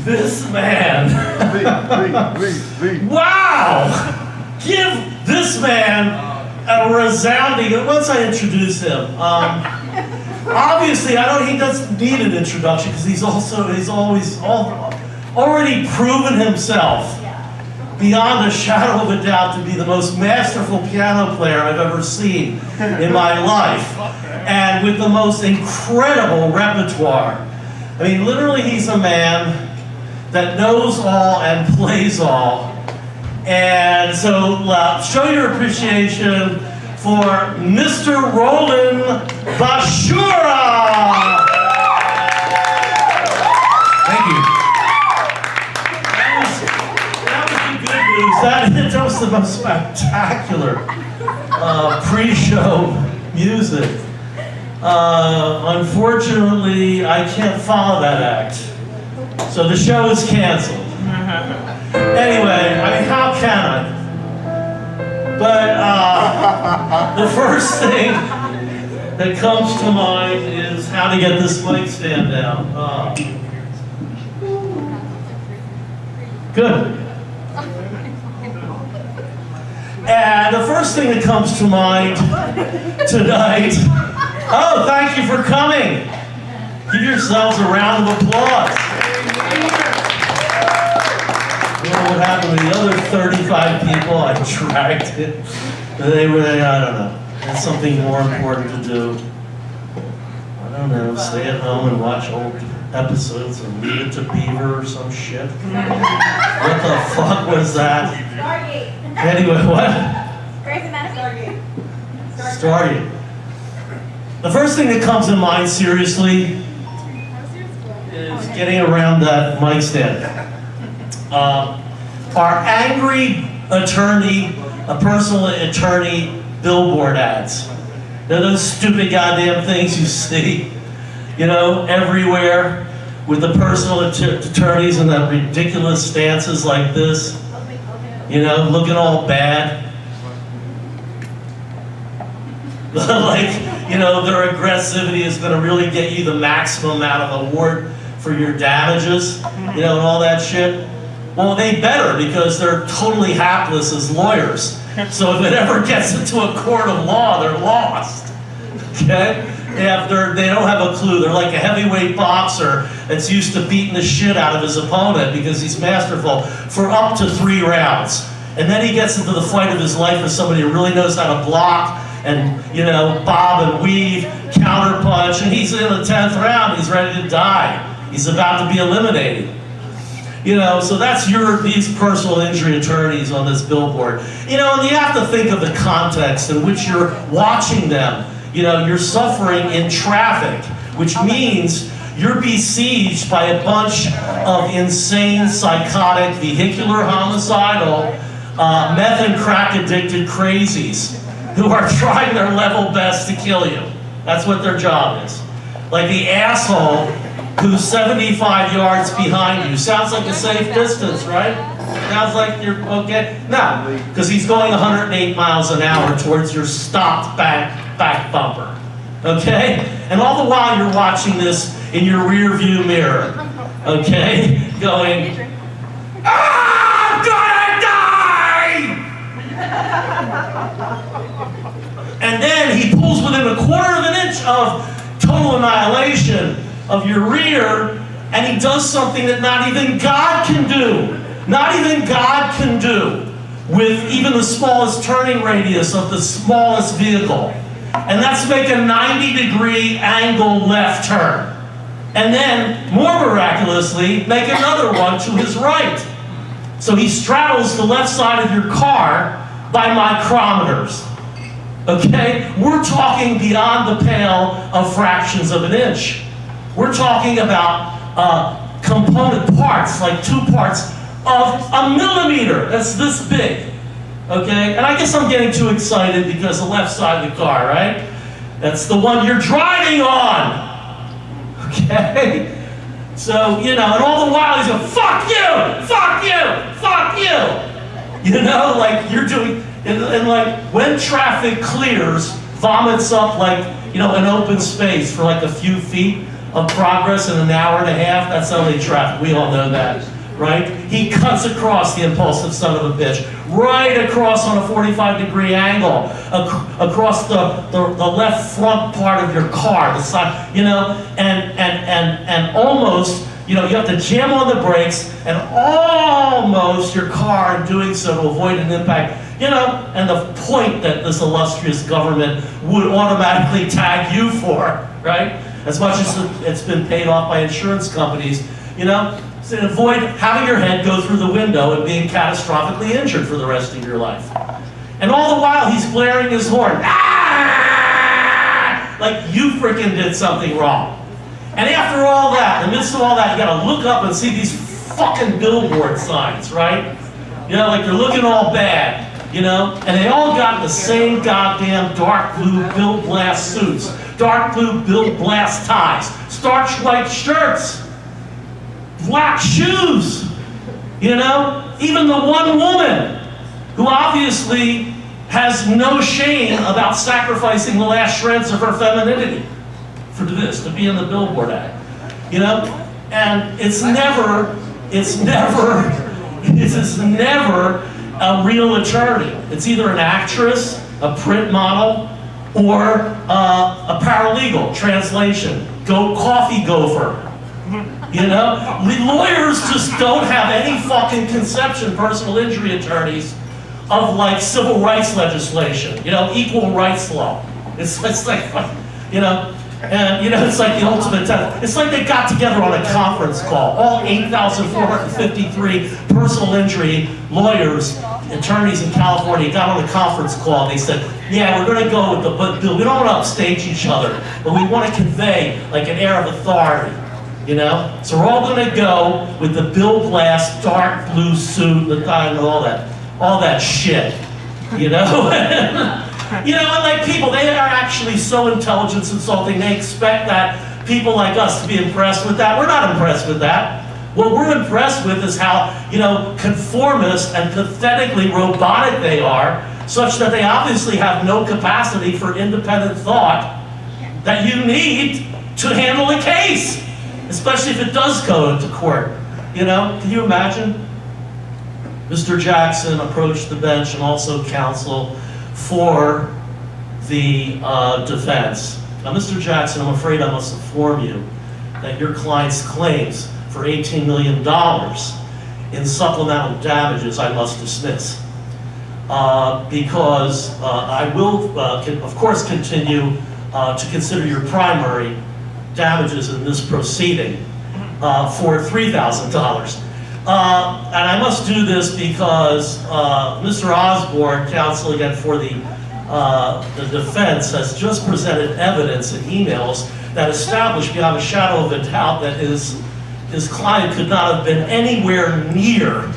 This man. Wow! Give this man a resounding. Once I introduce him, obviously he doesn't need an introduction because he's always already proven himself beyond a shadow of a doubt to be the most masterful piano player I've ever seen in my life, and with the most incredible repertoire. I mean, literally, he's a man that knows all and plays all. And so, show your appreciation for Mr. Roland Bashura! Thank you. That was the most spectacular pre-show music. Unfortunately, I can't follow that act, so the show is canceled. Anyway, I mean, how can I? But the first thing that comes to mind is how to get this mic stand down. Good. And the first thing that comes to mind tonight, oh, thank you for coming. Give yourselves a round of applause. You know what happened to the other 35 people I dragged in? I don't know. There's something more important to do. I don't know, stay at home and watch old episodes of Leave It to Beaver or some shit. What the fuck was that? Stargate. Anyway, what? Stargate. The first thing that comes to mind, seriously, is getting around that mic stand. Our angry attorney, a personal attorney billboard ads. They're those stupid goddamn things you see, everywhere with the personal attorneys and that ridiculous stances like this, looking all bad. Their aggressivity is going to really get you the maximum amount of award for your damages, and all that shit. Well, they better, because they're totally hapless as lawyers. So if it ever gets into a court of law, they're lost. Okay? They don't have a clue. They're like a heavyweight boxer that's used to beating the shit out of his opponent because he's masterful for up to 3 rounds. And then he gets into the fight of his life with somebody who really knows how to block and, bob and weave, counterpunch, and he's in the 10th round, he's ready to die. He's about to be eliminated. So that's these personal injury attorneys on this billboard. And you have to think of the context in which you're watching them. You're suffering in traffic, which means you're besieged by a bunch of insane, psychotic, vehicular homicidal, meth and crack addicted crazies who are trying their level best to kill you. That's what their job is. Like the asshole who's 75 yards behind you. Sounds like a safe distance, right? Sounds like you're okay. No, because he's going 108 miles an hour towards your stopped back bumper. Okay? And all the while you're watching this in your rear view mirror. Okay? Going, I'm gonna die! And then he pulls within a quarter of an inch of total annihilation of your rear, and he does something that not even God can do. Not even God can do with even the smallest turning radius of the smallest vehicle. And that's make a 90-degree angle left turn. And then, more miraculously, make another one to his right. So he straddles the left side of your car by micrometers. Okay? We're talking beyond the pale of fractions of an inch. We're talking about component parts, like 2 parts of a millimeter. That's this big. Okay? And I guess I'm getting too excited because the left side of the car, right? That's the one you're driving on. Okay? So, and all the while he's going, fuck you! Fuck you! Fuck you! Like you're doing, and like when traffic clears, vomits up like, an open space for like a few feet, of progress in an hour and a half, that's only traffic. We all know that, right? He cuts across, the impulsive son of a bitch, right across on a 45-degree angle, across the left front part of your car, the side, you know, and almost, you know, you have to jam on the brakes, and almost your car, in doing so, to avoid an impact, you know, and the point that this illustrious government would automatically tag you for, right? As much as it's been paid off by insurance companies, you know, to avoid having your head go through the window and being catastrophically injured for the rest of your life. And all the while, he's blaring his horn. Ah! Like you freaking did something wrong. And after all that, in the midst of all that, you gotta look up and see these fucking billboard signs, right? You know, like they're looking all bad. You know, and they all got the same goddamn dark blue Bill Blast suits, dark blue Bill Blast ties, starch white shirts, black shoes, you know? Even the one woman who obviously has no shame about sacrificing the last shreds of her femininity for this, to be in the billboard ad, you know? And it's never a real attorney. It's either an actress, a print model, or a paralegal. Translation, coffee gopher. You know? Lawyers just don't have any fucking conception, personal injury attorneys, of like civil rights legislation, you know, equal rights law. It's like, you know, and you know, it's like the ultimate test. It's like they got together on a conference call. All 8,453 personal injury lawyers, attorneys in California got on a conference call. And they said, yeah, we're going to go with the bill. We don't want to upstage each other, but we want to convey like an air of authority, you know? So we're all going to go with the Bill Blast dark blue suit, the tie, and all that shit, you know? You know, and like people, they are actually so intelligence insulting, they expect that people like us to be impressed with that. We're not impressed with that. What we're impressed with is how, you know, conformist and pathetically robotic they are, such that they obviously have no capacity for independent thought that you need to handle a case, especially if it does go into court. You know, can you imagine? Mr. Jackson approached the bench and also counsel for the defense. Now, Mr. Jackson, I'm afraid I must inform you that your client's claims for $18 million in supplemental damages I must dismiss. Because I will, of course, continue to consider your primary damages in this proceeding for $3,000. And I must do this because Mr. Osborne, counsel again for the defense, has just presented evidence in emails that established beyond a shadow of a doubt that his client could not have been anywhere near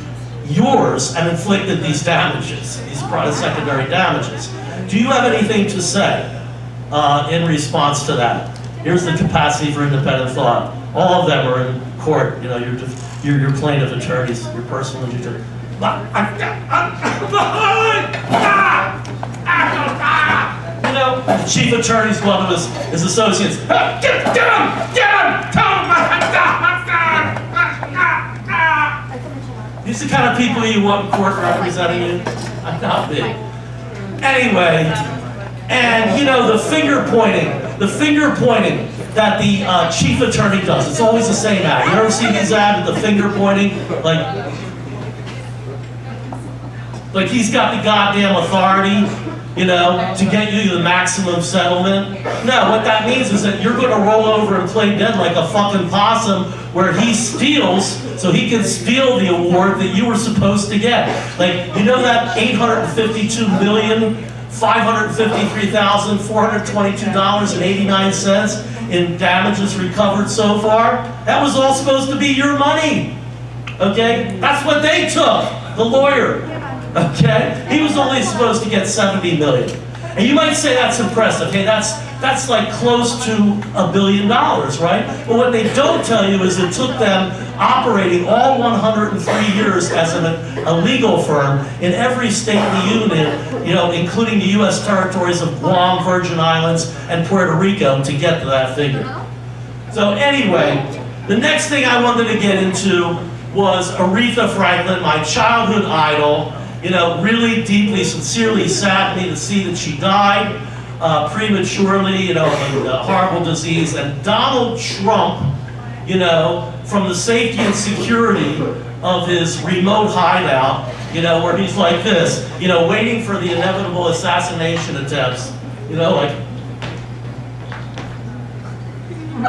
yours and inflicted these damages, these secondary damages. Do you have anything to say in response to that? Here's the capacity for independent thought. All of them are in court, you know, your plaintiff attorneys, your personal injury attorney. You know, the chief attorney's one of his associates. Get him! These are the kind of people you want in court representing you. I'm not big. Anyway, and you know, the finger pointing that the chief attorney does, it's always the same ad. You ever see these ads with the finger pointing? Like he's got the goddamn authority, you know, to get you the maximum settlement. No, what that means is that you're going to roll over and play dead like a fucking possum where he steals so he can steal the award that you were supposed to get. Like, you know that $852,553,422.89 in damages recovered so far? That was all supposed to be your money. Okay? That's what they took, the lawyer. Okay? He was only supposed to get $70 million. And you might say that's impressive. Hey, that's like close to $1 billion, right? But what they don't tell you is it took them operating all 103 years as a legal firm in every state in the Union, you know, including the U.S. territories of Guam, Virgin Islands, and Puerto Rico to get to that figure. So anyway, the next thing I wanted to get into was Aretha Franklin, my childhood idol. You know, really deeply, sincerely saddened me to see that she died prematurely, you know, of a horrible disease. And Donald Trump, you know, from the safety and security of his remote hideout, you know, where he's like this, you know, waiting for the inevitable assassination attempts, you know, like,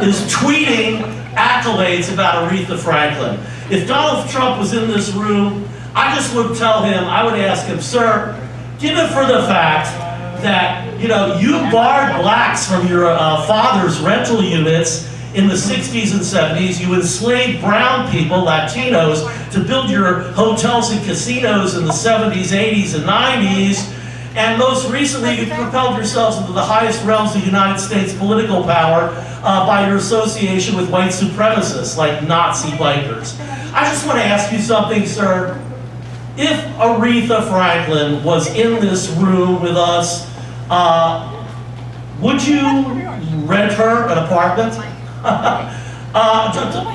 is tweeting accolades about Aretha Franklin. If Donald Trump was in this room, I just would tell him, I would ask him, sir, given for the fact that, you know, you barred blacks from your father's rental units in the 60s and 70s, you enslaved brown people, Latinos, to build your hotels and casinos in the 70s, 80s, and 90s, and most recently you propelled yourselves into the highest realms of United States political power by your association with white supremacists like Nazi bikers. I just want to ask you something, sir. If Aretha Franklin was in this room with us, would you rent her an apartment?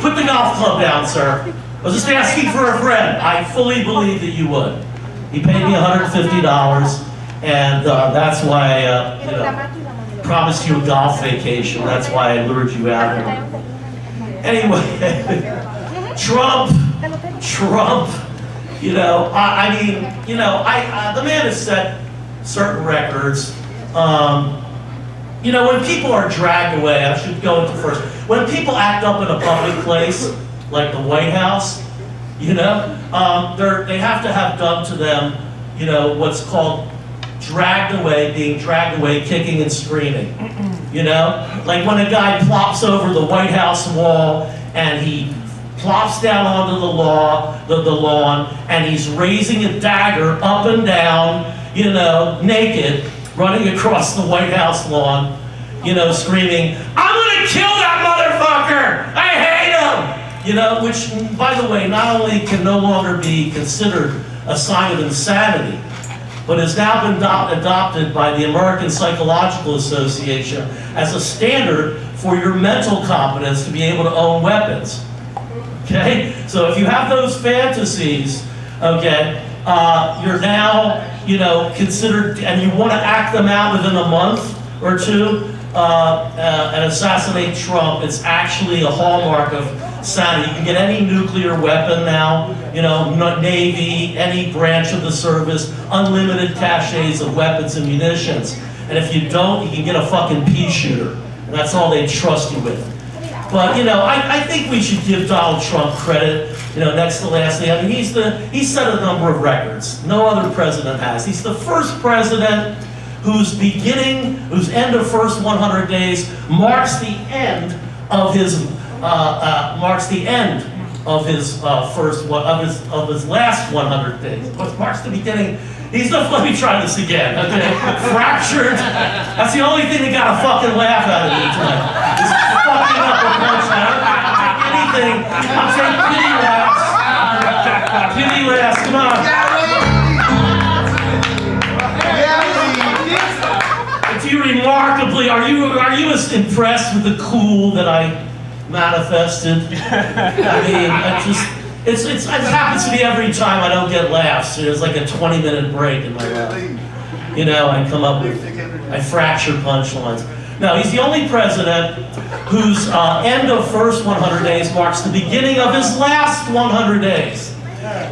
Put the golf club down, sir. I was just asking for a friend. I fully believe that you would. He paid me $150, and that's why I promised you a golf vacation. That's why I lured you out here. Anyway, Trump, you know, I mean, you know, the man has set certain records. You know, when people are dragged away, I should go into first. When people act up in a public place, like the White House, you know, they have to have done to them, you know, what's called being dragged away, kicking and screaming. You know, like when a guy plops over the White House wall and he plops down onto the lawn, and he's raising a dagger up and down, you know, naked, running across the White House lawn, you know, screaming, "I'm gonna kill that motherfucker! I hate him!" You know, which, by the way, not only can no longer be considered a sign of insanity, but has now been adopted by the American Psychological Association as a standard for your mental competence to be able to own weapons. Okay? So if you have those fantasies, okay, you're now, you know, considered, and you want to act them out within a month or two, and assassinate Trump, it's actually a hallmark of sanity. You can get any nuclear weapon now, you know, Navy, any branch of the service, unlimited caches of weapons and munitions. And if you don't, you can get a fucking pea shooter. And that's all they trust you with. But, you know, I think we should give Donald Trump credit, you know, next to lastly. I mean, he's set a number of records. No other president has. He's the first president whose end of first 100 days marks the end of his last 100 days. Marks the beginning. Let me try this again. Okay, fractured. That's the only thing that got a fucking laugh out of me tonight. Is fucking up a punchline. I don't take anything. I'm saying pity laughs. Pity laughs. Come on. Do you remarkably? Are you as impressed with the cool that I manifested? I mean, it happens to me every time I don't get laughs. There's like a 20-minute break in my laugh. You know, I fracture punchlines. No, he's the only president whose end of first 100 days marks the beginning of his last 100 days.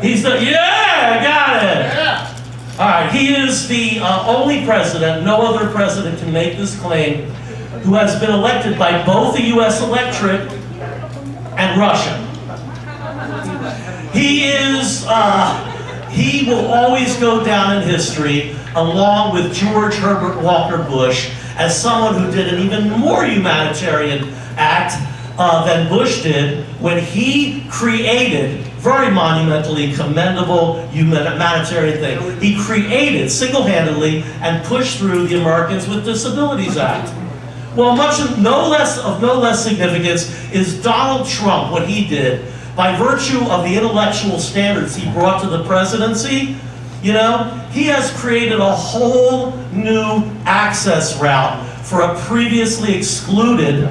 He's got it. Yeah. All right, he is the only president, no other president can make this claim, who has been elected by both the U.S. electorate and Russia. He will always go down in history, along with George Herbert Walker Bush, as someone who did an even more humanitarian act than Bush did when he created, very monumentally commendable humanitarian thing, he created single-handedly and pushed through the Americans with Disabilities Act. Well, no less significance is Donald Trump, what he did, by virtue of the intellectual standards he brought to the presidency. You know, he has created a whole new access route for a previously excluded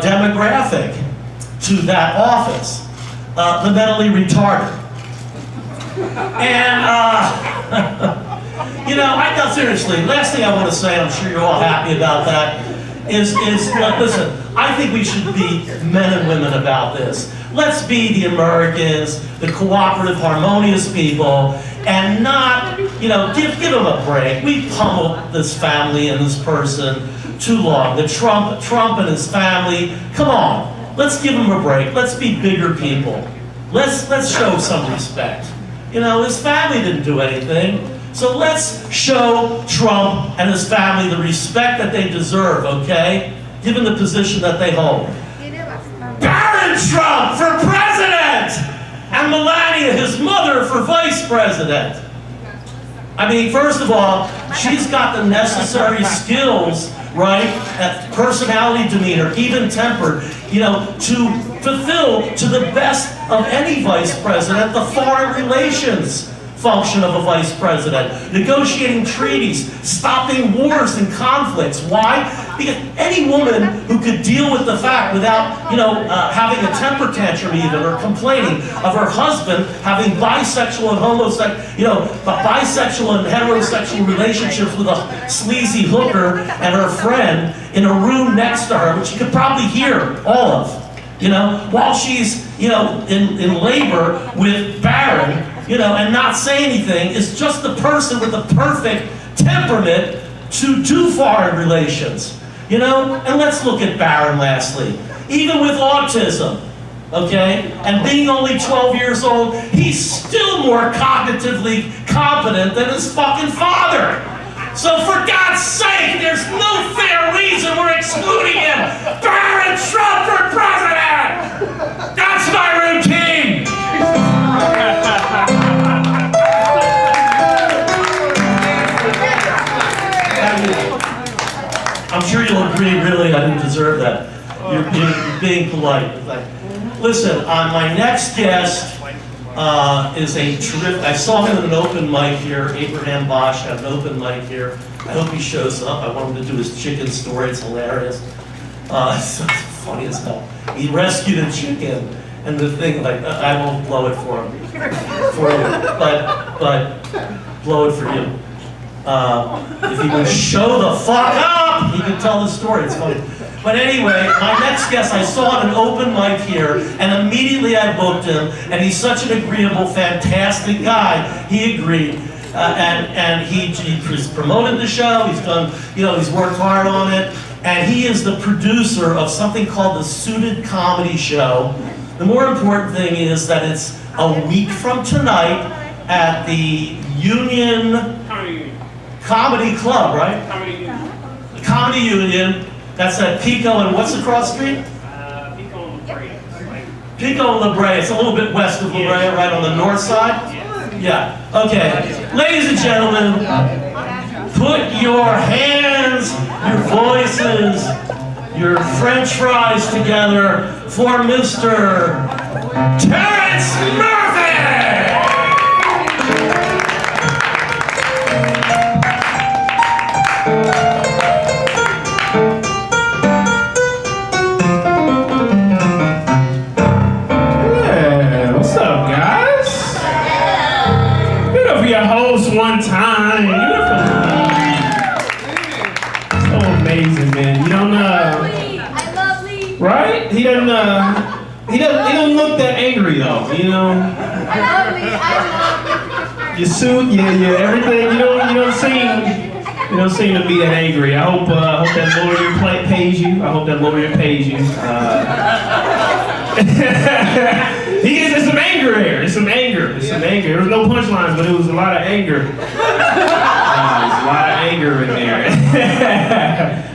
demographic to that office, the mentally retarded. And, you know, no, seriously, last thing I want to say, I'm sure you're all happy about that, is listen, I think we should be men and women about this. Let's be the Americans, the cooperative, harmonious people, and not, you know, give them a break. We pummeled this family and this person too long. The Trump and his family, come on, let's give them a break. Let's be bigger people. Let's show some respect. You know, his family didn't do anything. So let's show Trump and his family the respect that they deserve, okay? Given the position that they hold. Baron Trump for president! And Melania, his mother, for vice president. I mean, first of all, she's got the necessary skills, right? Personality, demeanor, even-tempered, you know, to fulfill to the best of any vice president the foreign relations function of a vice president, negotiating treaties, stopping wars and conflicts. Why? Because any woman who could deal with the fact without, you know, having a temper tantrum even, or complaining of her husband having bisexual and homosexual, you know, bisexual and heterosexual relationships with a sleazy hooker and her friend in a room next to her, which you could probably hear all of, you know, while she's, you know, in labor with Barron, you know, and not say anything, is just the person with the perfect temperament to do foreign relations. You know? And let's look at Barron lastly. Even with autism, okay, and being only 12 years old, he's still more cognitively competent than his fucking father. So for God's sake, there's no fair reason we're excluding him. Barron Trump for president! That's my routine! I'm sure you'll agree, really, I didn't deserve that. You're being polite. Listen, my next guest is a terrific, I saw him at an open mic here, Abraham Bosch had an open mic here. I hope he shows up. I want him to do his chicken story, it's hilarious. It's funny as hell. He rescued a chicken, and the thing, like, I won't blow it for him, but blow it for you. If he would show the fuck up, he could tell the story, it's funny. But anyway, my next guest, I saw at an open mic here, and immediately I booked him, and he's such an agreeable, fantastic guy, he agreed. And he's promoted the show, he's done, you know, he's worked hard on it, and he is the producer of something called the Suited Comedy Show. The more important thing is that it's a week from tonight at the Union Comedy Club, right? Comedy Union. That's at Pico and what's across the street? Pico and La Brea. Pico and La Brea. It's a little bit west of La Brea, right on the north side? Yeah. Okay. Ladies and gentlemen, put your hands, your voices, your French fries together for Mr. Terrence Murphy! One time, so amazing, man. You don't right? He doesn't look that angry though. You know. I love your suit, yeah, everything. You don't seem to be that angry. I hope that lawyer pays you. I hope that lawyer pays you. He gets some anger here. There's some anger. There was no punchlines, but it was a lot of anger. There's a lot of anger in there.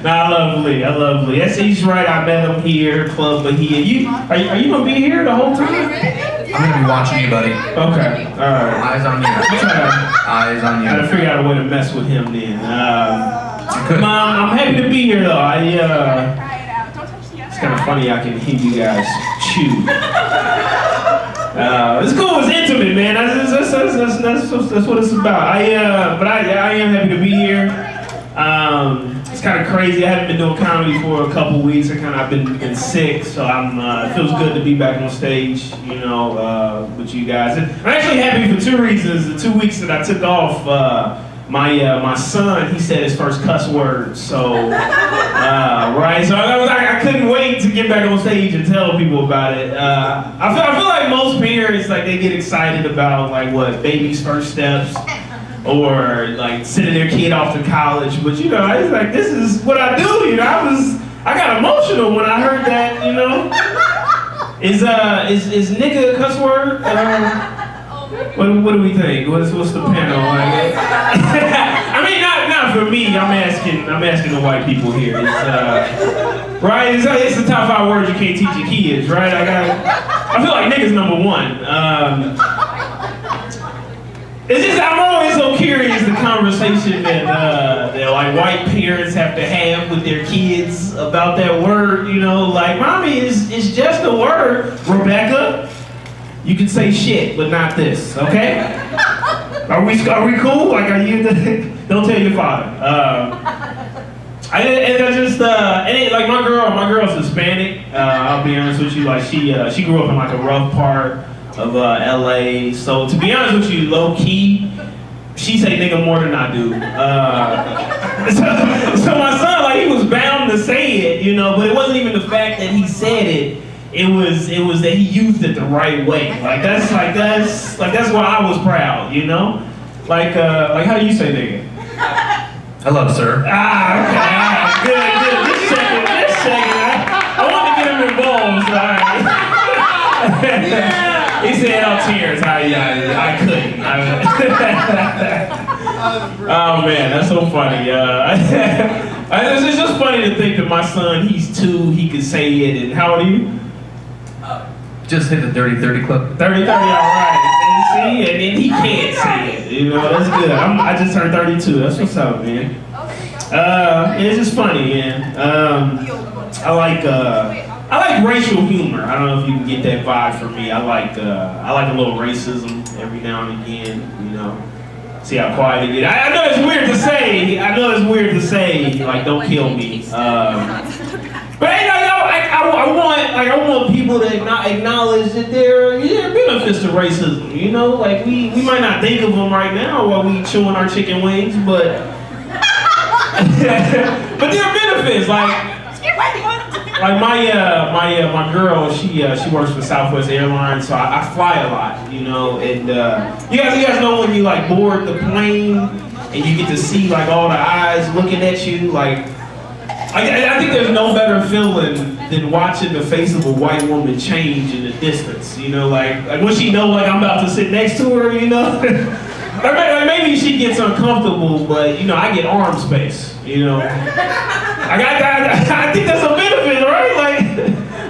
Nah, I love Lee. He's right. I met him here, Club Bahia. Are you gonna be here the whole time? I'm gonna be watching you, buddy. Okay. All right. Eyes on you. Eyes on you. I gotta figure out a way to mess with him then. Mom, I'm happy to be here though. It's kind of funny I can hear you guys chew. It's cool. It's intimate, man. That's what it's about. But I am happy to be here. It's kind of crazy. I haven't been doing comedy for a couple weeks. I've been sick, so it feels good to be back on stage, with you guys. And I'm actually happy for 2 reasons. The 2 weeks that I took off, my son, he said his first cuss word. So, right. So I couldn't wait to get back on stage and tell people about it. I feel like most parents, like, they get excited about baby's first steps, or like sending their kid off to college, but it's like, this is what I do. I got emotional when I heard that. Is nigga a cuss word? What do we think? What's the panel like? I mean, not for me. I'm asking the white people here. Right? It's the top 5 words you can't teach your kids, right? I feel like nigga's number 1. It's just, I'm always so curious the conversation that like white parents have to have with their kids about that word, like, mommy, it's just a word. Rebecca, you can say shit, but not this, okay? Are we cool? Like, are you, don't tell your father. Like my girl's Hispanic. I'll be honest with you, like she grew up in like a rough part of LA, so to be honest with you, low key, she say nigga more than I do. So my son, like, he was bound to say it, but it wasn't even the fact that he said it. It was that he used it the right way. That's why I was proud, Like how do you say nigga? Hello, sir. Okay, good. Just checking. I want to get him involved, all right. He said out tears. I couldn't. Oh man, that's so funny. It's just funny to think that my son, he's 2, he can say it. And how old are you? Just hit the dirty 30 club. 30, all right. And see, and then he can't say it. That's good. I just turned 32. That's what's up, man. It's just funny, man. I like racial humor. I don't know if you can get that vibe from me. I like a little racism every now and again. See how quiet it gets. I know it's weird to say. Like, don't kill me. But I want people to acknowledge that there are benefits to racism. Like, we might not think of them right now while we chewing our chicken wings, but but there are benefits. Like my girl, she works for Southwest Airlines, so I fly a lot, and you guys know when you like board the plane and you get to see like all the eyes looking at you, like I think there's no better feeling than watching the face of a white woman change in the distance, like when she know like I'm about to sit next to her, Or maybe she gets uncomfortable, but I get arm space, I think that's a benefit, right? Like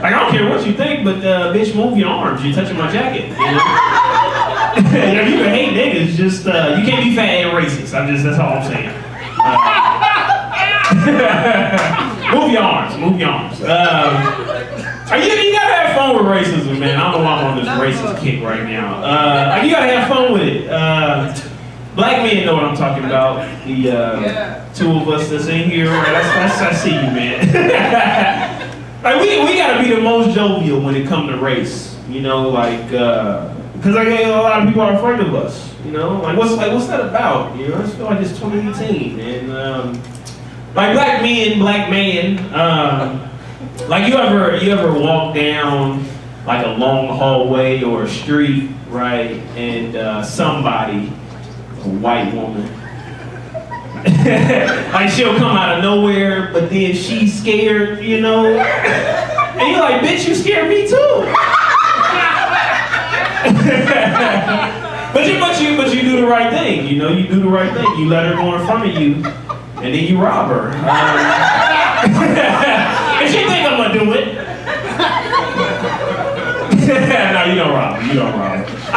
I don't care what you think, but bitch, move your arms. You're touching my jacket. You can hate niggas, just you can't be fat and racist. That's all I'm saying. Move your arms. You gotta have fun with racism, man. I don't know why I'm on this racist kick right now. You gotta have fun with it. Black men know what I'm talking about. The 2 of us that's in here, right? I see you, man. Like we gotta be the most jovial when it comes to race, because a lot of people are afraid of us, Like what's that about? I just feel like it's 2018, and like black man. Like you ever walk down like a long hallway or a street, right? And somebody, a white woman, like she'll come out of nowhere, but then she's scared, and you're like, bitch, you scared me too. but you do the right thing, you do the right thing. You let her go in front of you, and then you rob her. And she think I'm gonna do it. No, you don't rob her. I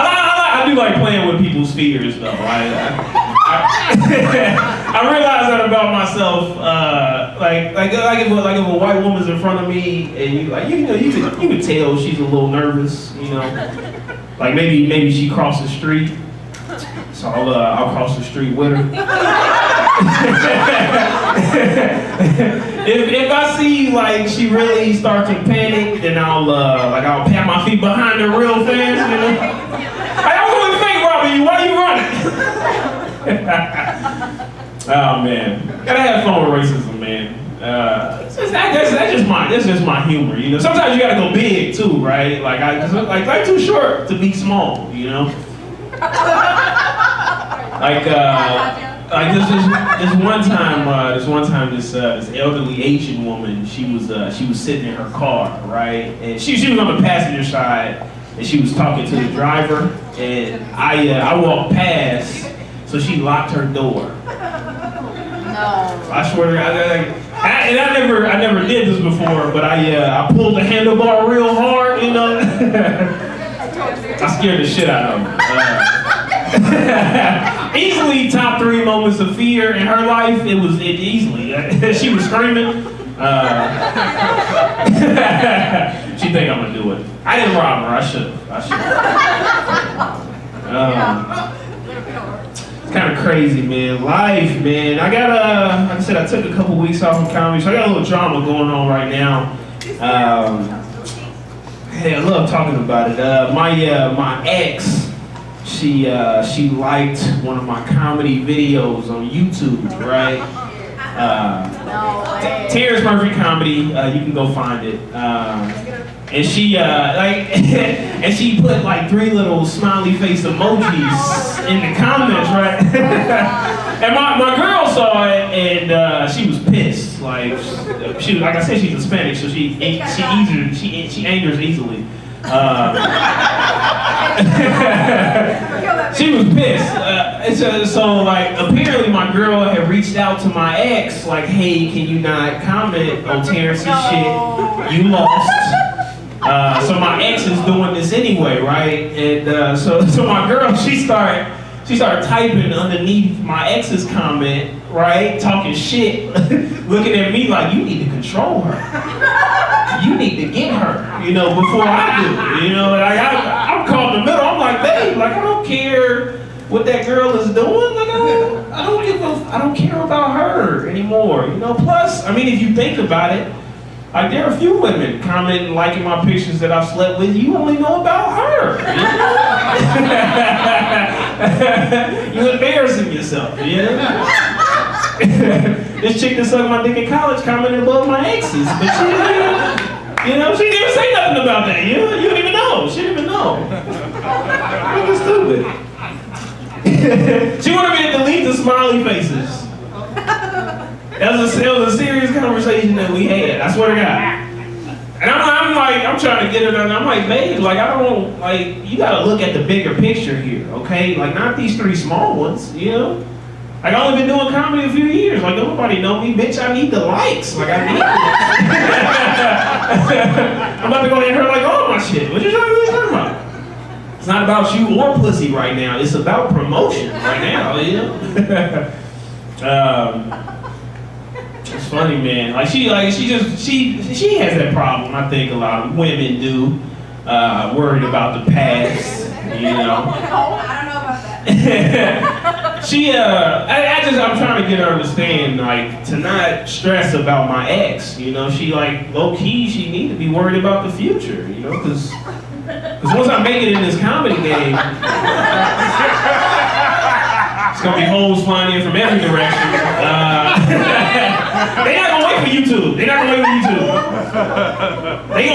do like playing with people's fears, though. I realize that about myself. Like if a white woman's in front of me, and you can tell she's a little nervous. Like maybe she crossed the street, so I'll cross the street with her. if I see like she really starts to panic, then I'll pat my feet behind her real fast, you know. Hey, I'm going to fake robbing you. Why you running? Oh man, gotta have fun with racism, man. That's just my humor, you know. Sometimes you gotta go big too, right? Like I'm too short to be small, you know. Like this one time, this elderly Asian woman, she was sitting in her car, right, and she was on the passenger side, and she was talking to the driver, and I walked past, so she locked her door. No. I swear to God, I never did this before, but I pulled the handlebar real hard, you know. I scared the shit out of her. Easily top 3 moments of fear in her life. It easily. She was screaming. She think I'm gonna do it. I didn't rob her. I should have. It's kind of crazy, man. Life, man. I got like I said, I took a couple weeks off from comedy, so I got a little drama going on right now. Hey, I love talking about it. My ex, she liked one of my comedy videos on YouTube, right? Terrence Murphy comedy. You can go find it. And she and she put like 3 little smiley face emojis in the comments, right? And my girl saw it, and she was pissed. Like like I said, she's Hispanic, so she angers easily. She was pissed. So like apparently my girl had reached out to my ex, like, hey, can you not comment on Terrence's shit? You lost. So my ex is doing this anyway, right? And so my girl, she started typing underneath my ex's comment, right? Talking shit, looking at me like, you need to control her. You need to get her, you know, before I do. You know, like I'm caught in the middle. I'm like, babe, like I don't care what that girl is doing. Like I don't care about her anymore. You know. Plus, I mean, if you think about it, like there are a few women commenting, liking my pictures that I've slept with. You only know about her. You embarrassing yourself, you know? This chick that sucked my dick in college commented above my exes, but she didn't even say nothing about that. You don't even know. She didn't even know. Fucking stupid. She wanted me to delete the smiley faces. That was a serious conversation that we had. I swear to God. And I'm trying to get it done. I'm like, babe, like you gotta look at the bigger picture here, okay? Like not these 3 small ones, you know? Like I've only been doing comedy a few years. Like nobody know me, bitch. I need the likes. Like I need it. I'm about to go in her like all my shit. What you really talking about? It's not about you or pussy right now. It's about promotion right now, you know? It's funny, man. Like she has that problem. I think a lot of women do. Worried about the past, you know. I don't know about that. I'm trying to get her to understand, like, to not stress about my ex. You know, she like low key, she need to be worried about the future. You know, because once I make it in this comedy game. It's gonna be hoes flying in from every direction. They're not gonna wait for YouTube. They gonna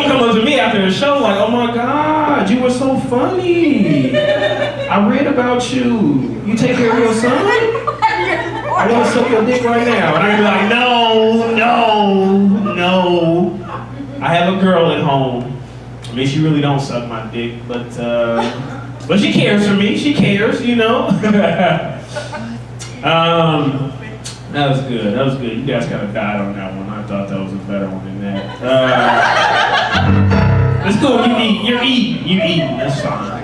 come up to me after the show like, oh my God, you were so funny. I read about you. You take care of your son? I wanna suck your dick right now. And I'm gonna be like, no. I have a girl at home. I mean, she really don't suck my dick, but she cares for me. She cares, you know. That was good. You guys kind of died on that one. I thought that was a better one than that. It's cool. You eat. That's fine.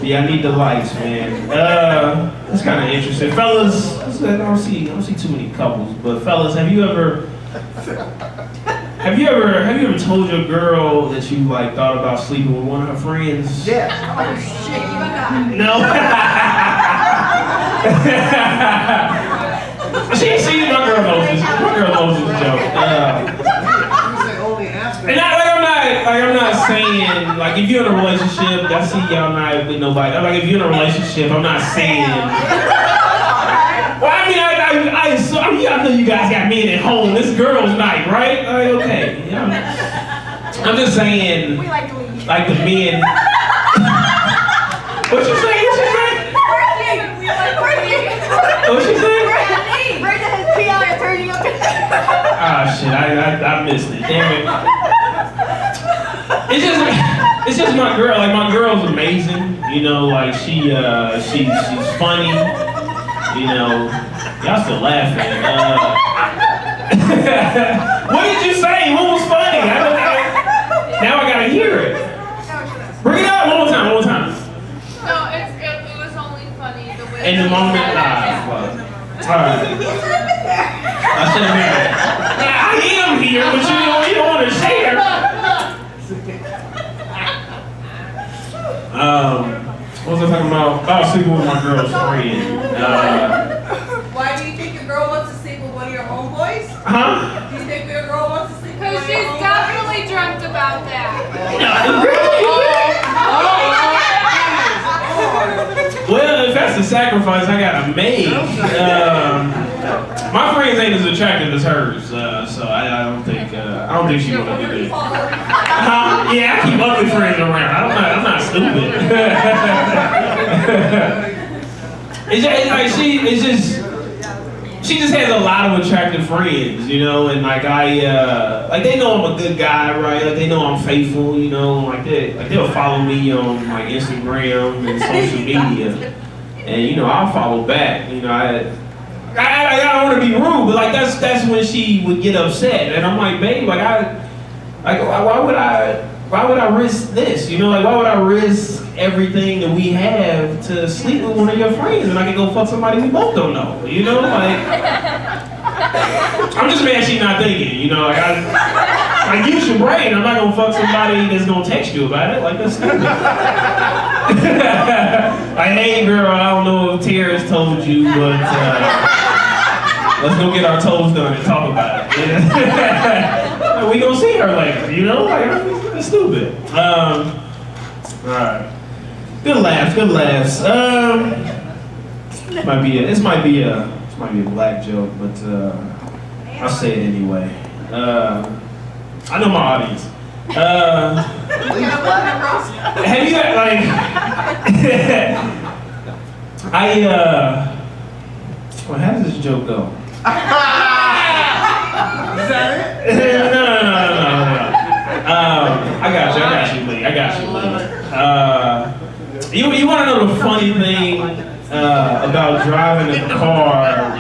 Yeah, I need the lights, man. That's kind of interesting, fellas. I don't see too many couples, but fellas, have you ever told your girl that you like thought about sleeping with one of her friends? Yeah. Oh shit, you got No. She, my girl knows this. My girl knows this joke. And I'm not saying, like, if you're in a relationship, I see y'all not with nobody. Like, if you're in a relationship, I'm not saying. Well, I mean, I know you guys got men at home. This girl's night, right? Like, okay. Yeah. I'm just saying, like the men. What you saying? What she saying? Ah, shit, I missed it. Damn it. It's just my girl. Like, my girl's amazing. You know, like, she's funny. You know, y'all still laughing. What did you say? What was funny? Now I gotta hear it. Bring it up one more time. No, it was only funny the way. In the moment, alright. I should have been there. I am here, but you don't want to share. What was I talking about? Oh, sleeping with my girl's friend. Why do you think your girl wants to sleep with one of your homeboys? Huh? Do you think your girl wants to sleep with one Because of your she's homeboys? definitely dreamt about that. Well, if that's the sacrifice I gotta make, my friends ain't as attractive as hers, so I don't think she would do that. Yeah, I keep ugly friends around. I'm not stupid. She just has a lot of attractive friends, you know, and like they know I'm a good guy, right? Like they know I'm faithful, you know, like they'll follow me on like Instagram and social media, and you know I'll follow back, you know. I don't want to be rude, but like that's when she would get upset, and I'm like, babe, why would I risk this? You know, like why would I risk everything that we have to sleep with one of your friends and I can go fuck somebody we both don't know? You know, like I'm just mad she's not thinking. You know, like use your brain. I'm not gonna fuck somebody that's gonna text you about it. Like that's stupid. Like, hey girl, I don't know if Terrence told you, but let's go get our toes done and talk about it. We gonna see her later, you know? Like, it's stupid. Alright. Good laughs. This might be a black joke, but I'll say it anyway. I know my audience. Have you got like well, how does this joke go? Is that it? No. I got you, Lee. You want to know the funny thing about driving a car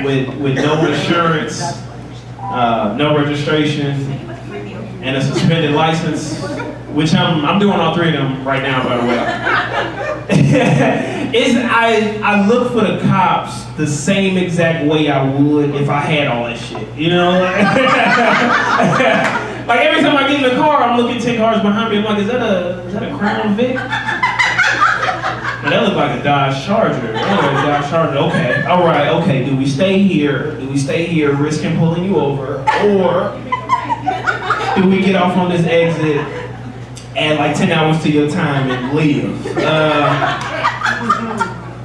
with no insurance, no registration, and a suspended license, which I'm doing all three of them right now, by the way. I look for the cops the same exact way I would if I had all that shit, you know? Like every time I get in the car, I'm looking 10 cars behind me. I'm like, is that a Crown Vic? Now, that looked like a Dodge Charger. Okay, all right, okay. Do we stay here, risking pulling you over, or do we get off on this exit, add like 10 hours to your time and leave?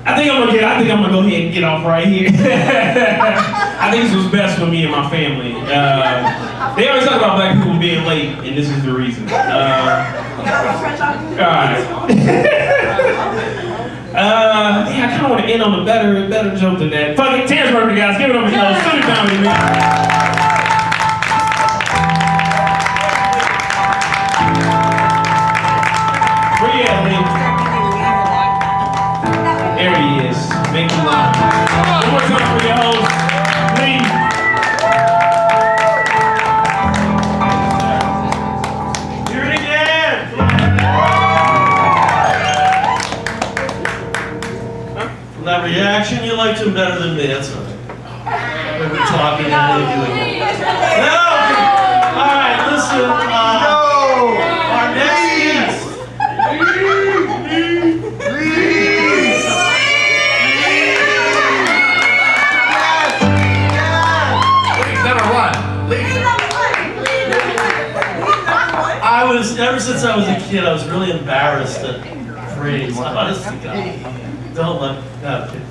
I think I'm gonna go ahead and get off right here. I think this was best for me and my family. They always talk about black people being late, and this is the reason. Alright. I kind of want to end on a better joke than that. Fuck it, Terrence Murphy, guys. Give it up for y'all. Student comedy, man. Where you at, Lee? There he is. Make you laugh. One more time for your host, Lee. Do it again. That reaction, you liked him better than me, that's all right. We were talking and they doing it. No! Alright, listen, our next guest. since I was a kid, I was really embarrassed at parades. Honest to God. Don't let, no, kid.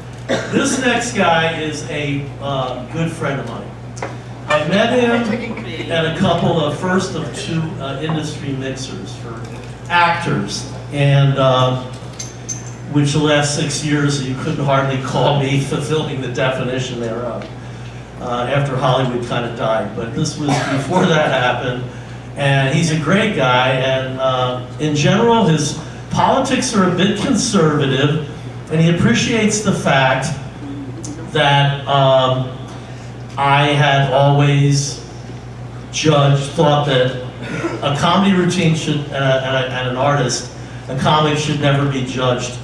This next guy is a good friend of mine. I met him at a couple of first of two industry mixers for actors, and which the last 6 years you couldn't hardly call me fulfilling the definition thereof. After Hollywood kind of died, but this was before that happened. And he's a great guy, and in general, his politics are a bit conservative, and he appreciates the fact that I had always thought that a comedy routine should, and an artist, a comic should never be judged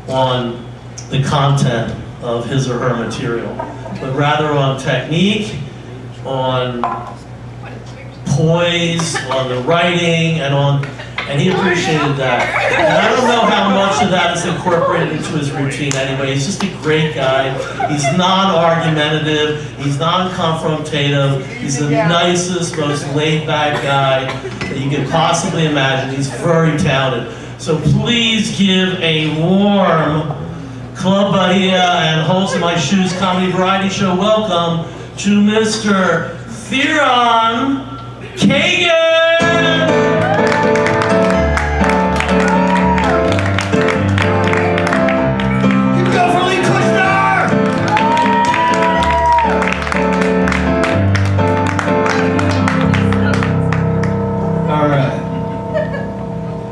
on the content of his or her material, but rather on technique, on poise, on the writing, and he appreciated that. And I don't know how much of that is incorporated into his routine anyway. He's just a great guy. He's non-argumentative. He's non-confrontative. He's the nicest, most laid-back guy that you could possibly imagine. He's very talented. So please give a warm Club Bahia and Holes in My Shoes comedy variety show welcome to Mr. Theron Kagan!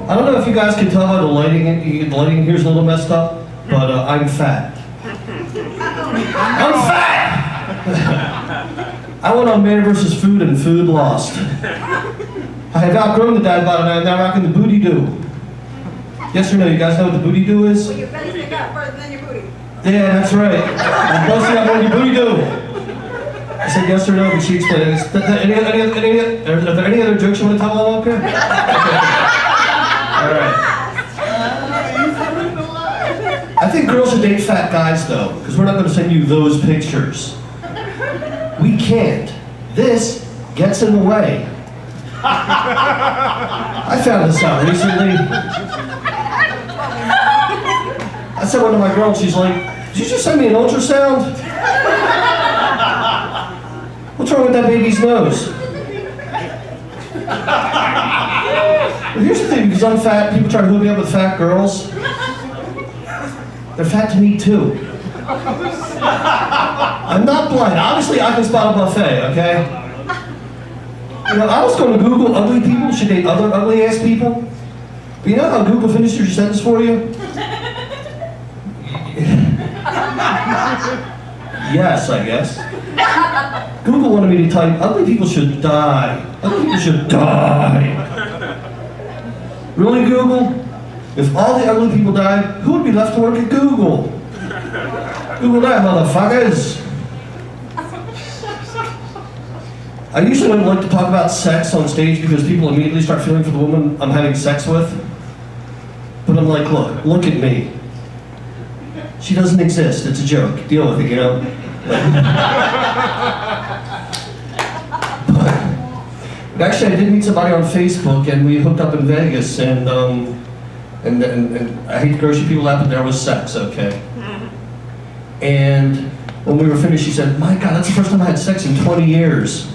I don't know if you guys can tell by the lighting. The lighting here's a little messed up, but I'm fat. I'm fat! I went on Man vs. Food and food lost. I have outgrown the dad bod and I'm now rocking the booty do. Yes or no? You guys know what the booty do is? Well, your belly stick out further than your booty. Yeah, that's right. I'm busting out more than your booty do. I said yes or no, but she explained it. Are there any other jokes you want to tell them up here? Okay. All right. I think girls should date fat guys though, because we're not going to send you those pictures. We can't. This gets in the way. I found this out recently. I said one to my girl, she's like, "Did you just send me an ultrasound?" What's wrong with that baby's nose? Well, here's the thing, because I'm fat, people try to hook me up with fat girls. They're fat to me too. I'm not blind. Obviously, I can spot a buffet, okay? You know, I was going to Google ugly people should date other ugly ass people. But you know how Google finishes your sentence for you? Yes, I guess. Google wanted me to type, ugly people should die. Ugly people should die. Really, Google? If all the ugly people died, who would be left to work at Google? Google that, motherfuckers. I usually don't like to talk about sex on stage because people immediately start feeling for the woman I'm having sex with. But I'm like, look at me. She doesn't exist, it's a joke. Deal with it, you know? But actually, I did meet somebody on Facebook and we hooked up in Vegas and I hate to gross you people out, but there was sex, okay? And when we were finished, she said, "My God, that's the first time I had sex in 20 years.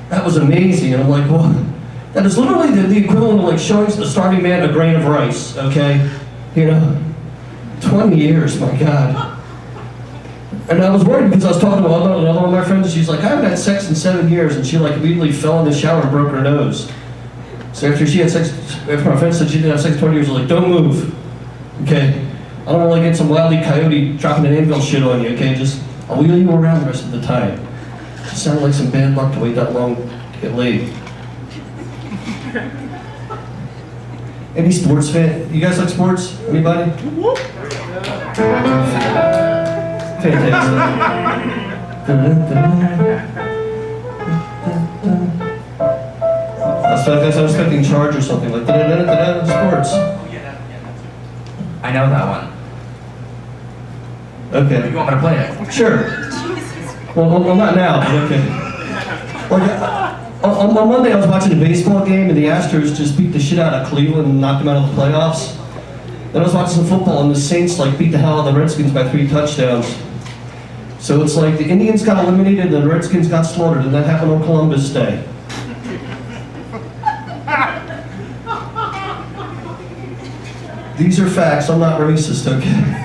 That was amazing." And I'm like, well, that is literally the equivalent of like showing a starving man a grain of rice, okay? You know, 20 years, my God. And I was worried because I was talking to another one of my friends, and she's like, "I haven't had sex in 7 years," and she like immediately fell in the shower and broke her nose. So after my friend said she didn't have sex in 20 years, I was like, "Don't move, okay? I don't want to get some wily coyote dropping an anvil shit on you, okay? Just, I'll wheel you around the rest of the time." It sounded like some bad luck to wait that long to get laid. Any sports fan? You guys like sports? Anybody? Fantastic. I was expecting Charge or something like sports. I know that one. Okay. You want me to play it? Sure. Well, not now, but okay. Like, On Monday, I was watching a baseball game, and the Astros just beat the shit out of Cleveland and knocked them out of the playoffs. Then I was watching some football, and the Saints beat the hell out of the Redskins by 3 touchdowns. So it's like the Indians got eliminated, and the Redskins got slaughtered, and that happened on Columbus Day. These are facts. I'm not racist, okay?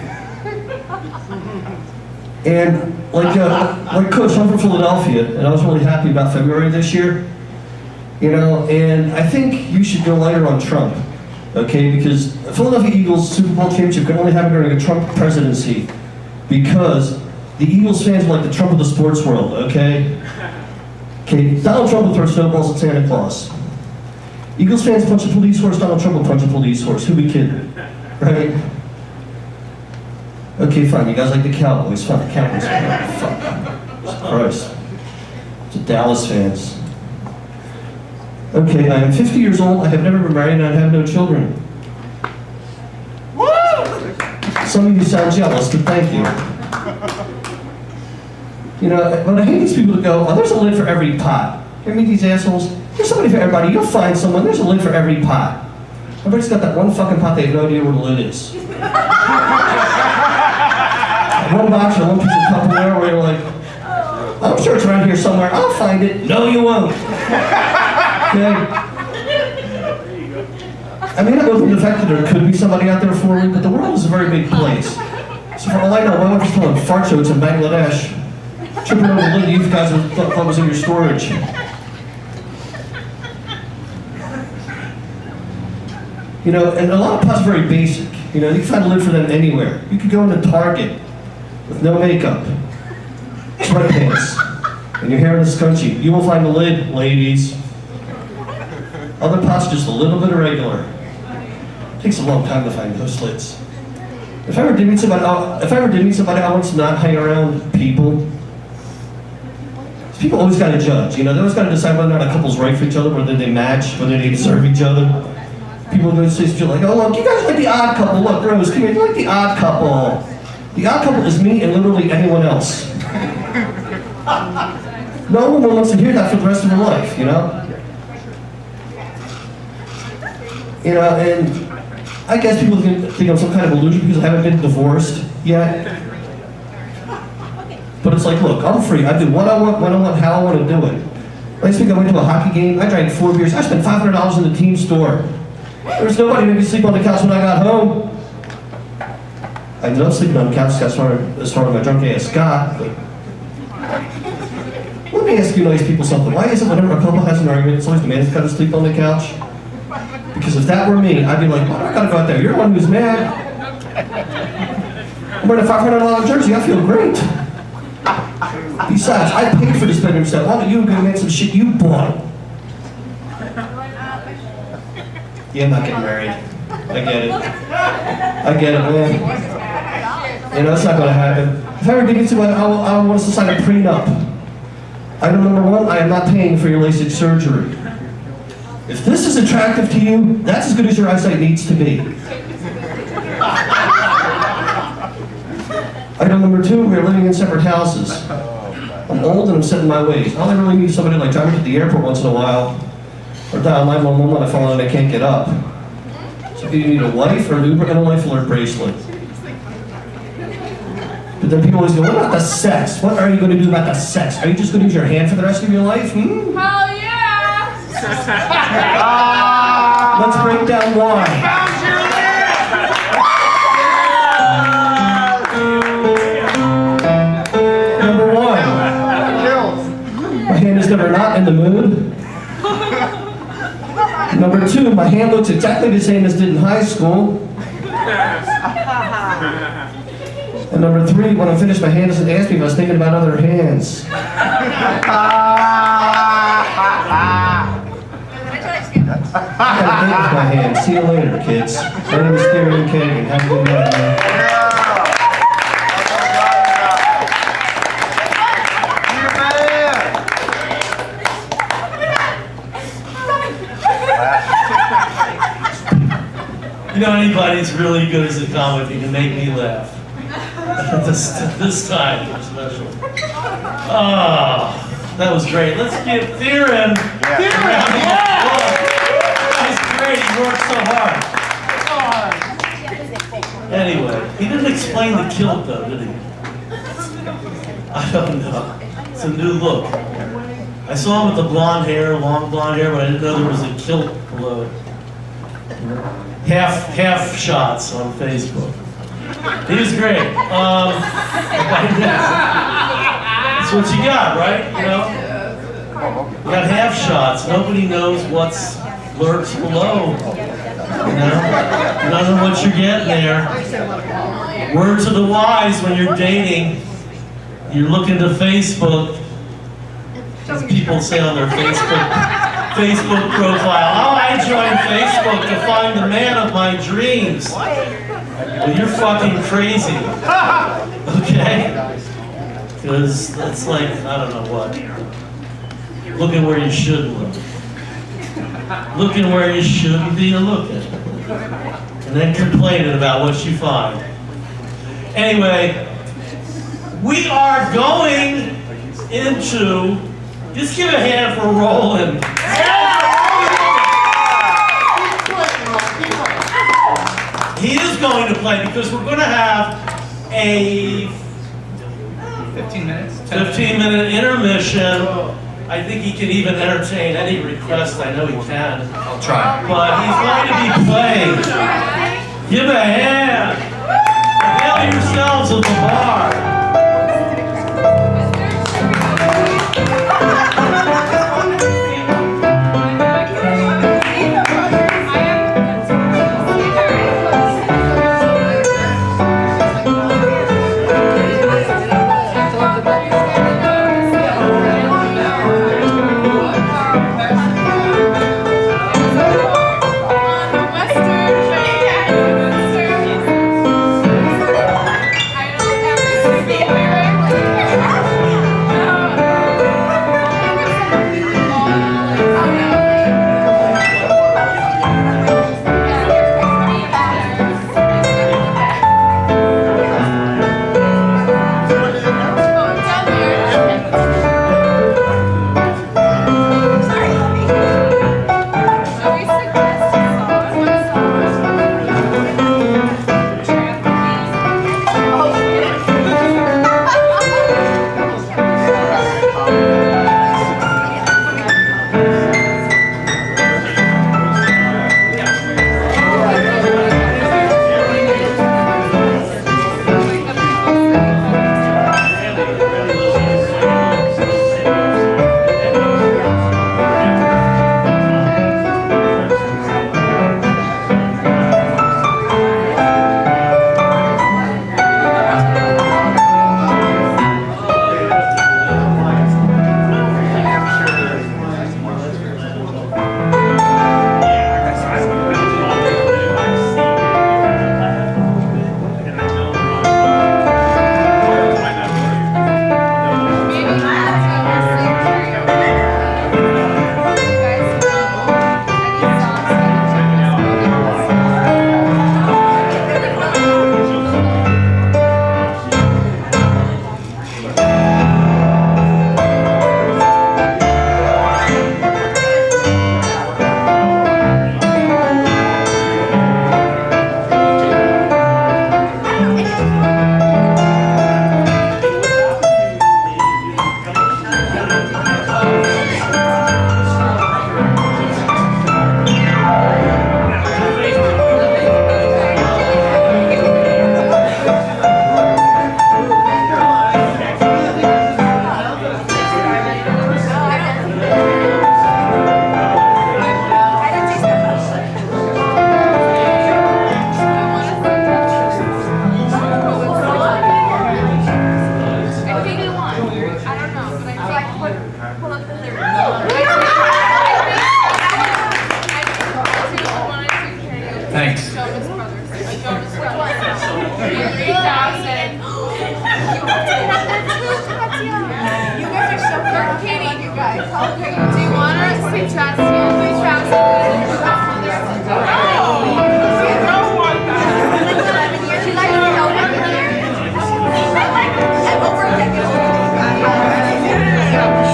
And like Coach, I'm from Philadelphia, and I was really happy about February this year. You know, and I think you should go lighter on Trump, okay? Because the Philadelphia Eagles Super Bowl championship could only happen during a Trump presidency, because the Eagles fans are like the Trump of the sports world, okay? Okay, Donald Trump will throw snowballs at Santa Claus. Eagles fans punch a police horse, Donald Trump will punch a police horse. Who we kidding? Right? Okay, fine. You guys like the Cowboys? Fine, the Cowboys. Fuck. Christ. It's the Dallas fans. Okay, I am 50 years old. I have never been married, and I have no children. Woo! Some of you sound jealous, but thank you. You know, but I hate these people that go, oh, there's a lid for every pot. You meet these assholes? There's somebody for everybody. You'll find someone. There's a lid for every pot. Everybody's got that one fucking pot. They have no idea where the lid is. One box or one piece of Tupperware where you're like, I'm sure it's around here somewhere. I'll find it. No, you won't. Okay? I mean, I know from the fact that there could be somebody out there for me, but the world is a very big place. So for all I know, my wife was pulling fart jokes in Bangladesh, tripping over the lid you guys thought was in your storage. You know, and a lot of pots are very basic. You know, you can find a lid for them anywhere. You could go into Target with no makeup, sweatpants, and your hair in a scrunchie. You will find a lid, ladies. Other pots just a little bit irregular. It takes a long time to find those lids. If I ever did meet somebody, I want to not hang around people. People always got to judge. You know, they always got to decide whether or not a couple's right for each other, whether they match, whether they deserve each other. People are going to say stuff like, oh look, you guys like the odd couple. Look, Rose, come here, you like the odd couple. The odd couple is me and literally anyone else. No woman wants to hear that for the rest of her life, you know? You know, and I guess people think I'm some kind of illusion because I haven't been divorced yet. But it's like, look, I'm free. I do what I want, when I want, how I want to do it. Last week I went to a hockey game. I drank 4 beers. I spent $500 in the team store. There was nobody who could sleep on the couch when I got home. I ended up sleeping on the couch as far as my drunk ass got, but let me ask you nice people something. Why is it whenever a couple has an argument, it's always the man who's got to sleep on the couch? Because if that were me, I'd be like, why do I gotta go out there? You're the one who's mad. I'm wearing a $500 jersey, I feel great. Besides, I paid for this bedroom set. Why don't you go make some shit you bought? Yeah, I'm not getting married. I get it. I get it, man. You know, it's not gonna happen. If I ever did get to it, I want us to sign a prenup. Item number 1, I am not paying for your LASIK surgery. If this is attractive to you, that's as good as your eyesight needs to be. Item number 2, we are living in separate houses. I'm old and I'm set in my ways. I only really need somebody like drive me to the airport once in a while, or dial 911 when I fall and I can't get up. So you need a wife or an Uber and a life alert bracelet. But then people always go, what about the sex? What are you going to do about the sex? Are you just going to use your hand for the rest of your life? Hell yeah! Let's break down why. Number 1, my hand is never not in the mood. Number 2, my hand looks exactly the same as it did in high school. And number 3, when I'm finished, my hand doesn't ask me if I was thinking about other hands. I got a date with my hand. See you later, kids. My name is Gary and Kagan. Have a good night, man. You know, anybody that's really good as a comic, you can make me laugh. this time, especially. Ah. That was great. Let's give Theron. Theron, yeah! That was great. He worked so hard. Anyway, he didn't explain the kilt though, did he? I don't know. It's a new look. I saw him with the blonde hair, long blonde hair, but I didn't know there was a kilt below it. Half shots on Facebook. He was great. That's what you got, right? You know? You got half shots. Nobody knows what's lurks below. You know? You don't know what you're getting there. Words of the wise when you're dating. You're looking to Facebook, as people say on their Facebook profile. Oh, I joined Facebook to find the man of my dreams. Well, you're fucking crazy. Okay? Because that's like, I don't know what. Looking where you shouldn't look. Looking where you shouldn't be looking. And then complaining about what you find. Anyway, we are going into, just give a hand for Roland. He is going to play because we're going to have a 15-minute intermission. I think he can even entertain any request. I know he can. I'll try. But he's going to be playing. Give a hand. Avail yourselves of the bar.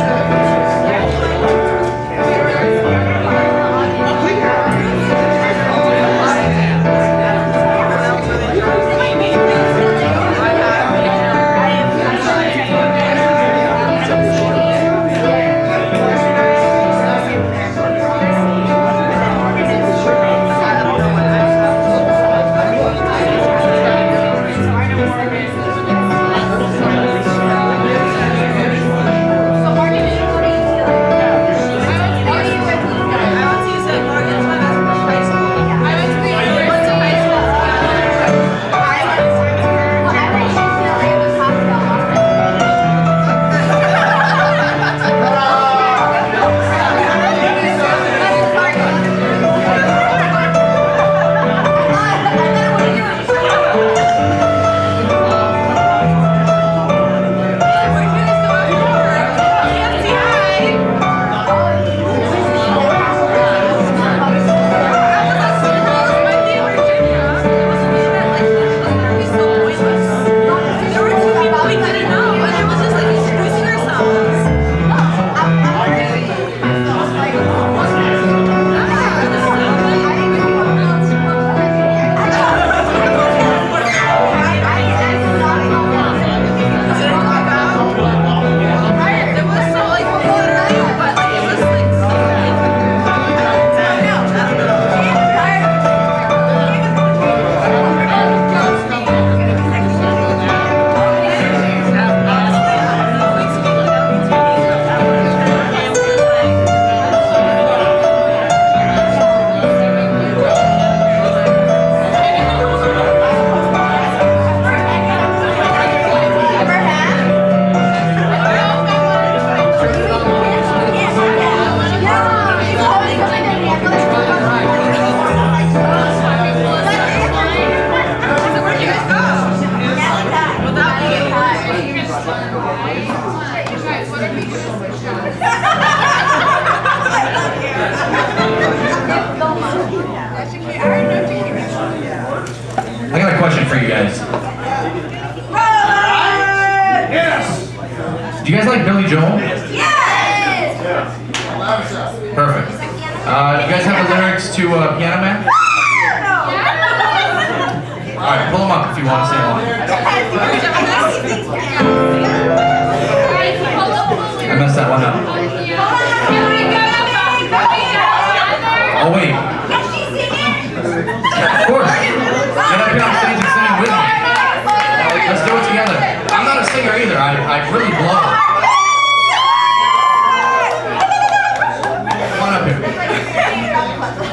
Sure. I got a question for you guys. Do you guys like Billy Joel? Perfect. Do you guys have the lyrics to Piano Man? Alright, pull them up if you want to sing along. I messed that one up. Oh wait. Of course. Get up here on stage and sing it with me. Let's do it together. I'm not a singer either. I really blow. Come on up here.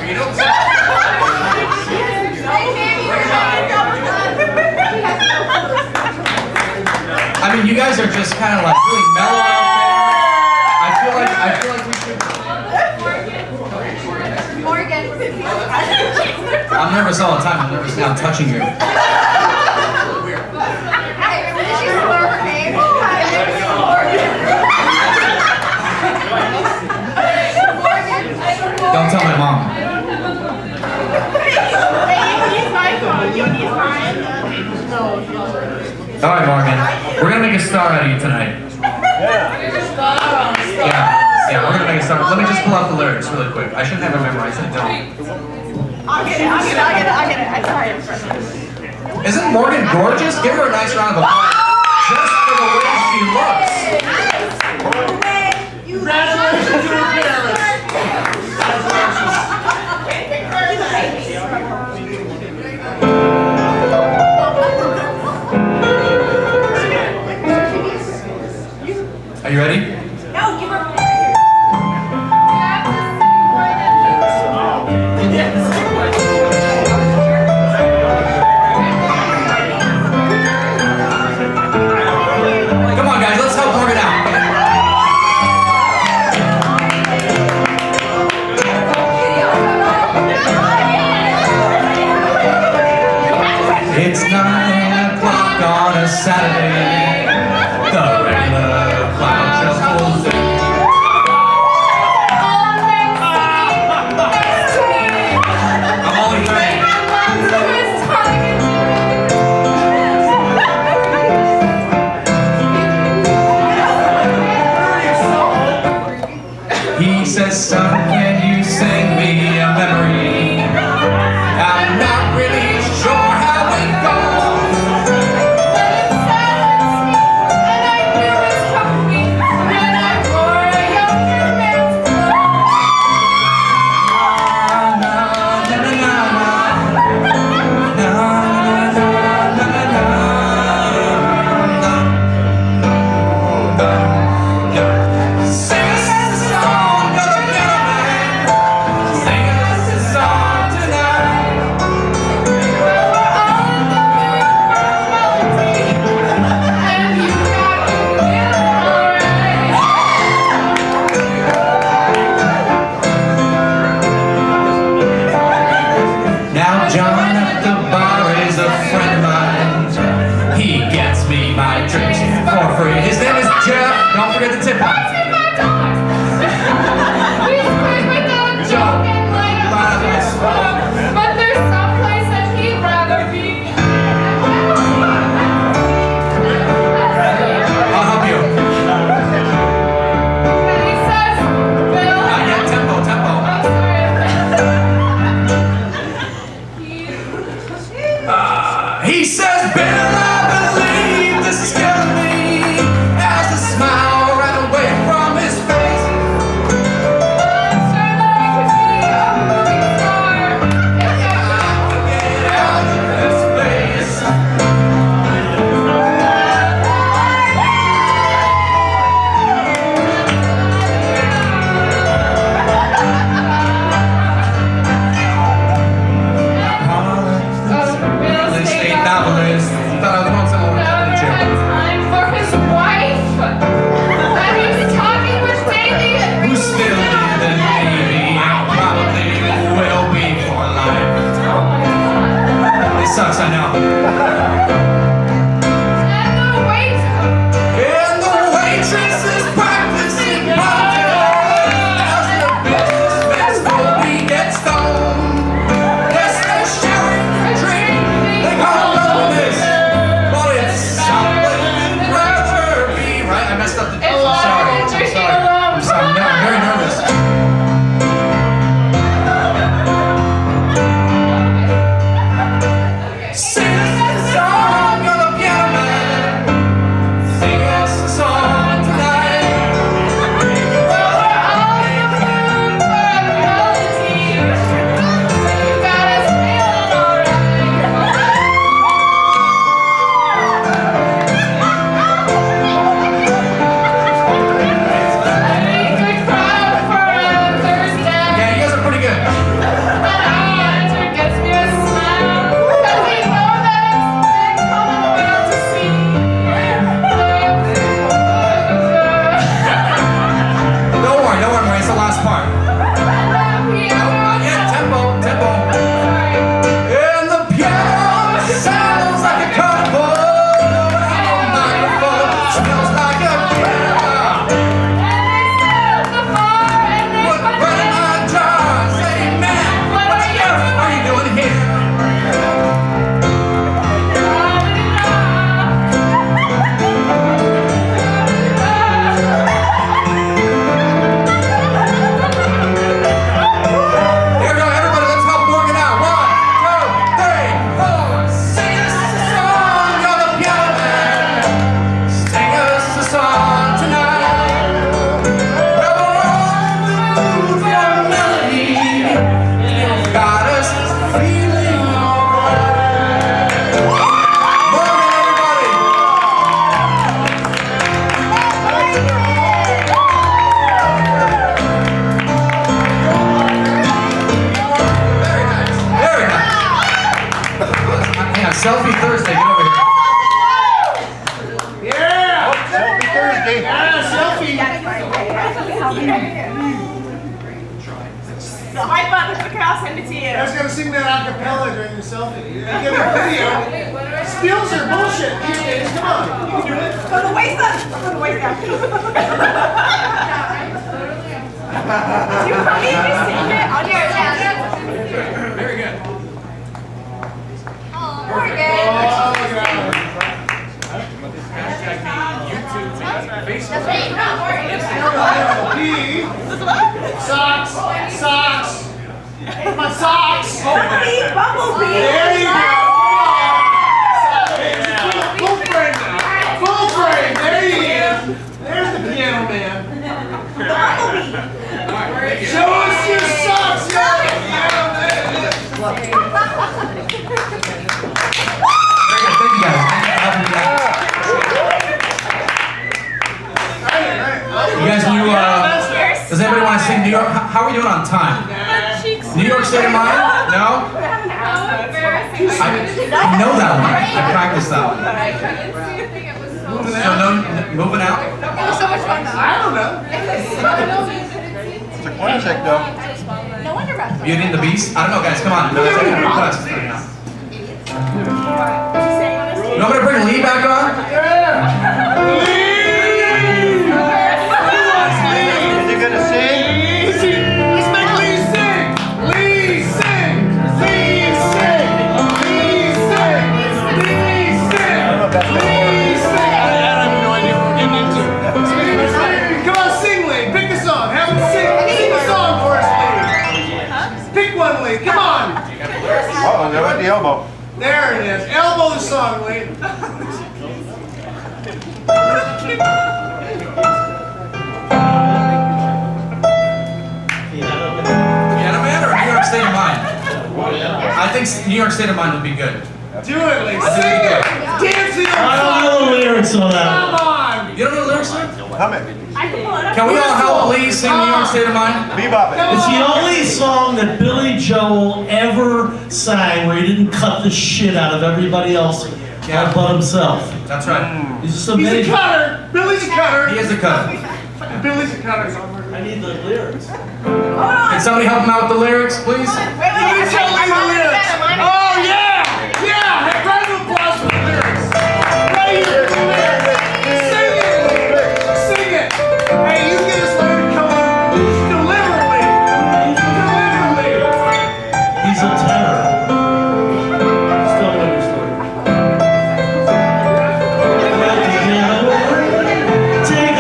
You don't sing. I mean, you guys are just kind of like really mellow out there. I feel like we should. Morgan. I'm nervous all the time. I'm nervous now touching you. Don't tell my mom. All right, Morgan. We're gonna make a star out of you tonight. Yeah, we're gonna make a star. Let me just pull out the lyrics really quick. I shouldn't have it memorized. I don't. I'll get it. I tried it first. Isn't Morgan gorgeous? Give her a nice round of applause. Just for the way she looks. Congratulations to your parents. Are you ready? No, give her. Come on, guys. Let's help Morgan out. It's 9 o'clock on a Saturday. The regular clown shuffles in. I'm only 30. He says, son, can you sing me a memory? I'm not really sure how it goes. Selfie Thursday, get over here. Yeah! Selfie Thursday. Yeah, selfie! The hype on the cookout, send it to you. I was gonna sing that a cappella during your selfie. You get a video. Steals are bullshit these days. Come on, you can do it. Go to waist up. Go to waist down. You come in and sing it on your chest. Very good. Socks! Socks! My socks! Bumblebee, bumblebee. There you go! Full frame now! Full frame! There he is! There's the piano man! Show us your socks, yo! Piano man! Very good. Thank you guys. You guys knew, does anybody want to sing New York? How are we doing on time? New York State of Mind? No? I know that one. I practiced that one. So no, moving out? It was so much fun though. I don't know. It's a classic though. No wonder about Beauty and the Beast? I don't know, guys. Come on. No, it's a request. You want me to bring Lee back on? Is he gonna sing? Let's make Lee sing! Lee sing! Lee sing! Lee sing! Lee sing! I don't know if that's gonna work. Lee sing! I have no idea what we're getting into. Come on, sing, Lee. Pick a song. Have him sing. Sing a song for us, Lee. Pick one, Lee. Come on. Uh-oh, they're at the elbow. There it is. Elbow the song, Lee. Piano Man or New York State of Mind? I think New York State of Mind would be good. Do it, Lee. I think Sing we it. do. Dance to your I don't song. know the lyrics on that. Come on. You don't know the lyrics, sir? Hum it. Can we all help Lee sing New York State of Mind? Bebop it. It's the only song that Billy Joel ever sang where he didn't cut the shit out of everybody else but himself. That's right. He's just He's a amazing. cutter. Billy's a cutter. He is a cut. Billy's a cutter. I need the lyrics. Can somebody help him out with the lyrics, please? Let me tell you the lyrics. Oh yeah, yeah. Hey, round of applause for the lyrics. Right here, the lyrics. Sing it, sing it. Hey, you get us learned coming deliberately. He's a tenor. Still another story. Take a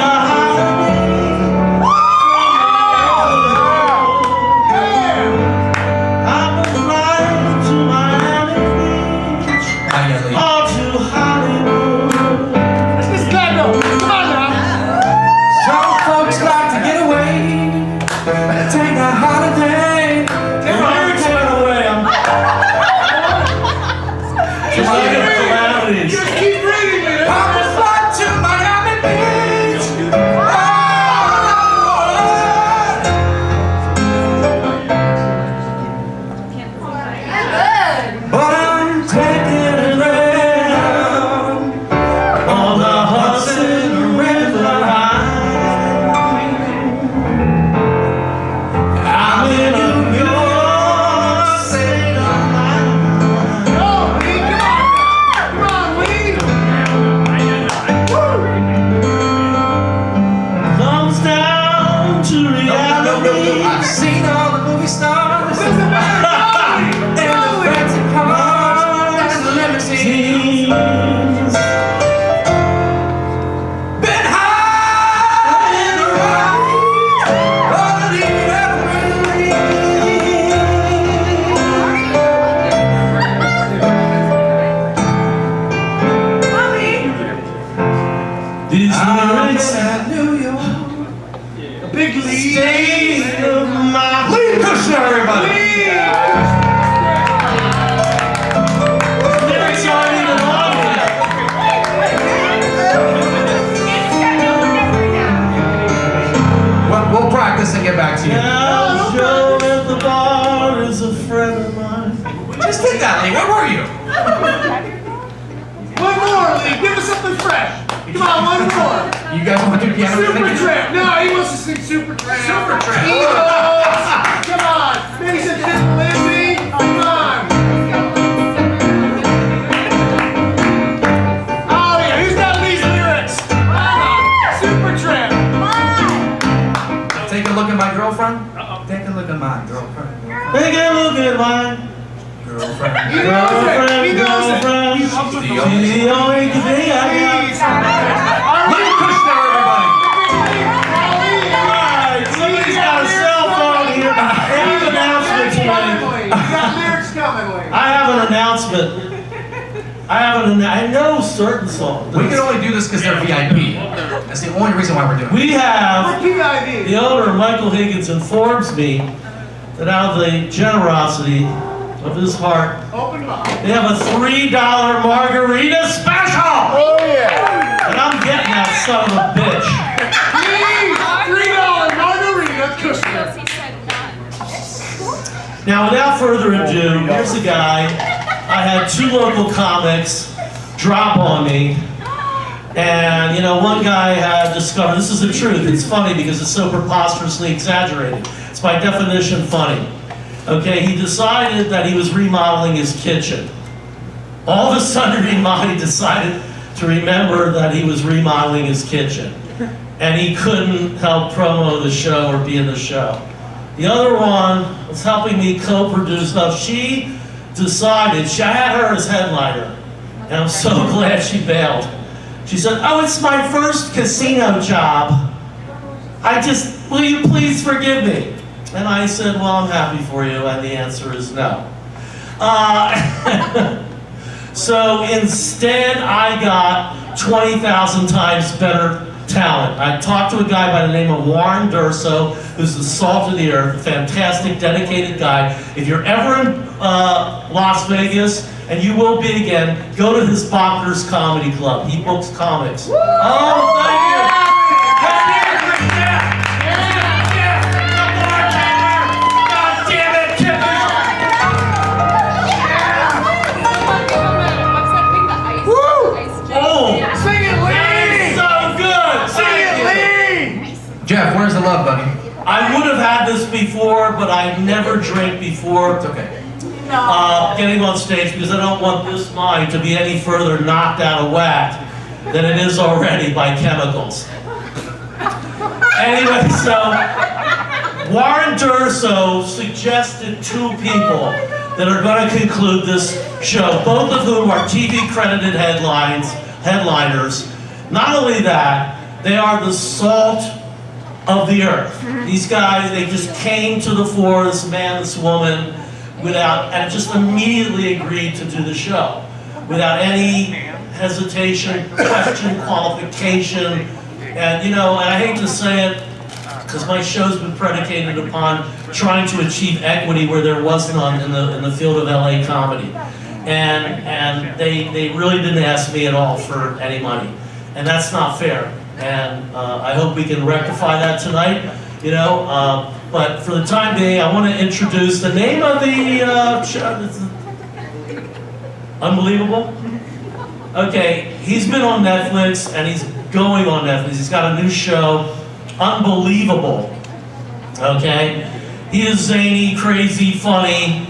I've seen all the movie stars. And the fancy cars. Just did that, Lee. Where were you? One more, Lee. Give us something fresh. Come on, one more. You guys want to do piano? Super Tramp. No, he wants to sing Super Tramp. Super Tramp. Eagles. Come on. Maybe some Thin Lizzy. Come on. Oh, yeah. Who's got these lyrics? Come on. Super Tramp. Take a look at my girlfriend. Take a look at my girlfriend. Take a look at my Girlfriend. He knows it. He knows it. He's up to She's the only thing I got. Lee Kushner, everybody. Alright, somebody's got a cell phone here. I have an announcement tonight. You got lyrics coming, Lee. I have an announcement. I know certain songs. We can only do this because they're VIP. That's the only reason why we're doing it. We have, We're PIV. the owner, Michael Higgins, informs me that out of the generosity of his heart, Open them up. they have a $3 margarita special! Oh, yeah. And I'm getting that son of a bitch. Please, $3 margarita Kushner. Now, without further ado, here's a guy. I had 2 local comics drop on me. And, you know, one guy had discovered, this is the truth, it's funny because it's so preposterously exaggerated. It's by definition funny. Okay, he decided that he was remodeling his kitchen. All of a sudden, he decided to remember that he was remodeling his kitchen. And he couldn't help promo the show or be in the show. The other one was helping me co-produce stuff. She decided, I had her as headliner. And I'm so glad she bailed. She said, oh, it's my first casino job. Will you please forgive me? And I said, well, I'm happy for you, and the answer is no. So instead, I got 20,000 times better talent. I talked to a guy by the name of Warren Durso, who's the salt of the earth, a fantastic, dedicated guy. If you're ever in Las Vegas, and you will be again, go to his Bonkers Comedy Club. He books comics. Oh, thank you! Jeff, where's the love, buddy? I would have had this before, but I never drank before. It's okay. Getting on stage because I don't want this mind to be any further knocked out of whack than it is already by chemicals. Anyway, so Warren Durso suggested 2 people that are going to conclude this show, both of whom are TV credited headliners. Not only that, they are the salt of the earth. These guys, they just came to the fore, this man, this woman, and just immediately agreed to do the show without any hesitation, question, qualification. And you know, and I hate to say it, because my show's been predicated upon trying to achieve equity where there was none in the field of LA comedy. And they really didn't ask me at all for any money. And that's not fair. And I hope we can rectify that tonight, you know. But for the time being, I want to introduce the name of the show. Unbelievable? Okay, he's been on Netflix and he's going on Netflix. He's got a new show, Unbelievable. Okay? He is zany, crazy, funny.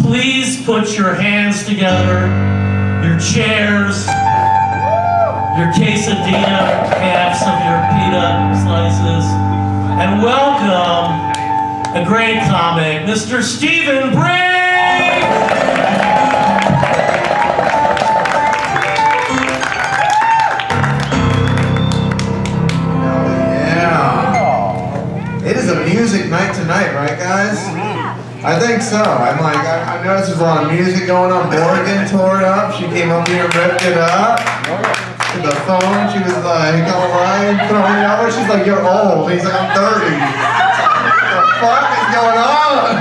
Please put your hands together, your chairs, your quesadilla, halves of your pita slices, and welcome a great comic, Mr. Stephen Briggs! Yeah. It is a music night tonight, right, guys? I think so. I noticed there's a lot of music going on. Morgan tore it up. She came up here and ripped it up. The phone, she was like, online, throwing it over. She's like, you're old. He's like, I'm 30. What the fuck is going on?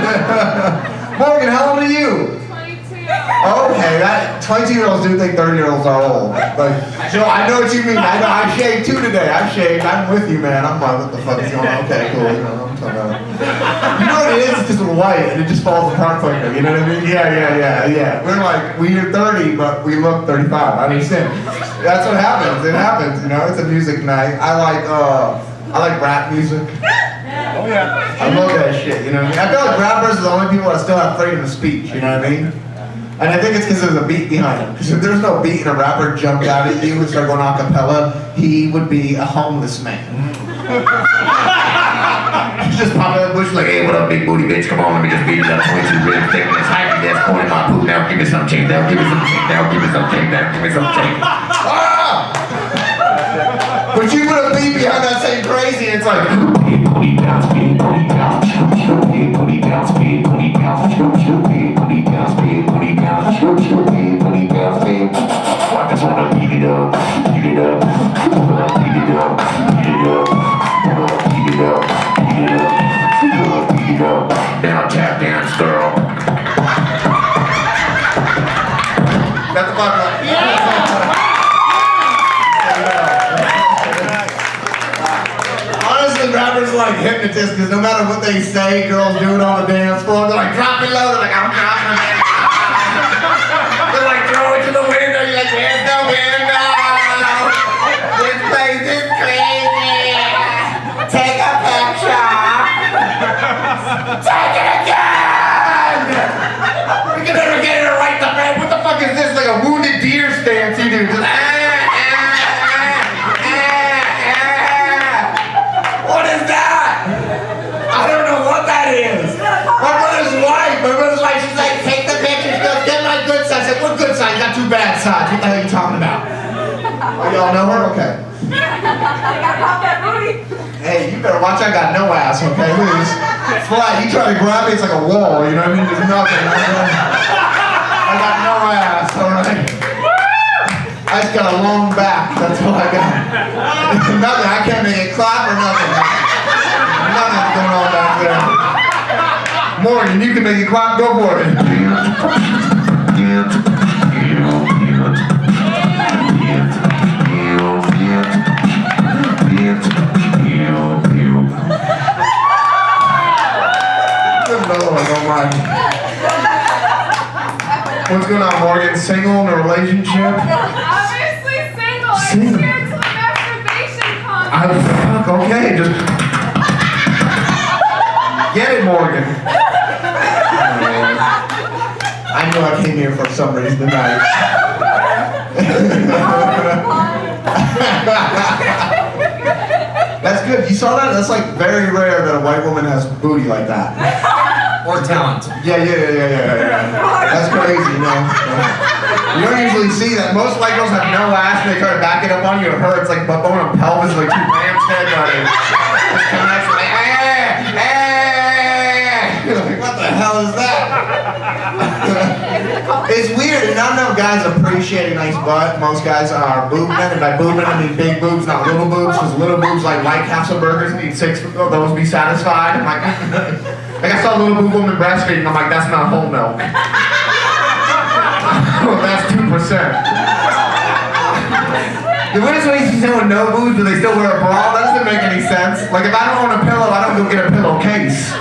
Morgan, how old are you? 22. Okay, 22-year-olds do think 30-year-olds are old. Like, so I know what you mean. I know. I shaved too today. I shaved. I'm with you, man. I'm like, what the fuck is going on? Okay, cool. You know what I'm talking about. You know what it is? It's just white, and it just falls apart quicker. You know what I mean? Yeah. We're like, we're 30, but we look 35. I understand. That's what happens. It happens. You know, it's a music night. I like rap music. Oh yeah. I love that shit, you know what I mean? I feel like rappers are the only people that still have freedom of speech, you know what I mean? And I think it's because there's a beat behind it. Because if there's no beat and a rapper jumped out at you and started going a cappella, he would be a homeless man. He's just popping out the bush like, hey, what up, big booty bitch? Come on, let me just beat it up. 22 ribs, taking this hype, that's pouring my poop. Now give me some change, now give me some change, now give me some change, now give me some change. Ah! But you put a beat behind that saying crazy, and it's like, booty bounce, booty bounce, booty bounce, booty bounce, booty bounce, booty bounce, booty bounce, I just wanna beat it up, beat it up, beat it up, beat it up, beat it up, beat it up, beat it up. Now tap dance, girl. Got the fuck up. Honestly, rappers are like hypnotists because no matter what they say, girls do it on the dance floor. They're like, drop it low. They're like, I'm dropping it. They're like, throw it to the window. You're like, where's the window? This place is crazy. Take a picture. Take it again. We can never get it right. What the fuck is this? Like a wounded deer stance you do. Just, What is that? I don't know what that is. My brother's wife, she's like, take the picture. She goes, get my good side. I said, what good side? You got two bad sides. What the hell are you talking about? Oh, y'all know her? Okay. Hey, you better watch, I got no ass, okay? Look at this. Flat. You try to grab me, it's like a wall, you know what I mean? There's nothing. I got no ass, alright? I just got a long back, that's all I got. Nothing, I can't make it clap or nothing. Nothing's going on back there. Morgan, you can make it clap, go for it. What's going on, Morgan? Single in a relationship? Obviously single. I'm here to the masturbation contest. Fuck, okay, just get it, Morgan. I knew I came here for some reason tonight. That's good. You saw that? That's like very rare that a white woman has booty like that. Or talent. Yeah. That's crazy, you know. You don't usually see that. Most white girls have no ass and they try to back it up on you. It hurts like butt bone and pelvis, like two lambs head running. Just kind of like, You're like, what the hell is that? It's weird, and I don't know guys appreciate a nice butt. Most guys are boob men, and by boob men I mean big boobs, not little boobs, because little boobs like White Castle burgers need 6 of those to be satisfied. I'm like, like I saw a little boob woman breastfeeding, I'm like, that's not whole milk. Well, that's 2%. What is when you see someone with no boobs, but they still wear a bra? That doesn't make any sense. Like if I don't own a pillow, I don't go get a pillowcase.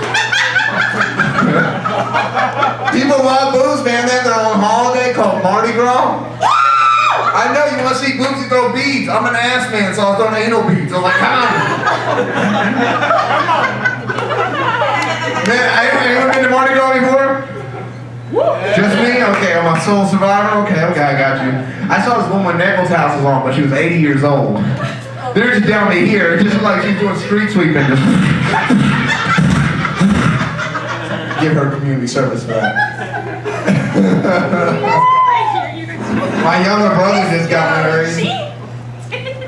People love boobs, man. They have their own holiday called Mardi Gras. I know, you want to see boobs, you throw beads. I'm an ass man, so I'll throw anal beads. I'm like, come on. Man, anyone been to Mardi Gras before? Just me? Okay, I'm a soul survivor? Okay, I got you. I saw this woman with Naples houses on, but she was 80 years old. They're just down to here. It just looked like she's doing street sweeping. Just give her community service for that. My younger brother just got married,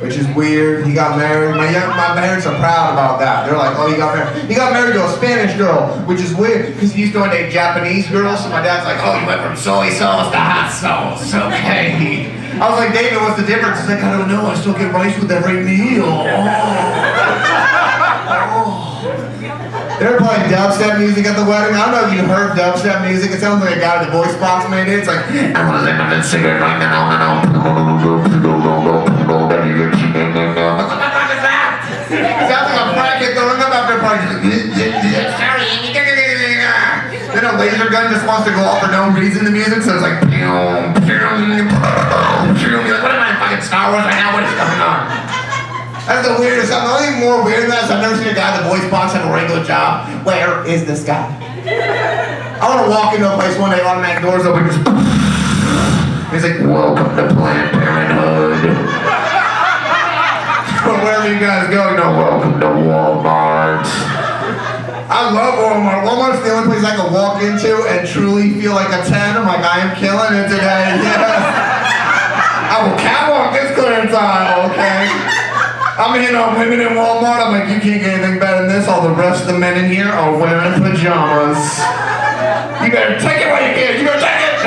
which is weird. He got married. My parents are proud about that. They're like, oh, he got married. He got married to a Spanish girl, which is weird because he used to date Japanese girls. So my dad's like, oh, you went from soy sauce to hot sauce. Okay. I was like, David, what's the difference? He's like, I don't know. I still get rice with every meal. Oh. They were playing dubstep music at the wedding. I don't know if you heard dubstep music. It sounds like a guy with a voice box made it. It's like, I want to live in a cigarette right now. It sounds like a bracket going up after a party. Then a laser gun just wants to go off for no reason in the music, so it's like, you're like, what am I in fucking Star Wars right now? What is going on? That's the weirdest. The only thing more weird than that is I've never seen a guy with a voice box have a regular job. Where is this guy? I want to walk into a place one day, automatic doors open, just. He's like, welcome to Planned Parenthood. Or wherever you guys go, welcome to Walmart. I love Walmart. Walmart's the only place I can walk into and truly feel like a 10. I'm like, I am killing it today. Yes. I will catwalk this clearance aisle, okay? I'm hitting on women in Walmart. I'm like, you can't get anything better than this. All the rest of the men in here are wearing pajamas. You better take it while you can. You better take it.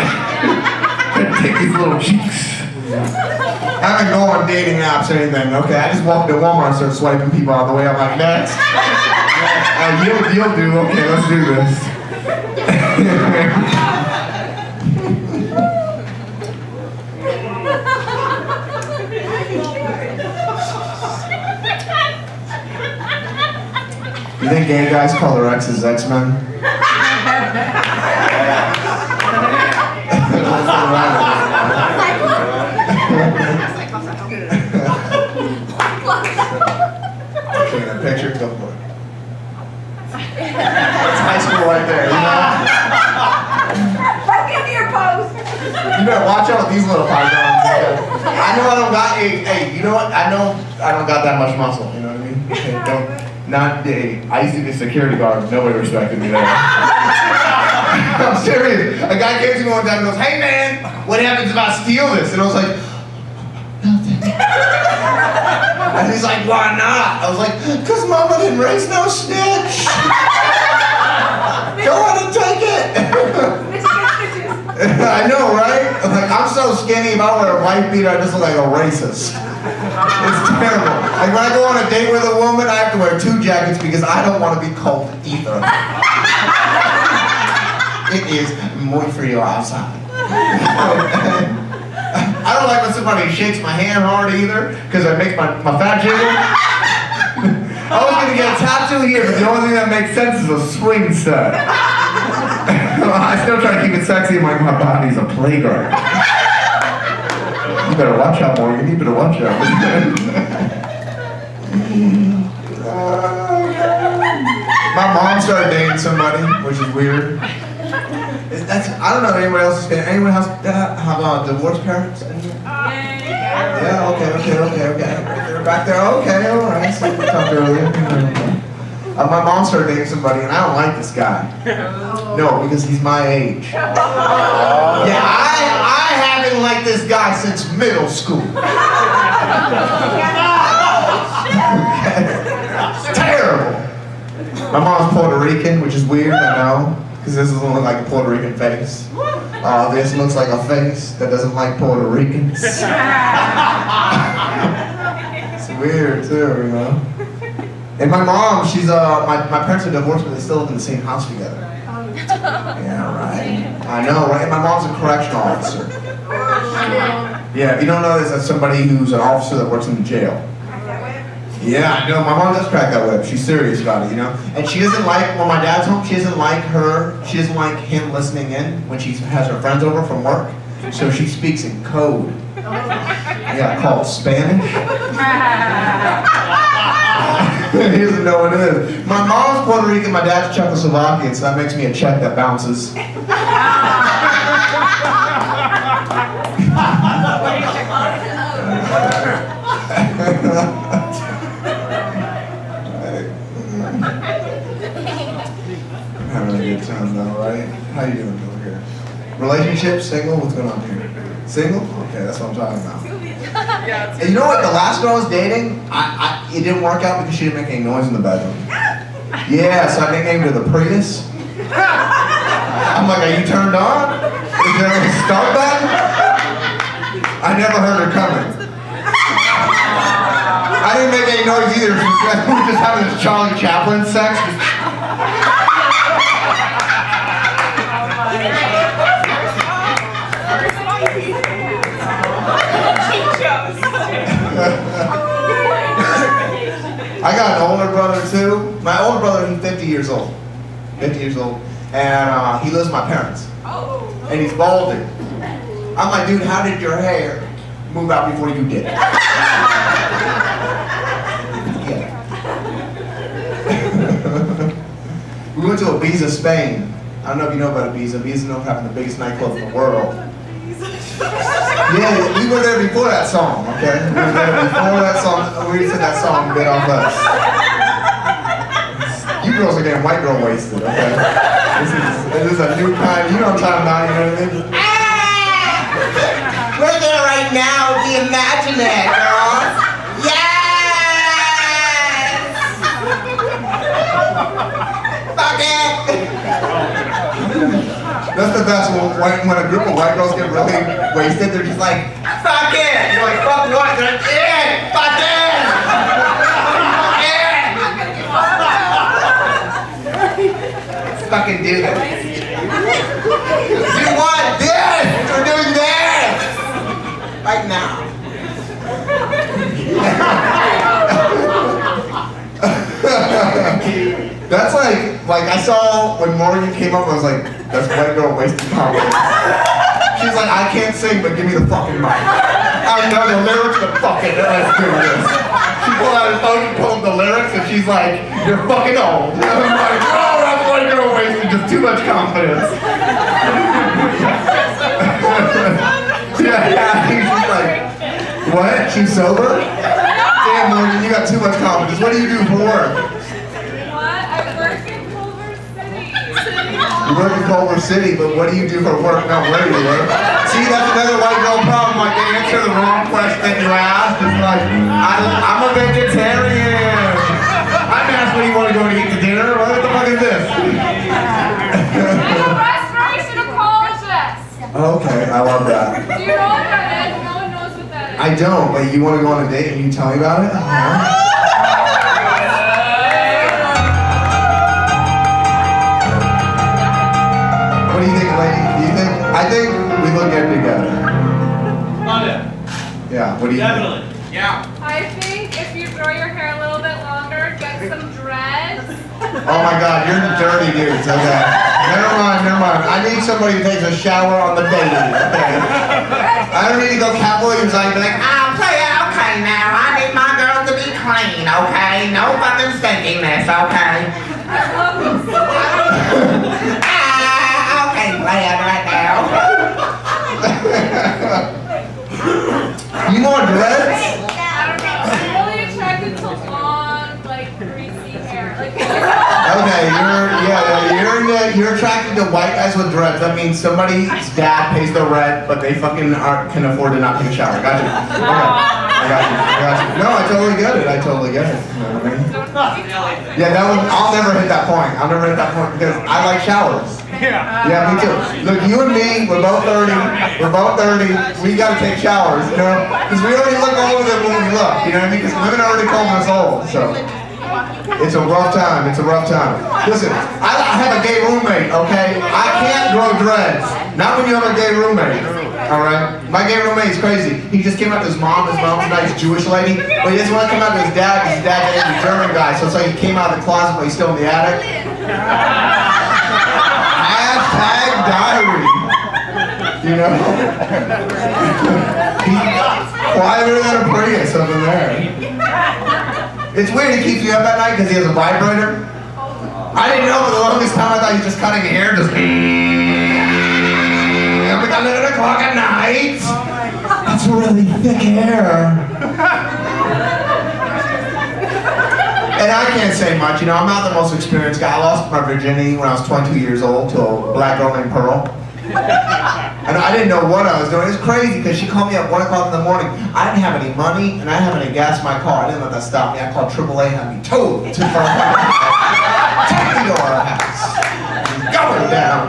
Better take these little cheeks. I haven't go on dating apps or anything, okay? I just walk to Walmart and start swiping people out the way. I'm like, next. You'll do. Okay, let's do this. You think gay guys call their exes X-Men? Taking a picture, go for it. It's high school right there, you know? Give me your pose. You better watch out with these little pythons. I know I don't got, hey, you know what? I know I don't got that much muscle, you know what I mean? Okay, I used to be a security guard, nobody respected me there. I'm serious. A guy came to me one time and goes, hey man, what happens if I steal this? And I was like, nothing. And he's like, why not? I was like, because mama didn't raise no snitch. Go on and take it. I know, right? I'm so skinny, if I wear a white beater, I just look like a racist. It's terrible. Like when I go on a date with a woman, I have to wear 2 jackets because I don't want to be cold either. It is muy frio outside. I don't like when somebody shakes my hand hard either, because it makes my fat jiggle. I was going to get a tattoo here, but the only thing that makes sense is a swing set. I still try to keep it sexy, like my body's a playground. You better watch out, Morgan. You better watch out. My mom started dating somebody, which is weird. I don't know if anybody else has been. Anyone else have divorced parents? Yeah, okay. They're back there. Okay, all right. So we talked earlier. My mom started dating somebody, and I don't like this guy. No, because he's my age. Yeah, I haven't liked this guy since middle school. It's terrible. My mom's Puerto Rican, which is weird, I know, because this doesn't look like a Puerto Rican face. This looks like a face that doesn't like Puerto Ricans. It's weird too, you know. And my mom, she's my parents are divorced, but they still live in the same house together. Yeah, right. I know, right? And my mom's a correctional officer. Yeah, if you don't know this, that's somebody who's an officer that works in the jail. Yeah, I know. My mom does crack that whip. She's serious about it, you know? And she doesn't like, when my dad's home, she doesn't like him listening in when she has her friends over from work. So she speaks in code. Yeah, called Spanish. He doesn't know what it is. My mom's Puerto Rican, my dad's Czechoslovakian, so that makes me a Czech that bounces. Having a good time though, right? How you doing over here? Relationship, single, what's going on here? Single? Okay, that's what I'm talking about. And you know what, the last girl I was dating, it didn't work out because she didn't make any noise in the bedroom. Yeah, so I nicknamed her the Prius. I'm like, are you turned on? Is there a start button? I never heard her coming. I didn't make any noise either. We were just having this Charlie Chaplin sex. My older brother, he's 50 years old. 50 years old. And he lives with my parents. And he's balding. I'm like, dude, how did your hair move out before you did it? We went to Ibiza, Spain. I don't know if you know about Ibiza. Ibiza is known for having the biggest nightclub in the world. Yeah, we were there before that song, okay? We were there before that song. We said that song bit off us. You girls are getting white girl wasted, okay? This is a new kind. You know what I'm talking about, you know what I mean? We're there right now. We imagine it, girls. Yes! Fuck it! That's the best when a group of white girls get really wasted, they're just like, fuck it! You're like, fuck what? They're like, yeah! Fuck it! Yeah! Fucking do this. You want this! We're doing this! Right now. That's like I saw when Morgan came up, I was like, that's white girl wasted confidence. She's like, I can't sing, but give me the fucking mic. I know the lyrics, but fuck it, let's do this. She pulled out her phone and pulled up the lyrics, and she's like, you're fucking old. And I'm like, oh, that's white girl wasted, just too much confidence. Yeah, she's just like, what? She's sober? Damn, Morgan, you got too much confidence. What do you do for work? You work in Culver City, but what do you do for work? Not where you work. See, that's another white girl problem. Like, they answer the wrong question you asked. It's like, I'm a vegetarian. I'm asked when you want to go to eat the dinner. What the fuck is this? I'm a restoration ecologist. Okay, I love that. Do you know what that is? No one knows what that is. I don't, but you want to go on a date and you tell me about it? Uh-huh. What do you think, lady? Do you think? I think we look good together. Oh yeah. Yeah. What do you Definitely. think? Yeah. I think if you grow your hair a little bit longer, get some dreads. Oh my God, you're dirty dudes. Okay. Never mind. I need somebody who takes a shower on the daily. Okay. I don't need to go Cat Williams. I can be like, Okay now, I need my girl to be clean, okay? No fucking stinkiness, okay? I love you so much. Okay, glad right now. you want dreads? I don't know. I'm really attracted to long, like greasy hair. Like Okay, you're attracted to white guys with dreads. That means somebody's dad pays the rent, but they fucking can afford to not take a shower. Gotcha. Okay. I got you. No, I totally get it. You know what I mean? Yeah, that one, I'll never hit that point. Because I like showers. Yeah, me too. Look, you and me, we're both 30. We gotta take showers, you know? Because we already look older than when we look, you know what I mean? Because women already call us old, so. It's a rough time. Listen, I have a gay roommate, okay? I can't grow dreads. Not when you have a gay roommate, all right? My gay roommate's crazy. He just came out to his mom's a nice Jewish lady, but he doesn't want to come out to his dad because his dad is a German guy, so it's like he came out of the closet but he's still in the attic. Hashtag diary. You know? He's quieter than a Prius over there. It's weird, he keeps you up at night because he has a vibrator. I didn't know for the longest time. I thought he was just cutting hair, just like 11 o'clock at night. That's really thick hair. And I can't say much, you know, I'm not the most experienced guy. I lost my virginity when I was 22 years old to a black girl named Pearl. And I didn't know what I was doing. It was crazy because she called me at 1 o'clock in the morning. I didn't have any money and I didn't have any gas in my car. I didn't let that stop me. I called AAA and had me towed to her house. Take me to our house. Going down.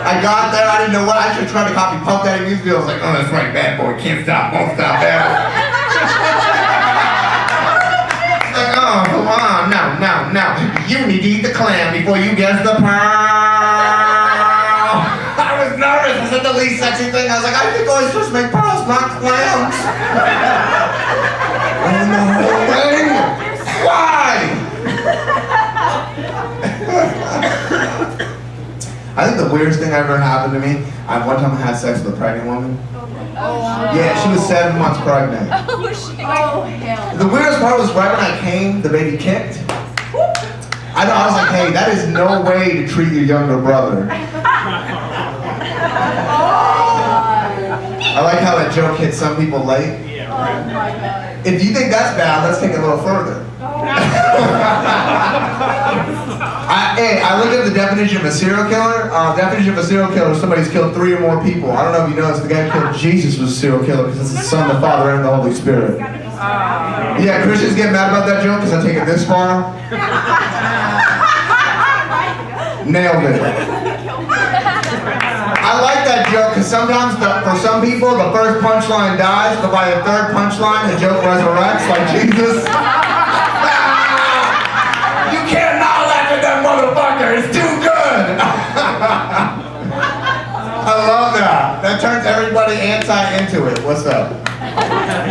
I got there, I didn't know what. I should try to copy Puff Daddy music. I was like, oh, that's right, bad boy. Can't stop, won't stop, bad boy. Like, oh, come on. No. You need to eat the clam before you get the pearl. I was nervous. I said the least sexy thing. I was like, I think oysters make pearls, not clams. And the whole thing. Why? I think the weirdest thing ever happened to me, one time I had sex with a pregnant woman. Yeah, she was 7 months pregnant. Oh, hell. The weirdest part was right when I came, the baby kicked. I was like, hey, that is no way to treat your younger brother. I like how that joke hit some people late. Oh my God. If you think that's bad, let's take it a little further. I looked at the definition of a serial killer. Definition of a serial killer is somebody who's killed 3 or more people. I don't know if you noticed, the guy who killed Jesus was a serial killer because it's the Son, the Father, and the Holy Spirit. Yeah, Christians get mad about that joke because I take it this far. Nailed it. I like that joke because sometimes for some people the first punchline dies, but by the 3rd punchline the joke resurrects like Jesus. You cannot laugh at that motherfucker, it's too good. I love that. That turns everybody anti into it. What's up?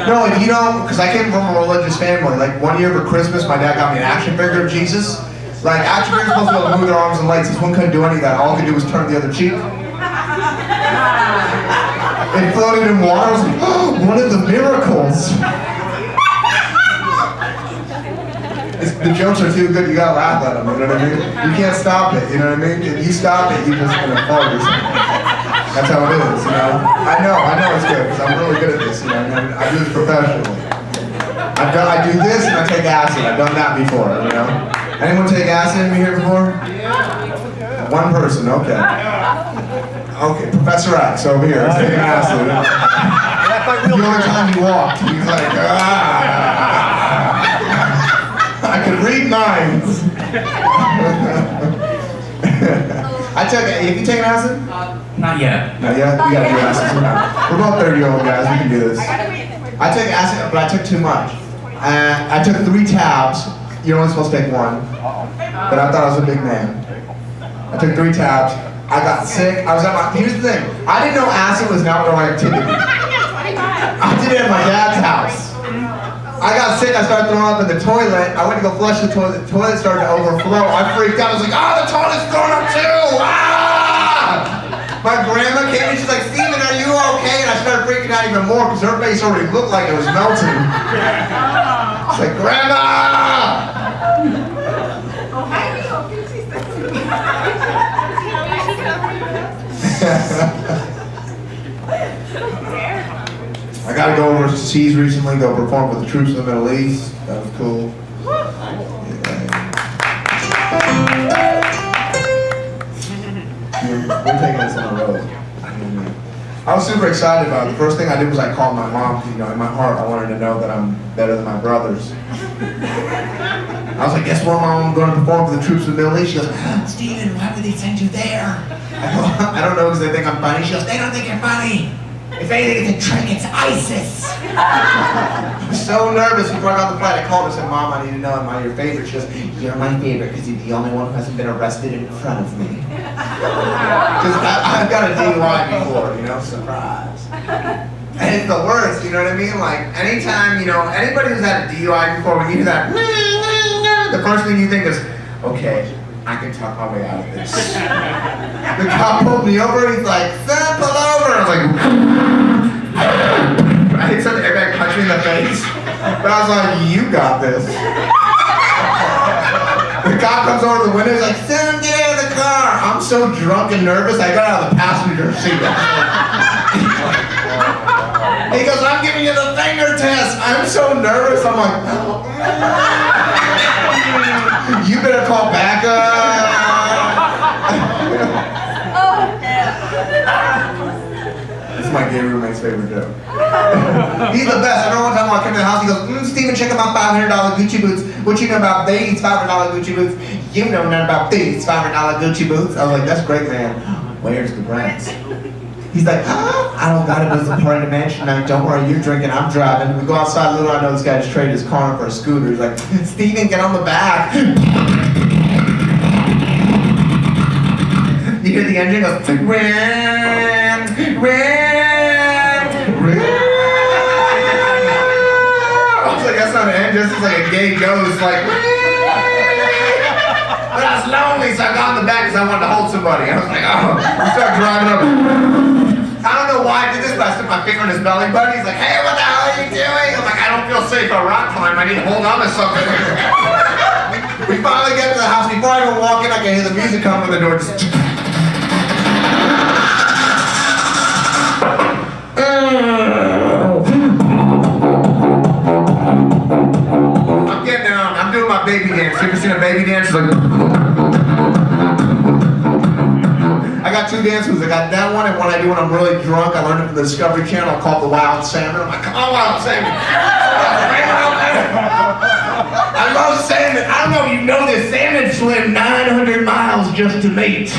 No, if you don't, because I came from a religious family. Like 1 year for Christmas, my dad got me an action figure of Jesus. Like action figures supposed to be able to move their arms and legs. This one couldn't do any of that. All it could do was turn the other cheek. It floated in water. I was like, oh, one of the miracles. The jokes are too good, you gotta laugh at them, you know what I mean? You can't stop it, you know what I mean? If you stop it, you're just gonna fart or something. That's how it is, you know? I know it's good, because I'm really good at this, you know? I do this professionally. I do this and I take acid. I've done that before, you know? Anyone take acid in here before? One person, okay. Okay, Professor X over here is taking acid. The only time he walked, he's like, I could read minds. Have you taken acid? Not yet. Not yet? We gotta do acid sometime. We're both 30-year-old guys, we can do this. I took acid, but I took too much. I took 3 tabs. You're only supposed to take 1. But I thought I was a big man. I took 3 tabs. I got sick. Here's the thing. I didn't know acid was an outdoor activity. I did it at my dad's house. I got sick. I started throwing up in the toilet. I went to go flush the toilet. The toilet started to overflow. I freaked out. I was like, oh, the toilet's throwing up too! Ah! My grandma came in. She's like, Steven, are you okay? And I started freaking out even more because her face already looked like it was melting. I was like, Grandma! I got to go overseas recently, go perform with the troops in the Middle East. That was cool. We're taking this on the road. I was super excited about it. The first thing I did was I called my mom. You know, in my heart, I wanted to know that I'm better than my brothers. I was like, guess what, Mom? I'm going to perform for the troops in the Middle East. She goes, Steven, why would they send you there? I go, I don't know, because they think I'm funny. She goes, they don't think you're funny. If anything, it's a trick. It's ISIS. I'm so nervous before I got on the flight. I called her and said, Mom, I need to know, am I your favorite? She goes, you're my favorite because you're the only one who hasn't been arrested in front of me. Because I've got a DUI before, you know, surprise. And it's the worst, you know what I mean? Like, anytime, you know, anybody who's had a DUI before, when you hear that, the first thing you think is, okay, I can talk my way out of this. The cop pulled me over, he's like, son, pull over! I was like, I hit such an airbag punch me in the face. But I was like, you got this. The cop comes over to the window, he's like, son, get out of the car! I'm so drunk and nervous, I got out of the passenger seat. He goes, I'm giving you the finger test. I'm so nervous, I'm like, you better call backup. This is my gay roommate's favorite joke. He's the best. I remember one time when I came to the house, he goes, Steven, check out my $500 Gucci boots. What you know about these $500 Gucci boots? You know nothing about these $500 Gucci boots. I was like, that's great, man. Where's the brands? He's like, I don't got it, but it's a part of the mansion. Like, don't worry, you're drinking, I'm driving. We go outside, little I know this guy just traded his car for a scooter. He's like, Steven, get on the back. You hear the engine goes, ran. I was like, not an angel, this is like a gay ghost, like, but I was lonely, so I got in the back because I wanted to hold somebody. I was like, oh. We started driving up. I don't know why I did this, but I stuck my finger in his belly button. He's like, hey, what the hell are you doing? I'm like, I don't feel safe at rock climb. I need to hold on to something. We finally get to the house. Before I even walk in, I can hear the music come from the door. Just I'm getting down. I'm doing my baby dance. You ever seen a baby dance? It's like I got two dance moves. I got that one, and one I do when I'm really drunk. I learned it from the Discovery Channel called the Wild Salmon. I'm like, come on, Wild Salmon. I love salmon. I don't know if you know this. Salmon swim 900 miles just to mate.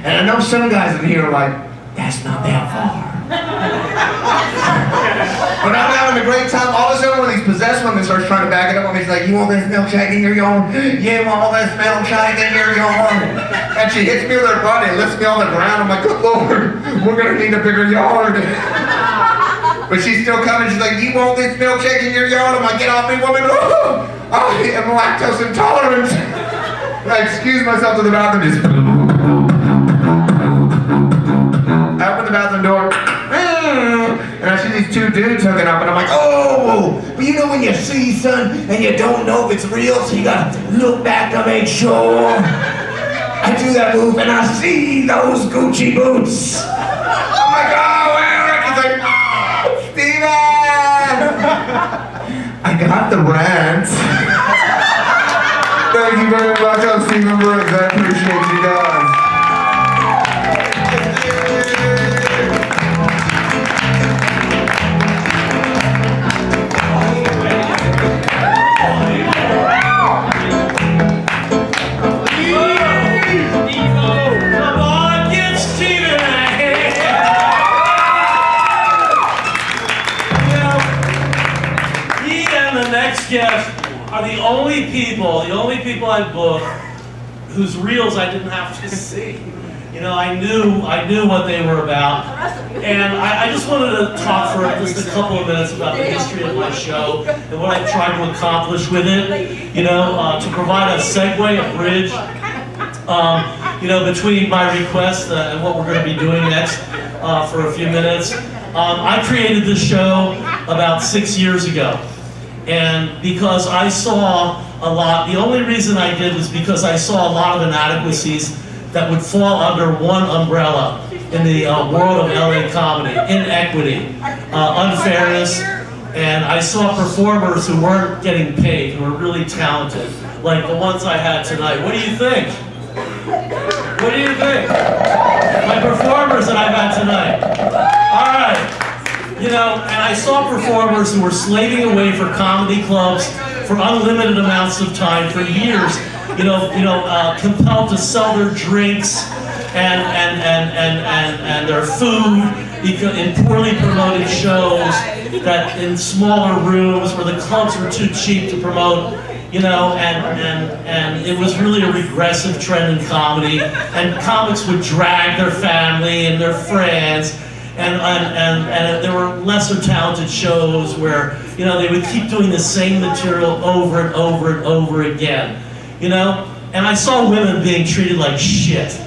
And I know some guys in here are like, that's not that far. But I'm having a great time. All of a sudden, one of these possessed women starts trying to back it up on me. She's like, you want this milkshake in your yard? Yeah, want all this milkshake in your yard? And she hits me with her butt and lifts me on the ground. I'm like, good Lord, we're going to need a bigger yard. But she's still coming. She's like, you want this milkshake in your yard? I'm like, get off me, woman. Oh, I am lactose intolerant. I excuse myself to the bathroom. Just I open the bathroom door. And I see these two dudes hooking up, and I'm like, oh! But you know when you see, son, and you don't know if it's real, so you gotta look back to make sure. I do that move, and I see those Gucci boots. I'm like, oh, Eric! He's like, oh, Steven! I got the rant. Thank you very much, I'm Steven Brooks. I appreciate you guys. Guests are the only people I booked whose reels I didn't have to see. You know, I knew what they were about. And I just wanted to talk for just a couple of minutes about the history of my show and what I tried to accomplish with it. You know, to provide a segue, a bridge, you know, between my request and what we're going to be doing next for a few minutes. I created this show about 6 years ago. And because I saw a lot, the only reason I did was because I saw a lot of inadequacies that would fall under one umbrella in the world of LA comedy: inequity, unfairness, and I saw performers who weren't getting paid, who were really talented, like the ones I had tonight. What do you think? What do you think? My performers that I've had tonight. All right. You know, and I saw performers who were slaving away for comedy clubs for unlimited amounts of time for years. Compelled to sell their drinks and their food in poorly promoted shows, that in smaller rooms where the clubs were too cheap to promote. You know, and it was really a regressive trend in comedy, and comics would drag their family and their friends. And there were lesser talented shows where, you know, they would keep doing the same material over and over and over again, you know? And I saw women being treated like shit,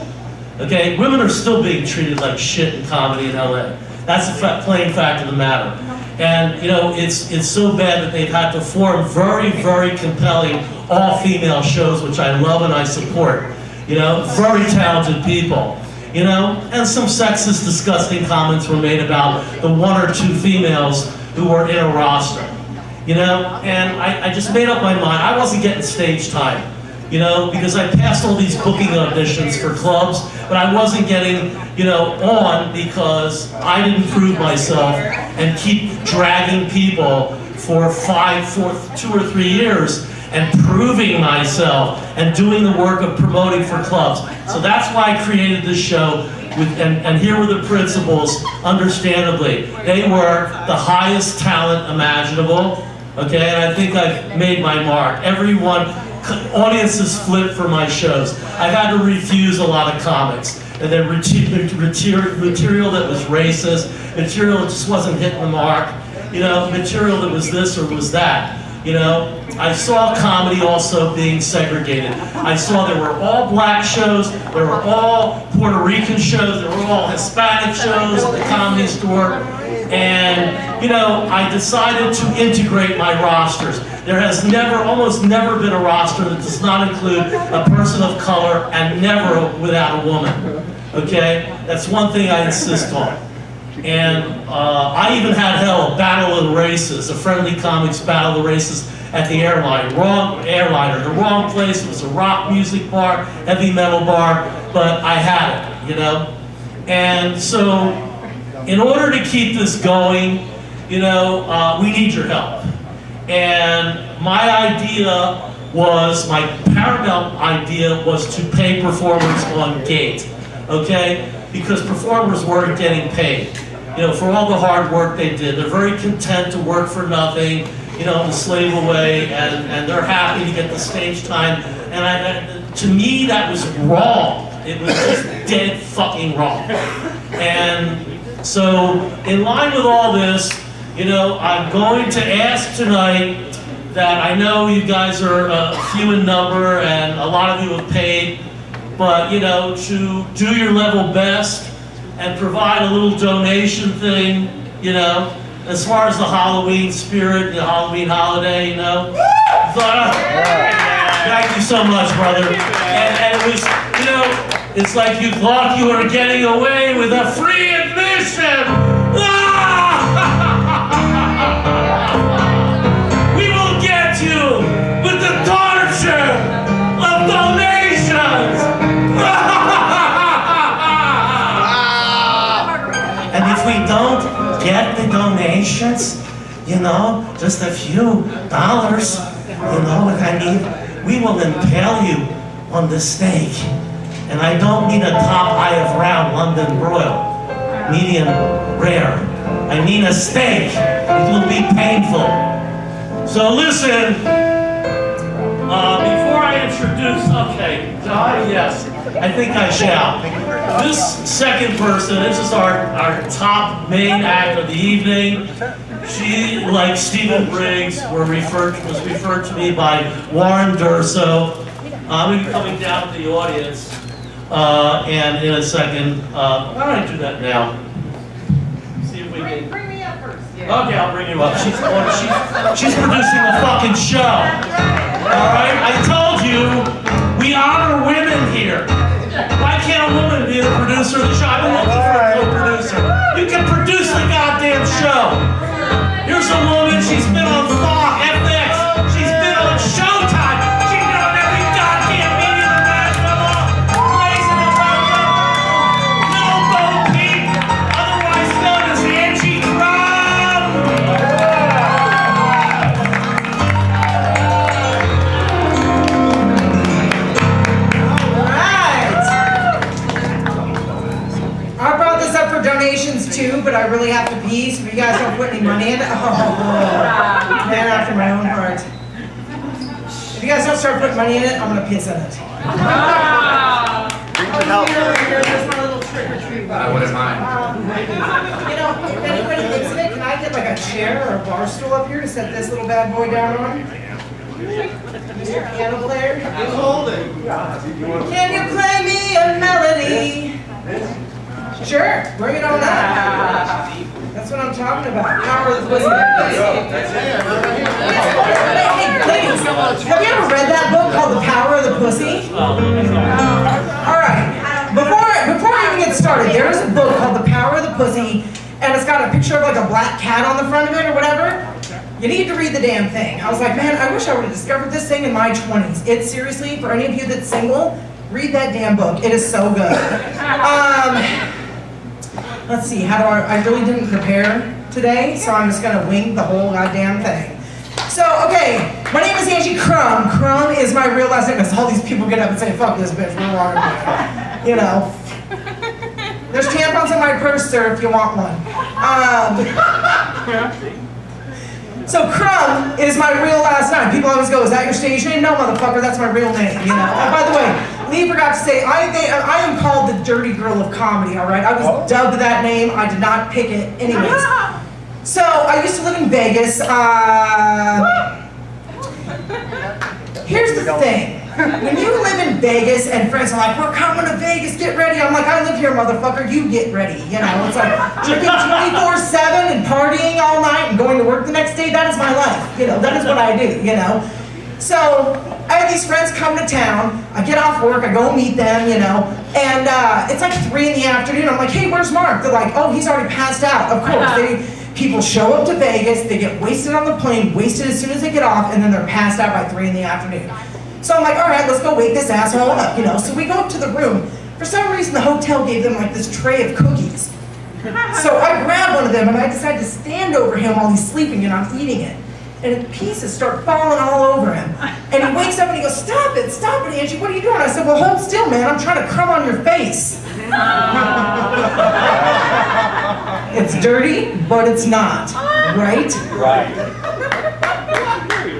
okay? Women are still being treated like shit in comedy in LA. That's the plain fact of the matter. And, you know, it's so bad that they've had to form very, very compelling all-female shows, which I love and I support, you know? Very talented people. You know, and some sexist, disgusting comments were made about the one or two females who were in a roster. You know, and I just made up my mind. I wasn't getting stage time, you know, because I passed all these booking auditions for clubs, but I wasn't getting, you know, on because I didn't prove myself and keep dragging people for 2 or 3 years and proving myself and doing the work of promoting for clubs. So that's why I created this show, and here were the principles, understandably. They were the highest talent imaginable, okay, and I think I've made my mark. Audiences flip for my shows. I've had to refuse a lot of comics, and then material that was racist, material that just wasn't hitting the mark, you know, material that was this or was that. You know, I saw comedy also being segregated. I saw there were all black shows, there were all Puerto Rican shows, there were all Hispanic shows at the Comedy Store. And, you know, I decided to integrate my rosters. There has almost never been a roster that does not include a person of color and never without a woman. Okay? That's one thing I insist on. And I even had a battle of the races, a friendly comics battle of the races at the airliner, the wrong place. It was a rock music bar, heavy metal bar, but I had it, you know. And so, in order to keep this going, you know, we need your help. And my paramount idea was to pay performers on gate, okay? Because performers weren't getting paid, you know, for all the hard work they did. They're very content to work for nothing, you know, to slave away, and they're happy to get the stage time. And to me, that was wrong. It was just dead fucking wrong. And so, in line with all this, you know, I'm going to ask tonight that I know you guys are few in number and a lot of you have paid, but, you know, to do your level best and provide a little donation thing, you know, as far as the Halloween spirit, the Halloween holiday, you know. Thank you so much, brother. And it was, you know, it's like you thought you were getting away with a free admission. We will get you with the torture of donations. And if we don't get the donations, you know, just a few dollars, you know what I mean? We will impale you on the stake. And I don't mean a top eye of round London broil, medium rare. I mean a steak. It will be painful. So listen, before I introduce, okay, yes, I think I shall. This second person, this is our top main act of the evening. She, like Stephen Briggs, was referred to me by Warren Durso. I'm going to be coming down to the audience. And in a second, why don't I do that now? See if we can. Bring me up first. Okay, I'll bring you up. She's producing a fucking show. All right, I told you we honor women here. Why can't a woman be the producer of the show? I've been looking for a co-producer. You can produce the goddamn show. Here's a woman. She's been on Fox, FX. She's been on Showtime. She's been on every goddamn media imaginable. Blazing a welcome. Little Bo Peep, otherwise known as Angie Crumb. I brought this up for donations too, but I really have to pee, so if you guys don't put any money in it, man after my own heart. If you guys don't start putting money in it, I'm gonna piss in it. Here's my little trick or treat. I wouldn't mind. You know, if anybody thinks of it, can I get like a chair or a bar stool up here to set this little bad boy down on? Mr. Piano player? Hold it. Can you play me a melody? Sure, bring it on up. That's what I'm talking about. Power of the pussy. Hey, ladies, have you ever read that book called The Power of the Pussy? All right. Before I even get started, there is a book called The Power of the Pussy, and it's got a picture of like a black cat on the front of it or whatever. You need to read the damn thing. I was like, man, I wish I would have discovered this thing in my 20s. It's seriously, for any of you that's single, read that damn book. It is so good. Let's see, I really didn't prepare today, so I'm just gonna wing the whole goddamn thing. So, okay, my name is Angie Crumb. Crumb is my real last name, because all these people get up and say, fuck this bitch, we're wrong. You know. There's tampons in my purse, sir, if you want one. So Crumb is my real last name. People always go, is that your stage name? No, motherfucker, that's my real name, you know. Oh, by the way, Lee forgot to say, I am called the dirty girl of comedy, all right? I was dubbed that name. I did not pick it anyways. So I used to live in Vegas. here's the thing. When you live in Vegas and friends are like, we're coming to Vegas, get ready. I'm like, I live here, motherfucker, you get ready. You know, it's like drinking 24/7 and partying all night and going to work the next day. That is my life. You know, that is what I do, you know. So I have these friends come to town. I get off work, I go meet them, you know, and it's like 3 in the afternoon. I'm like, hey, where's Mark? They're like, oh, he's already passed out. Of course, people show up to Vegas, they get wasted on the plane, wasted as soon as they get off, and then they're passed out by 3 in the afternoon. So I'm like, all right, let's go wake this asshole up, you know. So we go up to the room. For some reason, the hotel gave them like this tray of cookies. So I grab one of them and I decide to stand over him while he's sleeping and I'm eating it. And pieces start falling all over him. And he wakes up and he goes, stop it, Angie, what are you doing? I said, well, hold still, man, I'm trying to crumb on your face. It's dirty, but it's not, right? Right.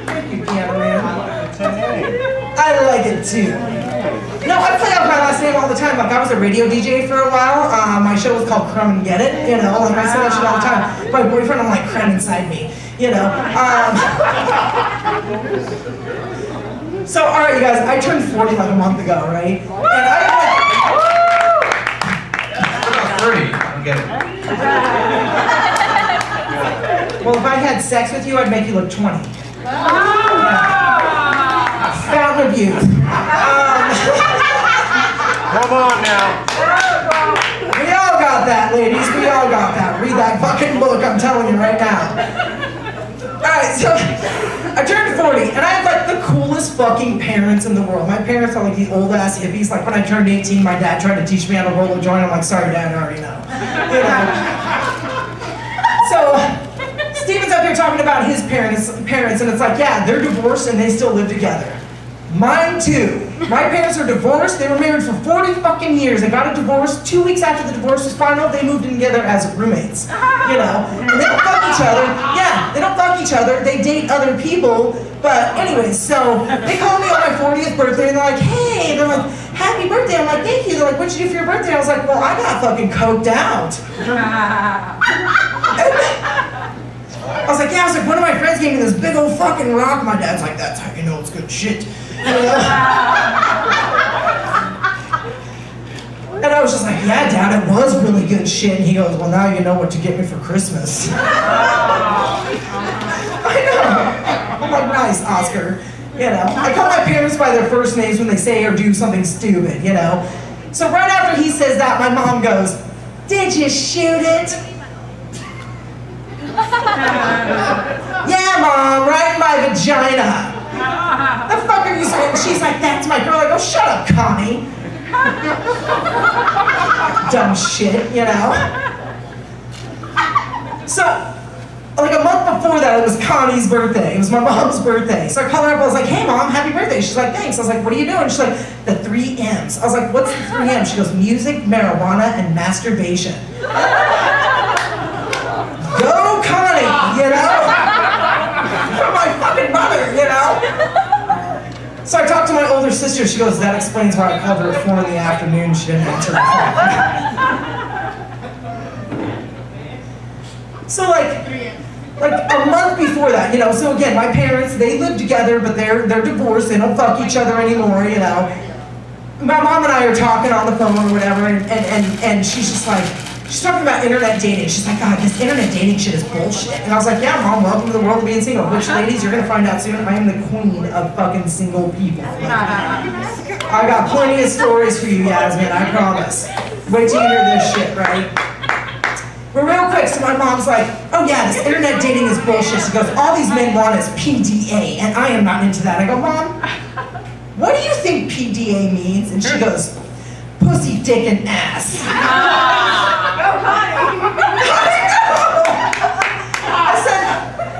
Thank you, piano man. I like it too. No, I play out my last name all the time. Like I was a radio DJ for a while. My show was called Crumb and Get It. You know, like I say that shit all the time. My boyfriend, I'm like, crumb inside me. You know. So, all right, you guys. I turned 40 like a month ago, right? And I Three. I don't get it. well, if I had sex with you, I'd make you look 20. Fountain of youth. Come on now. We all got that, ladies. We all got that. Read that fucking book, I'm telling you right now. Alright, so I turned 40, and I have like the coolest fucking parents in the world. My parents are like these old ass hippies. Like when I turned 18, my dad tried to teach me how to roll a joint. I'm like, sorry, Dad, I already know. You know? So, Steven's up here talking about his parents, and it's like, yeah, they're divorced and they still live together. Mine too. My parents are divorced. They were married for 40 fucking years. They got a divorce. 2 weeks after the divorce was final, they moved in together as roommates. You know, and they don't fuck each other. Yeah, they don't fuck each other. They date other people. But anyways, so they called me on my 40th birthday and they're like, hey, they're like, happy birthday. I'm like, thank you. They're like, what'd you do for your birthday? I was like, well, I got fucking coked out. I was like, yeah, one of my friends gave me this big old fucking rock. My dad's like, that's how you know it's good shit. And I was just like, yeah, Dad, it was really good shit. And he goes, well, now you know what to get me for Christmas. I know. I'm like, nice, Oscar. You know, I call my parents by their first names when they say or do something stupid, you know. So right after he says that, my mom goes, did you shoot it? Yeah, Mom, right in my vagina. The fuck are you saying? She's like, that's my girl. I go, shut up, Connie. Dumb shit, you know? So, like a month before that, it was Connie's birthday. It was my mom's birthday. So I called her up, I was like, hey Mom, happy birthday. She's like, thanks. I was like, what are you doing? She's like, the 3 M's. I was like, what's the 3 M's? She goes, music, marijuana, and masturbation. Go Connie, you know? From my fucking mother, you know? So I talked to my older sister. She goes, that explains why I called her at 4 in the afternoon. She didn't answer the phone. So like a month before that, you know, so again, my parents, they live together, but they're divorced. They don't fuck each other anymore, you know. My mom and I are talking on the phone or whatever, and she's just like, she's talking about internet dating. She's like, God, this internet dating shit is bullshit. And I was like, yeah, Mom, welcome to the world of being single. Which, ladies, you're gonna find out soon, I am the queen of fucking single people. Like, I got plenty of stories for you, Yasmin, I promise. Wait till you hear this shit, right? But real quick, so my mom's like, oh yeah, this internet dating is bullshit. She goes, all these men want is PDA, and I am not into that. I go, Mom, what do you think PDA means? And she goes, pussy, dick, and ass. I said,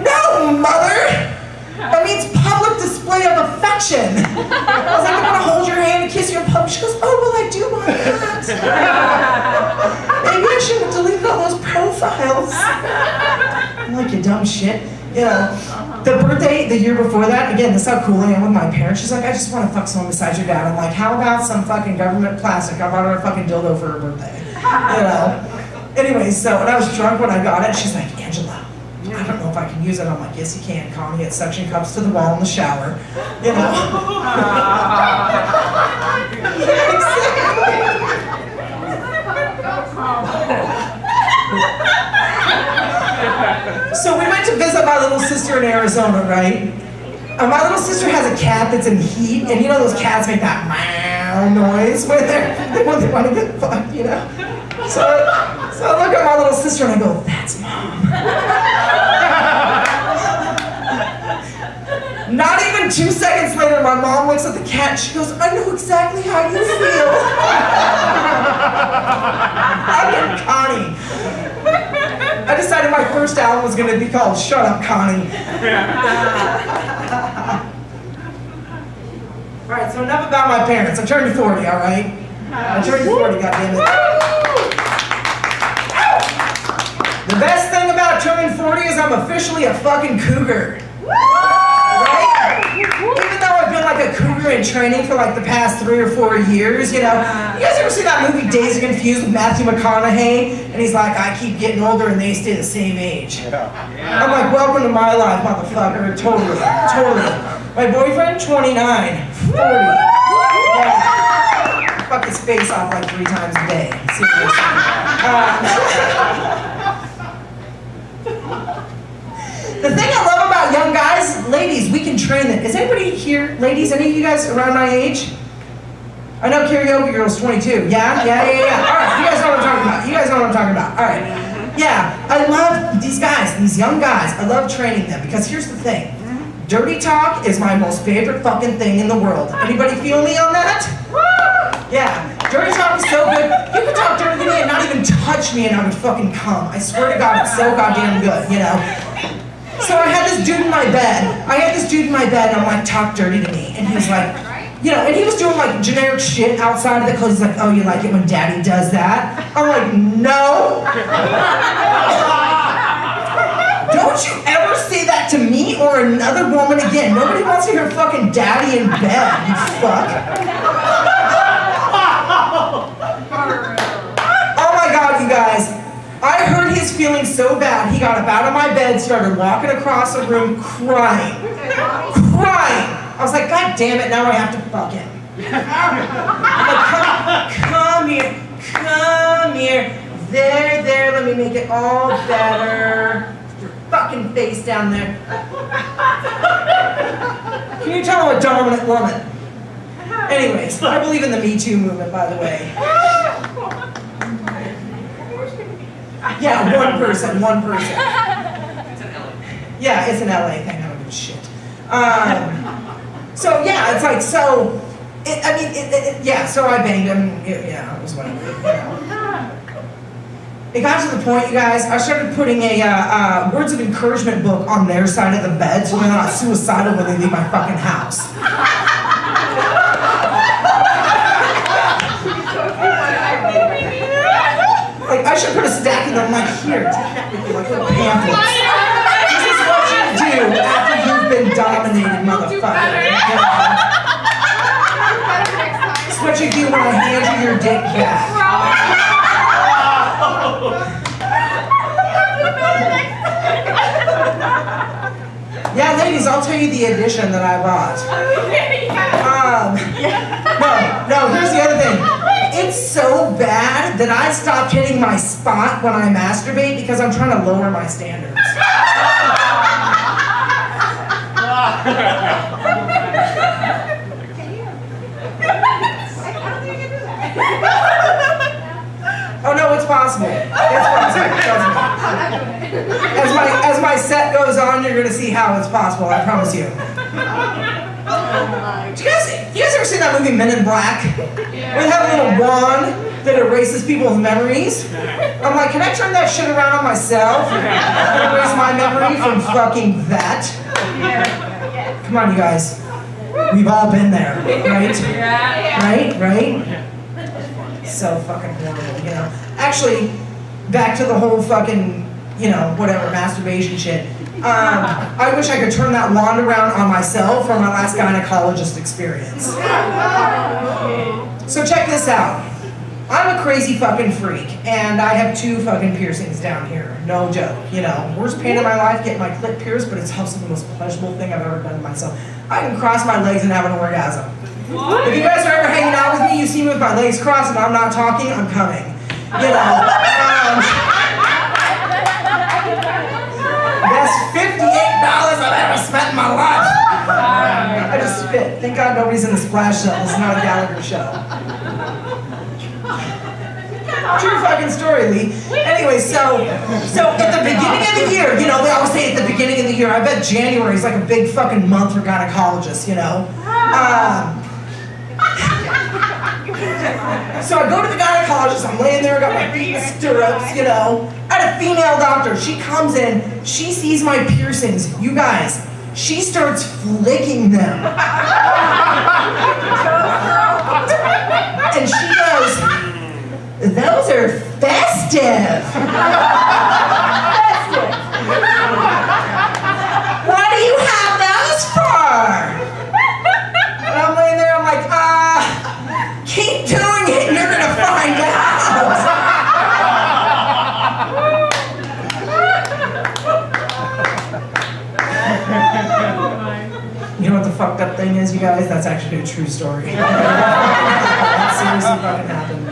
no, Mother. That means public display of affection. I was like, I'm gonna hold your hand and kiss your public. She goes, oh, well, I do want that. Maybe I should have deleted all those profiles. I'm like, you dumb shit. You know, the birthday, the year before that, again, this is how cool I am with my parents. She's like, I just want to fuck someone besides your dad. I'm like, how about some fucking government plastic? I bought her a fucking dildo for her birthday. You know? Anyway, so, and I was drunk when I got it. She's like, Angela, I don't know if I can use it. I'm like, yes, you can, Connie. It's suction cups to the wall in the shower. You know? Yeah, exactly. So we went to visit my little sister in Arizona, right? And my little sister has a cat that's in heat, and you know those cats make that meow noise when they want to get fucked, you know? So I look at my little sister and I go, that's Mom. Not even 2 seconds later, my mom looks at the cat and she goes, I know exactly how you feel. I'm Connie. I decided my first album was going to be called Shut Up, Connie. Alright, so enough about my parents. I turned 40, alright? I turned 40, goddammit. The best thing about turning 40 is I'm officially a fucking cougar. Right? Even though I've been like a cougar in training for like the past 3 or 4 years, you know? You guys ever see that movie Dazed and Confused with Matthew McConaughey? And he's like, I keep getting older and they stay the same age. I'm like, welcome to my life, motherfucker. Totally. My boyfriend, 29. 40. Yeah. Fuck his face off like 3 times a day. Seriously. The thing I love about young guys, ladies, we can train them. Is anybody here, ladies, any of you guys around my age? I know karaoke girl's 22. Yeah. All right, you guys know what I'm talking about. All right. Yeah, I love these guys, these young guys. I love training them because here's the thing. Dirty talk is my most favorite fucking thing in the world. Anybody feel me on that? Yeah, dirty talk is so good. You could talk dirty to me and not even touch me and I would fucking come. I swear to God, it's so goddamn good, you know? So I had this dude in my bed. And I'm like, talk dirty to me. And he was like, you know, and he was doing like generic shit outside of the clothes. He's like, oh, you like it when daddy does that? I'm like, no. Don't you ever say that to me or another woman again. Nobody wants to hear fucking daddy in bed, you fuck. Oh my God, you guys. I hurt his feelings so bad, he got up out of my bed, started walking across the room crying. I was like, God damn it, now I have to fuck him. I'm like, come here. There, let me make it all better. Your fucking face down there. Can you tell I'm a dominant woman? Anyways, I believe in the Me Too movement, by the way. Yeah, one person. It's an LA. Yeah, it's an LA thing, I don't give a shit. So yeah, it's like, so I banged him, it was whatever, you know. It got to the point, you guys, I started putting a words of encouragement book on their side of the bed so they're not suicidal when they leave my fucking house. Like, I should put a stack of them, like, here, take that with you, like little pamphlets. This is what you do after you've been dominated, motherfucker. This is what you do when I hand you your dick back. Yeah, ladies, I'll tell you the edition that I bought. No, here's the other thing. It's so bad that I stopped hitting my spot when I masturbate because I'm trying to lower my standards. Oh no, it's possible. It's possible. As my set goes on, you're gonna see how it's possible. I promise you. You guys ever seen that movie Men in Black? Where they have a little wand that erases people's memories? I'm like, can I turn that shit around on myself and erase my memory from fucking that? Come on, you guys. We've all been there, right? Right? So fucking horrible, you know? Actually, back to the whole fucking, you know, whatever, masturbation shit. I wish I could turn that wand around on myself for my last gynecologist experience. So check this out. I'm a crazy fucking freak, and I have 2 fucking piercings down here. No joke, you know. Worst pain in my life, getting my clit pierced, but it's also the most pleasurable thing I've ever done to myself. I can cross my legs and have an orgasm. What? If you guys are ever hanging out with me, you see me with my legs crossed and I'm not talking, I'm coming. You know. Best $58 I've ever spent in my life. I just spit. Thank God nobody's in the splash zone. This is not a Gallagher show. True fucking story, Lee. Anyway, so at the beginning of the year, you know, they always say at the beginning of the year, I bet January is like a big fucking month for gynecologists, you know? So I go to the gynecologist, I'm laying there, I got my feet in stirrups, you know. I had a female doctor, she comes in, she sees my piercings. You guys, she starts flicking them. And she goes, those are festive. What do you have those for? And I'm laying there, I'm like, keep doing it and you're gonna find out. You know what the fucked up thing is, you guys? That's actually a true story. That seriously fucking happened.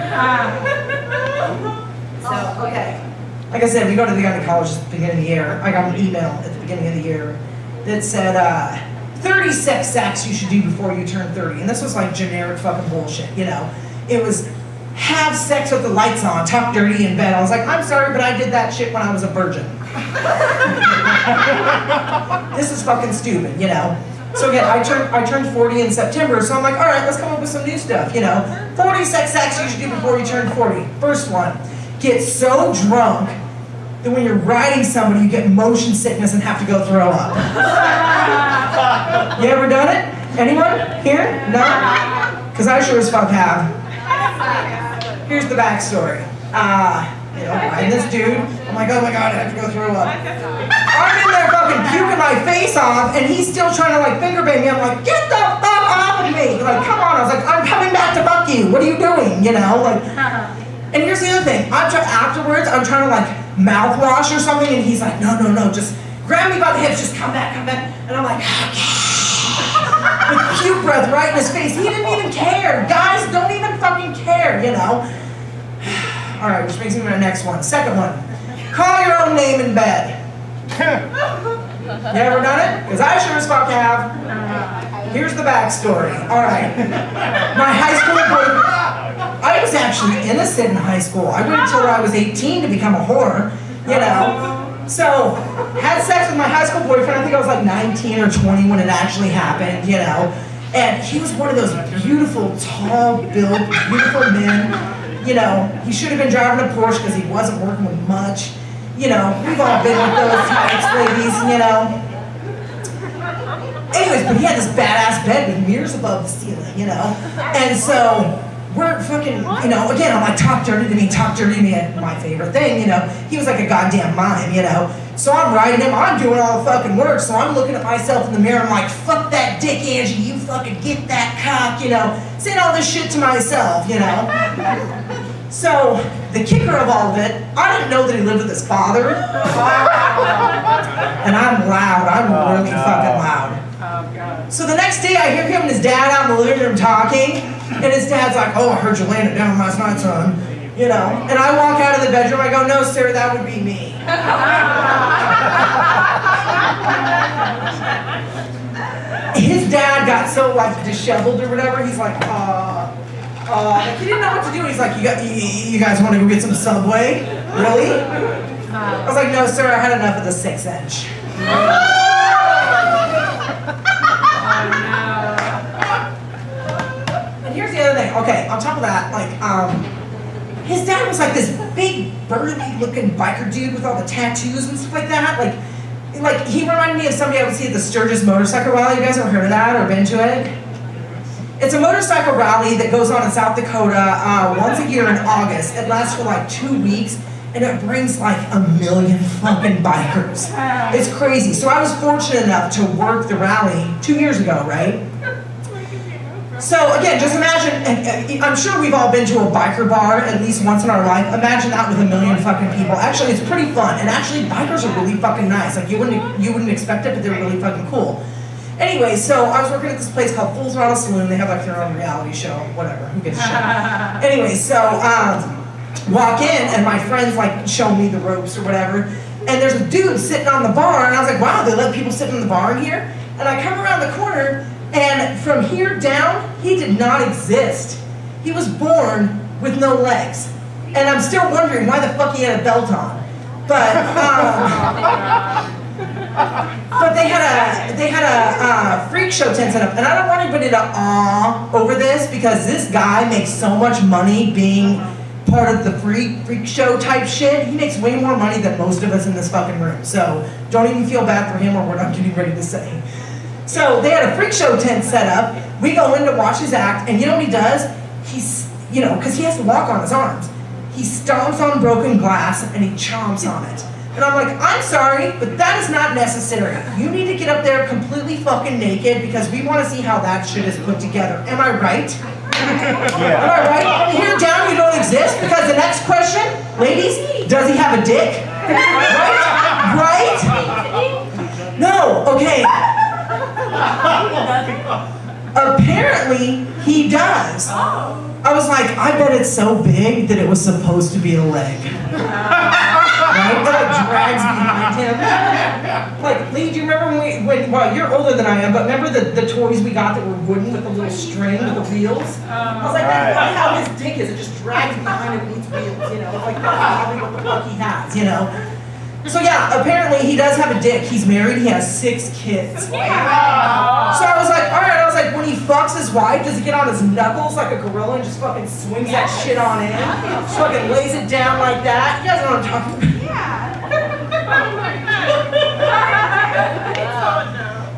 So, okay. Like I said, we go to the gynecologist at the beginning of the year. I got an email at the beginning of the year that said, 30 sex acts you should do before you turn 30. And this was like generic fucking bullshit, you know? It was have sex with the lights on, talk dirty in bed. I was like, I'm sorry, but I did that shit when I was a virgin. This is fucking stupid, you know? So again, I turned 40 in September, so I'm like, all right, let's come up with some new stuff, you know? 40 sex acts you should do before you turn 40. First one, get so drunk that when you're riding somebody, you get motion sickness and have to go throw up. You ever done it? Anyone here? No? Because I sure as fuck have. Here's the backstory. You know, riding this dude, I'm like, oh my god, I have to go throw up. I'm in there fucking puking my face off, and he's still trying to like finger bang me. I'm like, get the fuck off of me! Like, come on. I was like, I'm coming back to fuck you. What are you doing? You know, like. And here's the other thing. Afterwards, I'm trying to like mouthwash or something, and he's like, no, just grab me by the hips, just come back. And I'm like, with puke breath right in his face. He didn't even care. Guys don't even fucking care, you know. All right, which brings me to the next one. Second one, call your own name in bed. You ever done it? Because I sure as fuck have. Here's the backstory. All right, my high school boyfriend. I was actually innocent in high school. I waited until I was 18 to become a whore, you know. So, had sex with my high school boyfriend. I think I was like 19 or 20 when it actually happened, you know. And he was one of those beautiful, tall-built, beautiful men. You know, he should have been driving a Porsche because he wasn't working with much. You know, we've all been with those types, ladies, you know. Anyways, but he had this badass bed with mirrors above the ceiling, you know. And so, we're fucking, you know, again, I'm like, talk dirty to me, my favorite thing, you know. He was like a goddamn mime, you know. So I'm riding him, I'm doing all the fucking work, so I'm looking at myself in the mirror, I'm like, fuck that dick, Angie, you fucking get that cock, you know. Saying all this shit to myself, you know. So, the kicker of all of it, I didn't know that he lived with his father. And I'm loud, I'm really fucking loud. So the next day I hear him and his dad out in the living room talking, and his dad's like, oh, I heard you laying it down last night, son. You know, and I walk out of the bedroom, I go, no, sir, that would be me. His dad got so like disheveled or whatever, he's like, like he didn't know what to do. He's like, you guys want to go get some Subway? Really? I was like, no, sir, I had enough of the 6-inch. And here's the other thing. Okay, on top of that, like, his dad was like this big, burly-looking biker dude with all the tattoos and stuff like that. Like he reminded me of somebody I would see at the Sturgis Motorcycle Rally. You guys ever heard of that or been to it? It's a motorcycle rally that goes on in South Dakota once a year in August. It lasts for like 2 weeks, and it brings like 1 million fucking bikers. It's crazy. So I was fortunate enough to work the rally 2 years ago, right? So again, just imagine, and I'm sure we've all been to a biker bar at least once in our life. Imagine that with a million fucking people. Actually, it's pretty fun. And actually, bikers are really fucking nice. Like, you wouldn't expect it, but they're really fucking cool. Anyway, so I was working at this place called Full Throttle Saloon. They have like their own reality show, whatever, who gives a shit. Anyway, so walk in, and my friends like show me the ropes or whatever. And there's a dude sitting on the bar, and I was like, wow, they let people sit in the bar in here? And I come around the corner, and from here down, he did not exist. He was born with no legs. And I'm still wondering why the fuck he had a belt on. But they had a freak show tent set up. And I don't want anybody to awe over this because this guy makes so much money being part of the freak show type shit. He makes way more money than most of us in this fucking room. So don't even feel bad for him or what I'm getting ready to say. So they had a freak show tent set up. We go in to watch his act, and you know what he does? He's, because he has to walk on his arms. He stomps on broken glass, and he chomps on it. And I'm like, I'm sorry, but that is not necessary. You need to get up there completely fucking naked because we want to see how that shit is put together. Am I right? Yeah. Am I right? Here down you don't exist because the next question, ladies, does he have a dick? Right? Right? No, okay. Apparently, he does. I was like, I bet it's so big that it was supposed to be a leg. Right? That it drags behind him. Like, Lee, do you remember when well, you're older than I am, but remember the toys we got that were wooden with the little string with the wheels? I was like, that's not how his dick is. It just drags behind him and needs wheels, Like, that's probably what the fuck he has, So yeah, apparently he does have a dick. He's married, he has 6 kids. So I was like, alright, when he fucks his wife, does he get on his knuckles like a gorilla and just fucking swings that shit on in? Just fucking lays it down like that? You guys know what I'm talking about.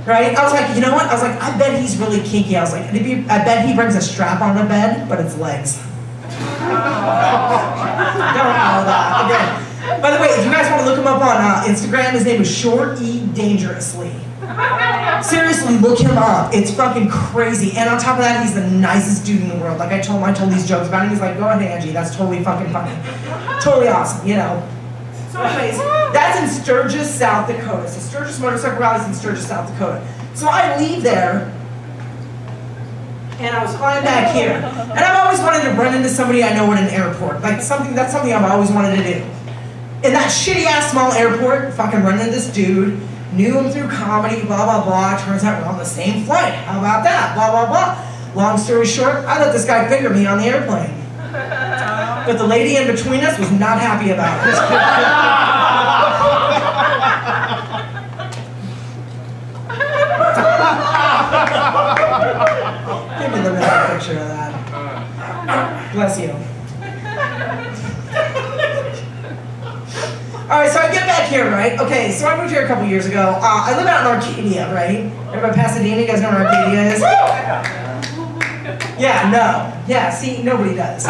Right? I was like, you know what? I bet he's really kinky. I was like, I bet he brings a strap on the bed, but it's legs. Don't know that. Again. By the way, if you guys want to look him up on Instagram, his name is Short Eat Dangerously. Seriously, look him up. It's fucking crazy. And on top of that, he's the nicest dude in the world. Like I told these jokes about him. He's like, go ahead, Angie. That's totally fucking funny. Totally awesome, So anyways, that's in Sturgis, South Dakota. So Sturgis Motorcycle Rally's in Sturgis, South Dakota. So I leave there, and I was flying back here. And I've always wanted to run into somebody I know at an airport. That's something I've always wanted to do. In that shitty-ass small airport, fucking run into this dude, knew him through comedy, blah, blah, blah. Turns out we're on the same flight. How about that? Blah, blah, blah. Long story short, I let this guy finger me on the airplane. But the lady in between us was not happy about it. Give me the middle picture of that. Bless you. Alright, so I get back here, right? Okay, so I moved here a couple years ago. I live out in Arcadia, right? Everybody Pasadena, you guys know where Arcadia is? Yeah, no. Yeah, see, nobody does.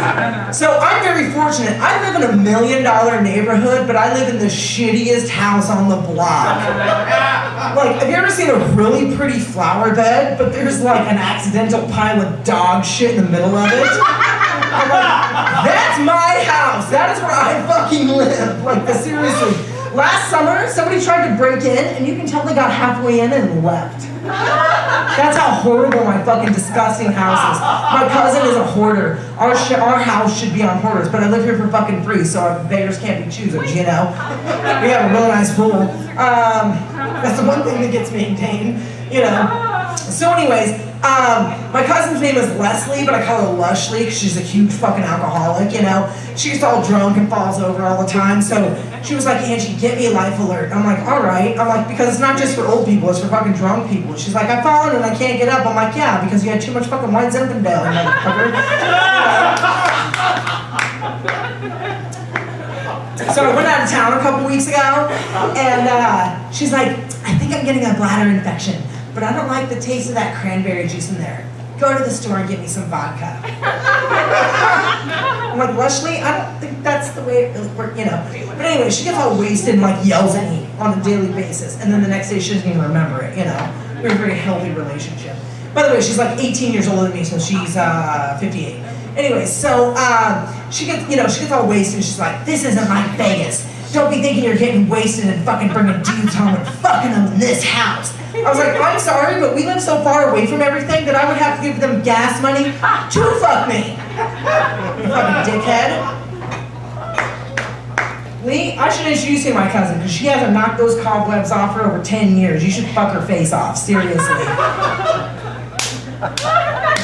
So I'm very fortunate. I live in $1 million neighborhood, but I live in the shittiest house on the block. Like, have you ever seen a really pretty flower bed, but there's like an accidental pile of dog shit in the middle of it? I'm like, that's my house. That is where I fucking live. Like, seriously. Last summer, somebody tried to break in, and you can tell they got halfway in and left. That's how horrible my fucking disgusting house is. My cousin is a hoarder. Our house should be on hoarders, but I live here for fucking free, so our beggars can't be choosers, We have a really nice pool. That's the one thing that gets maintained, So anyways, my cousin's name is Leslie, but I call her Lushly because she's a huge fucking alcoholic, She gets all drunk and falls over all the time, so she was like, Angie, get me a life alert. I'm like, all right. I'm like, because it's not just for old people, it's for fucking drunk people. She's like, I've fallen and I can't get up. I'm like, yeah, because you had too much fucking white Zinfandel, motherfucker. So I went out of town a couple weeks ago, and she's like, I think I'm getting a bladder infection, but I don't like the taste of that cranberry juice in there. Go to the store and get me some vodka. I'm like, Leslie, I don't think that's the way it really works, But anyway, she gets all wasted and like yells at me on a daily basis, and then the next day she doesn't even remember it, We have a very healthy relationship. By the way, she's like 18 years older than me, so she's 58. Anyway, so she gets all wasted and she's like, this isn't like Vegas. Don't be thinking you're getting wasted and fucking bringing dudes home and fucking them in this house. I was like, I'm sorry, but we live so far away from everything that I would have to give them gas money to fuck me. You fucking dickhead. Lee, I should introduce you to my cousin because she hasn't knocked those cobwebs off for over 10 years. You should fuck her face off, seriously.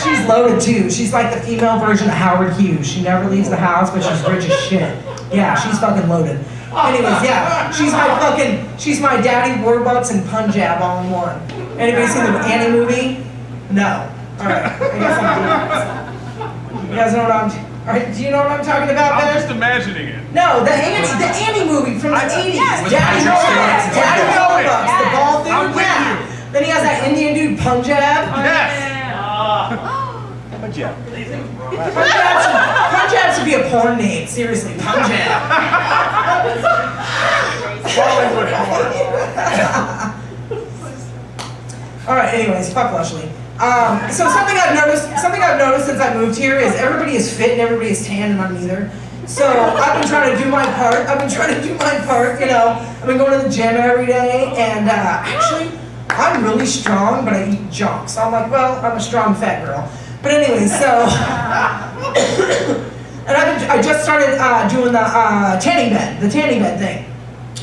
She's loaded too. She's like the female version of Howard Hughes. She never leaves the house, but she's rich as shit. Yeah, she's fucking loaded. Anyways, yeah, she's my Daddy Warbucks and Punjab all in one. Anybody seen the Annie movie? No. Alright, I guess I'm doing this. You guys know what alright, do you know what I'm talking about, Ben? I'm just imagining it. No, the Annie movie from the 80s. Yes, Daddy Warbucks, the ball dude, I'm with yeah. you. Then he has that Indian dude, Punjab. Yes. Punjab should be a porn name, seriously, Punjab. Bollywood porn. Alright, anyways, fuck Leslie. So something I've noticed since I moved here is everybody is fit and everybody is tan and I'm neither. So I've been trying to do my part, you know. I've been going to the gym every day and actually, I'm really strong, but I eat junk. So I'm like, well, I'm a strong fat girl. But anyway, so, and I just started doing the tanning bed thing.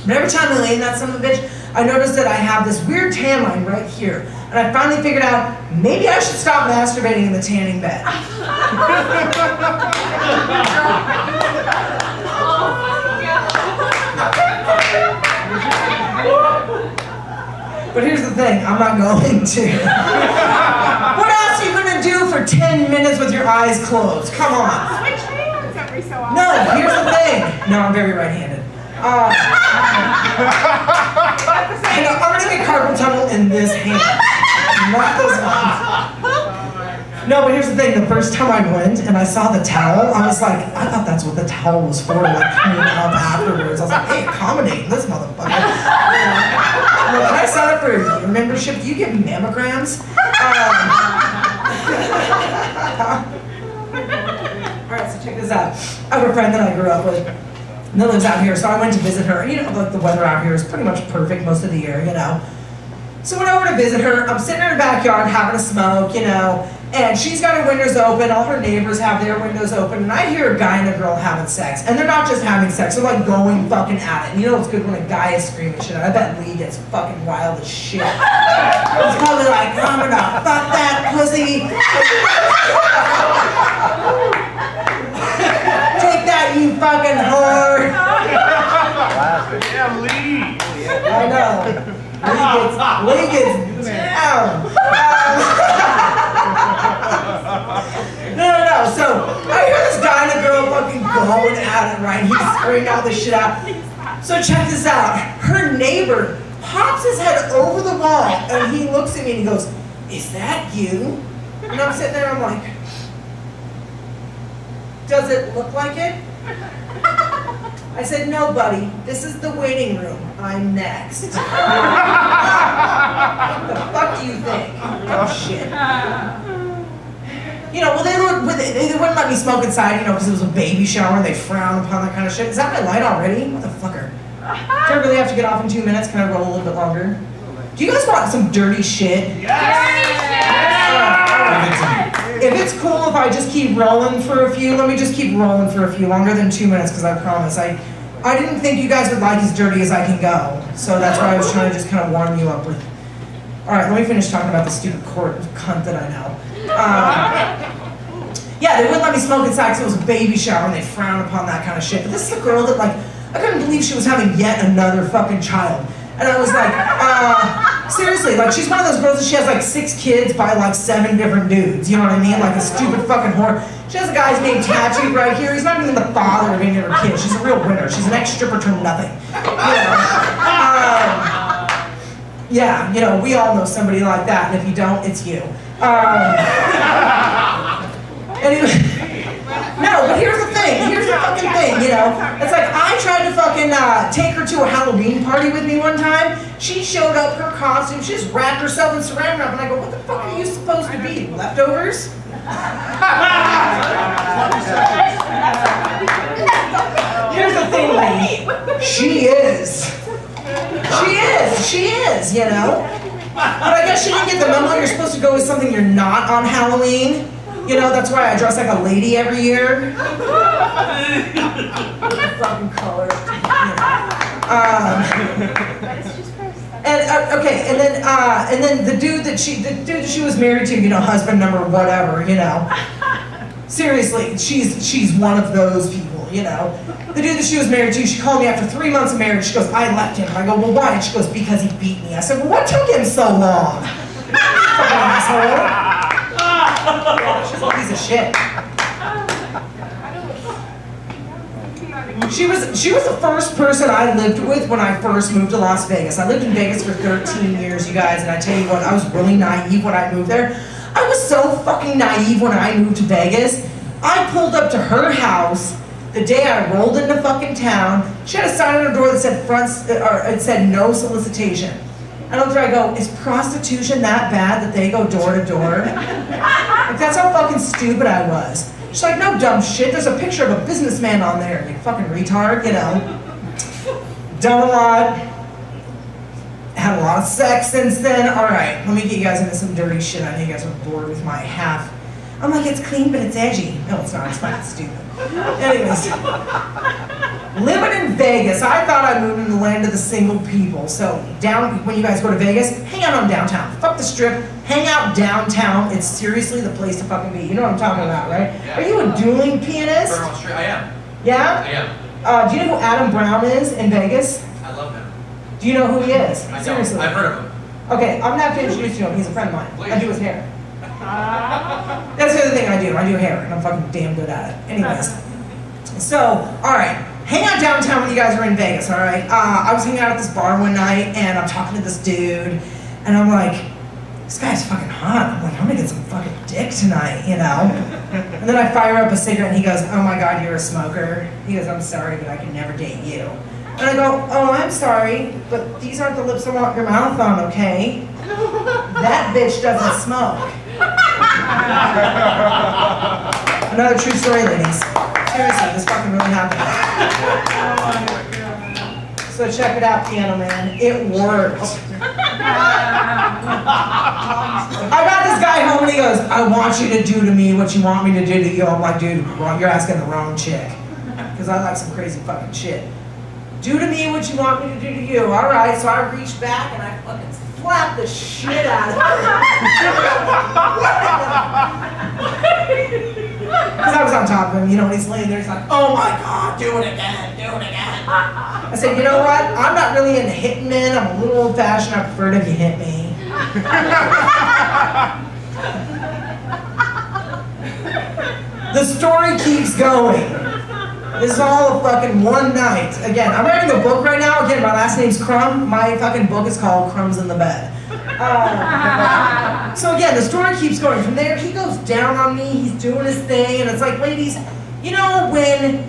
But every time I lay in that son of a bitch, I noticed that I have this weird tan line right here. And I finally figured out, maybe I should stop masturbating in the tanning bed. But here's the thing, I'm not going to. What else are you gonna do for 10 minutes with your eyes closed? Come on. Switch hands every so often. No, here's the thing. No, I'm very right-handed. I'm gonna get carpal tunnel in this hand. Not this one. No, but here's the thing. The first time I went and I saw the towel, I was like, I thought that's what the towel was for, like clean up afterwards. I was like, hey, accommodate this motherfucker. When I signed up for your membership, do you get mammograms? Alright, so check this out. I have a friend that I grew up with that lives out here, so I went to visit her. You know, like the weather out here is pretty much perfect most of the year, you know. So I went over to visit her. I'm sitting in her backyard having a smoke, you know, and she's got her windows open. All her neighbors have their windows open, and I hear a guy and a girl having sex. And they're not just having sex, they're like going fucking at it. And you know it's good when a guy is screaming shit. I bet Lee gets fucking wild as shit. He's probably like, I'm gonna fuck that pussy. Take that, you fucking whore. Yeah, Lee. I know. Lee gets down. No. So I hear this guy and a girl fucking going at it, right? He's screaming all this shit out. So check this out. Her neighbor pops his head over the wall and he looks at me and he goes, "Is that you?" And I'm sitting there and I'm like, "Does it look like it?" I said, "No, buddy, this is the waiting room. I'm next." What the fuck do you think? Oh, shit. You know, well, they wouldn't let me smoke inside, you know, because it was a baby shower. They frown upon that kind of shit. Is that my light already? Motherfucker. Do I really have to get off in 2 minutes? Can I roll a little bit longer? Do you guys want some dirty shit? If it's cool if I just keep rolling for a few, let me just keep rolling for a few, longer than 2 minutes, because I promise. I didn't think you guys would like as dirty as I can go, so that's why I was trying to just kind of warm you up with. Alright, let me finish talking about the stupid court cunt that I know. Yeah, they wouldn't let me smoke inside because it was a baby shower and they frown upon that kind of shit. But this is a girl that, like, I couldn't believe she was having yet another fucking child. And I was like, seriously, like, she's one of those girls that she has like 6 kids by like 7 different dudes, you know what I mean? Like a stupid fucking whore. She has a guy's name tattooed right here. He's not even the father of any of her kids. She's a real winner. She's an ex-stripper turned nothing. You know? Yeah, you know, we all know somebody like that, and if you don't, it's you. Anyway, no, but here's the thing. thing. Here's the fucking thing, you know. It's like I tried to fucking take her to a Halloween party with me one time. She showed up, her costume, she just wrapped herself in saran wrap, and I go, what the fuck are you supposed to be? Leftovers? Here's the thing, lady. She is, you know? But I guess she didn't get the memo. You're supposed to go with something you're not on Halloween. You know, that's why I dress like a lady every year. Fucking color. And then the dude that she was married to, you know, husband number whatever, you know. Seriously, she's one of those people, you know. The dude that she was married to, she called me after 3 months of marriage. She goes, I left him. I go, well, why? And she goes, because he beat me. I said, well, what took him so long? Fucking asshole. She's a piece of shit. She was the first person I lived with when I first moved to Las Vegas. I lived in Vegas for 13 years, you guys, and I tell you what, I was really naive when I moved there. I was so fucking naive when I moved to Vegas. I pulled up to her house the day I rolled into fucking town. She had a sign on her door that said it said no solicitation. I looked at her, I go, is prostitution that bad that they go door to door? Like, that's how fucking stupid I was. She's like, no dumb shit, there's a picture of a businessman on there. You fucking retard, you know. Done a lot. Had a lot of sex since then. Alright, let me get you guys into some dirty shit. I know you guys are bored with my half. I'm like, it's clean, but it's edgy. No, it's not, it's fucking stupid. Anyways. Living in Vegas, I thought I moved in the land of the single people. So, when you guys go to Vegas, hang out on downtown. Fuck the strip, hang out downtown. It's seriously the place to fucking be. You know what I'm talking about, right? Yeah. Are you a dueling pianist? I am. Yeah? I am. Do you know who Adam Brown is in Vegas? I love him. Do you know who he is? I Seriously. don't. I've heard of him. Okay, I'm gonna have to introduce you to him. He's a friend of mine. Please. I do his hair. That's the other thing I do. I do hair, and I'm fucking damn good at it. Anyways. So, alright. Hang out downtown when you guys are in Vegas, alright? I was hanging out at this bar one night, and I'm talking to this dude, and I'm like, this guy's fucking hot. I'm like, I'm gonna get some fucking dick tonight, you know? And then I fire up a cigarette, and he goes, oh my god, you're a smoker. He goes, I'm sorry, but I can never date you. And I go, oh, I'm sorry, but these aren't the lips I want your mouth on, okay? That bitch doesn't smoke. Another true story, ladies. Seriously, this fucking really happened. So check it out, Piano Man. It worked. I got this guy home and he goes, I want you to do to me what you want me to do to you. I'm like, dude, you're asking the wrong chick. Because I like some crazy fucking shit. Do to me what you want me to do to you. Alright, so I reached back and I fucking slapped the shit out of her. Because I was on top of him, you know, and he's laying there, he's like, oh my god, do it again, do it again. I said, you know what, I'm not really into hitting men, I'm a little old fashioned, I prefer it if you hit me. The story keeps going. This is all a fucking one night. Again, I'm writing a book right now. Again, my last name's Crumb. My fucking book is called Crumbs in the Bed. So again, the story keeps going. From there, he goes down on me. He's doing his thing, and it's like, ladies, you know when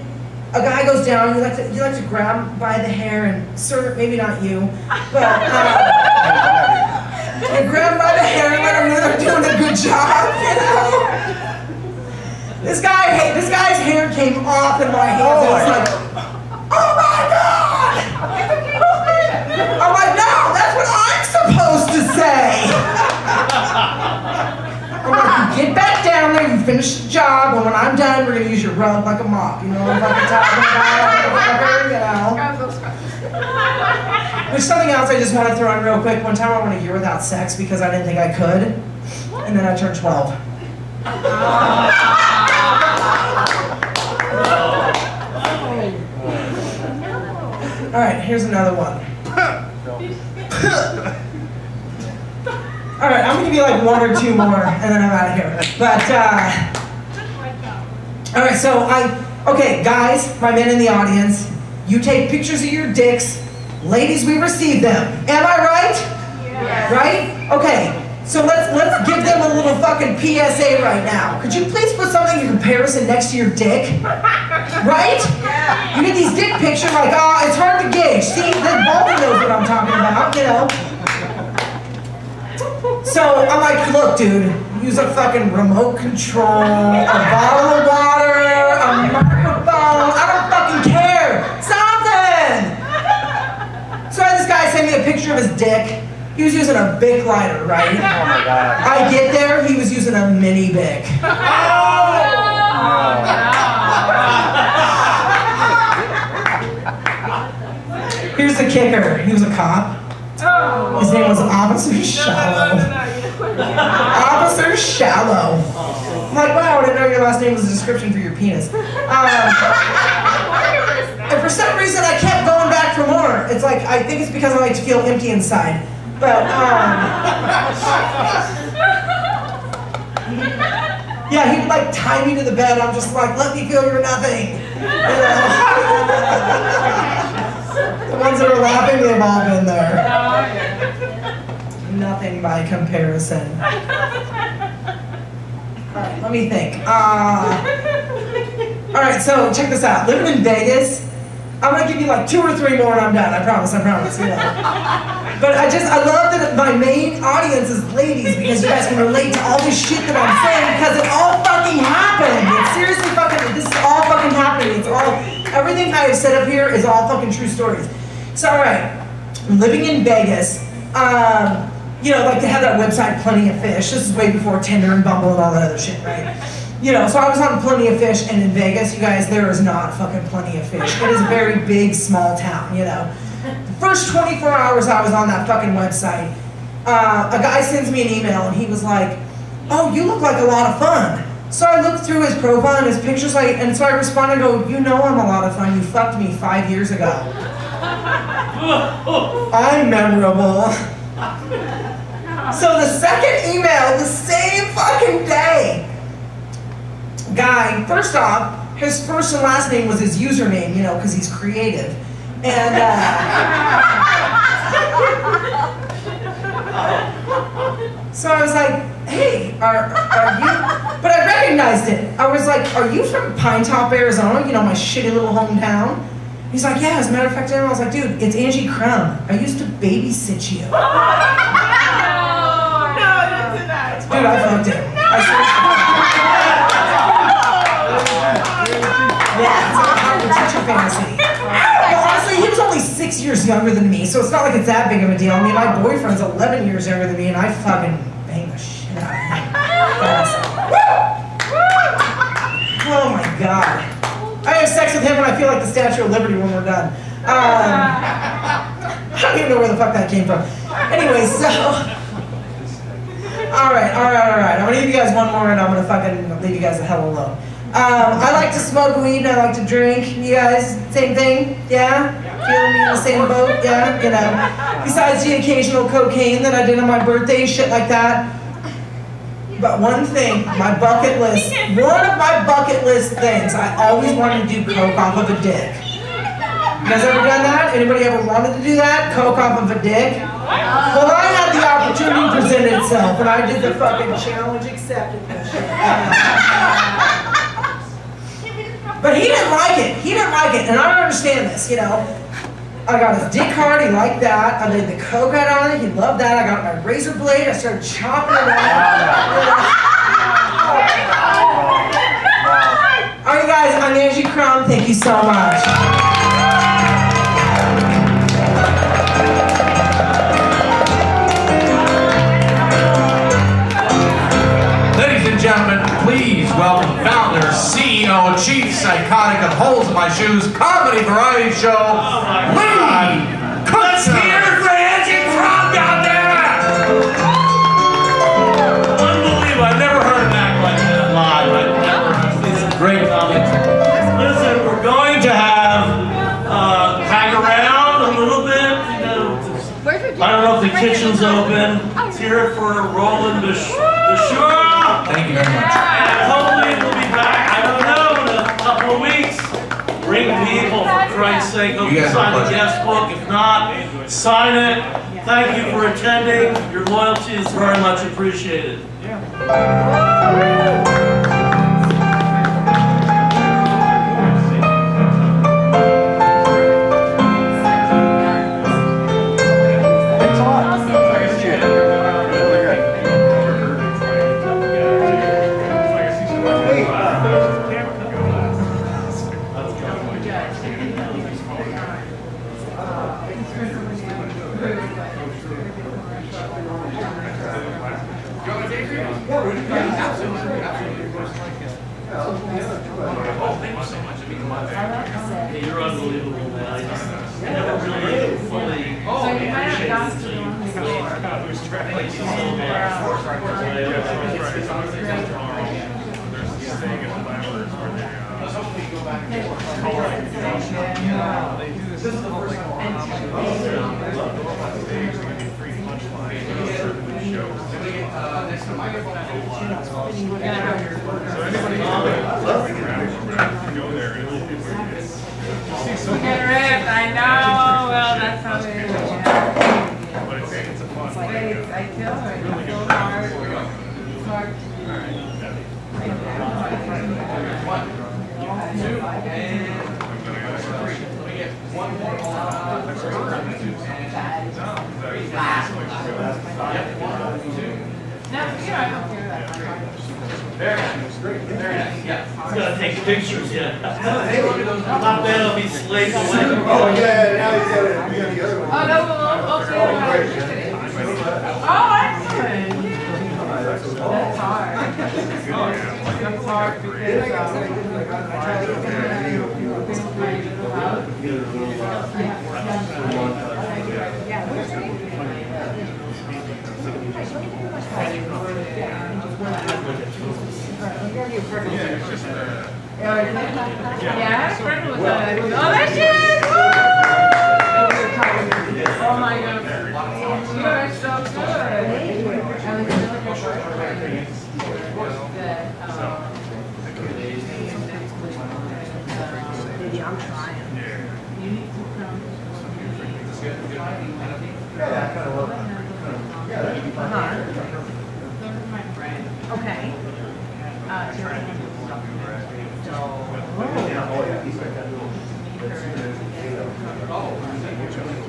a guy goes down, you like to grab him by the hair and, sir, maybe not you, but you grab him by the hair and let him know they're doing a good job, you know. This guy's hair came off in my hands, and it's like, oh my god! I'm like, no, that's what I'm supposed to say! I'm like, you get back down there, you finish the job, and when I'm done, we're gonna use your rug like a mop. You know what I'm fucking talking about? You know? There's something else I just want to throw in real quick. One time I went a year without sex because I didn't think I could, and then I turned 12. Alright, here's another one. Alright, I'm gonna give you like one or two more and then I'm out of here. But, alright, so okay, guys, my men in the audience, you take pictures of your dicks. Ladies, we receive them. Am I right? Yeah. Right? Okay, So let's give them a little fucking PSA right now. Could you please put something in comparison next to your dick? Right? You get these dick pictures like, oh, it's hard to gauge. See, the Baldy knows what I'm talking about, you know. So I'm like, look, dude, use a fucking remote control, a bottle of water, a microphone. I don't fucking care. Something. So I had this guy send me a picture of his dick. He was using a Bic lighter, right? Oh my God. I get there, he was using a mini Bic. Here's the kicker. He was a cop. His name was Officer Shallow. Officer Shallow. I'm like, wow, I didn't know your last name was a description for your penis. And for some reason, I kept going back for more. It's like, I think it's because I like to feel empty inside. But, yeah, he would like tie me to the bed. I'm just like, let me feel your nothing. You know? The ones that are laughing, they've all been there. Nothing by comparison. All right, let me think. All right, so check this out. Living in Vegas, I'm gonna give you like 2 or 3 more and I'm done. I promise, you know. But I love that my main audience is ladies because you guys can relate to all this shit that I'm saying because it all fucking happened. It's seriously fucking, this is all fucking happening. It's all, everything I have said up here is all fucking true stories. So, all right, living in Vegas, you know, like they had that website, Plenty of Fish. This is way before Tinder and Bumble and all that other shit, right? You know, so I was on Plenty of Fish, and in Vegas, you guys, there is not fucking Plenty of Fish. It is a very big, small town, you know. The first 24 hours I was on that fucking website, a guy sends me an email, and he was like, oh, you look like a lot of fun. So I looked through his profile and his pictures, and so I responded, and go, you know I'm a lot of fun. You fucked me 5 years ago. I'm memorable. So the second email, the same fucking day, guy, first off, his first and last name was his username, you know, because he's creative. And, so I was like, hey, are you, but I recognized it. I was like, are you from Pine Top, Arizona? You know, my shitty little hometown? He's like, yeah, as a matter of fact, I was like, dude, it's Angie Crum. I used to babysit you. Dude, I fucked him. Yeah, it's like a Howard teacher fantasy. Well, honestly, he was only 6 years younger than me, so it's not like it's that big of a deal. I mean, my boyfriend's 11 years younger than me, and I fucking banged the shit out of him. Oh my God. I have sex with him when I feel like the Statue of Liberty when we're done. I don't even know where the fuck that came from. Anyway, so... All right. I'm gonna give you guys one more and I'm gonna fucking leave you guys the hell alone. I like to smoke weed and I like to drink. You guys, same thing? Yeah? Feel me in the same boat? Yeah? You know? Besides the occasional cocaine that I did on my birthday, shit like that. But one thing, my bucket list, one of my bucket list things, I always wanted to do coke off of a dick. You guys ever done that? Anybody ever wanted to do that? Coke off of a dick? Well, I had the opportunity present itself, and I did the fucking challenge accepted. But he didn't like it. He didn't like it, and I don't understand this, you know. I got his dick hard, he liked that. I laid the coke out on it, he loved that. I got my razor blade, I started chopping it off. All right, guys, I'm Angie Crum. Thank you so much. Gentlemen, please welcome founder, CEO, chief psychotic of Holes in My Shoes, comedy variety show, Lee. Let's hear it for Angie Crum down there! Unbelievable. I've never heard an act like that live. I've never heard. It's a great comedy. Listen, we're going to have hang around a little bit. You know, I don't know if the kitchen's open. Let's hear it for Roland Bashur. Thank you very much. And hopefully we'll be back, I don't know, in a couple of weeks. Bring people, for Christ's sake. Hope you sign the guest book. If not, sign it. Thank you for attending. Your loyalty is very much appreciated. You're unbelievable, man. I never really fully appreciated it until you played. Thank you so Get ripped, I know. Well, that's how it is. But it's a fun I feel it. It's so hard. It's hard No, I don't hear that. Very nice. Very nice. Yeah. He's got to take pictures yet. Not bad, I'll be slave away. Oh, yeah, now he's got it. We got the other one. Oh, no, oh, excellent. That's hard. That's hard Yeah, it's working with that. Oh, that shit! Oh my God. You are so good. Maybe I'm trying. You need to come. Yeah, that kind of work. Yeah, that'd be fun. My friend. Okay.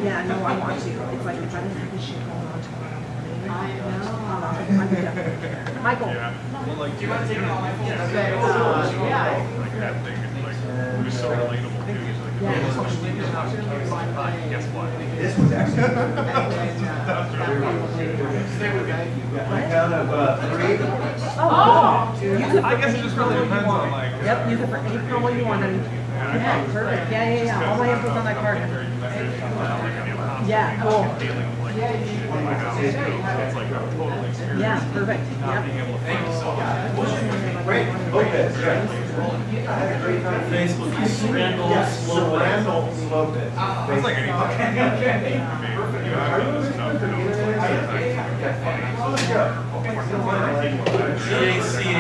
Yeah, no, I want to. It's like if I didn't have this shit going on tomorrow morning. I know. Michael. Do you want to take it all my phone? Yeah. Like that thing, it's like, it was so relatable too. He's like, Yeah. guess what? This was actually. I count of 3. Oh, you could. I guess it just really depends on like. Yep, you could for any promo you want. Yeah, perfect. Yeah. All my info's on that card. Yeah, cool. Yeah, perfect. Yep. Great. Okay. I had a great time. Facebook, you Randall Slow. Randall Lopez. It's like anything. Okay. Perfect. You know, I Let's go. GAC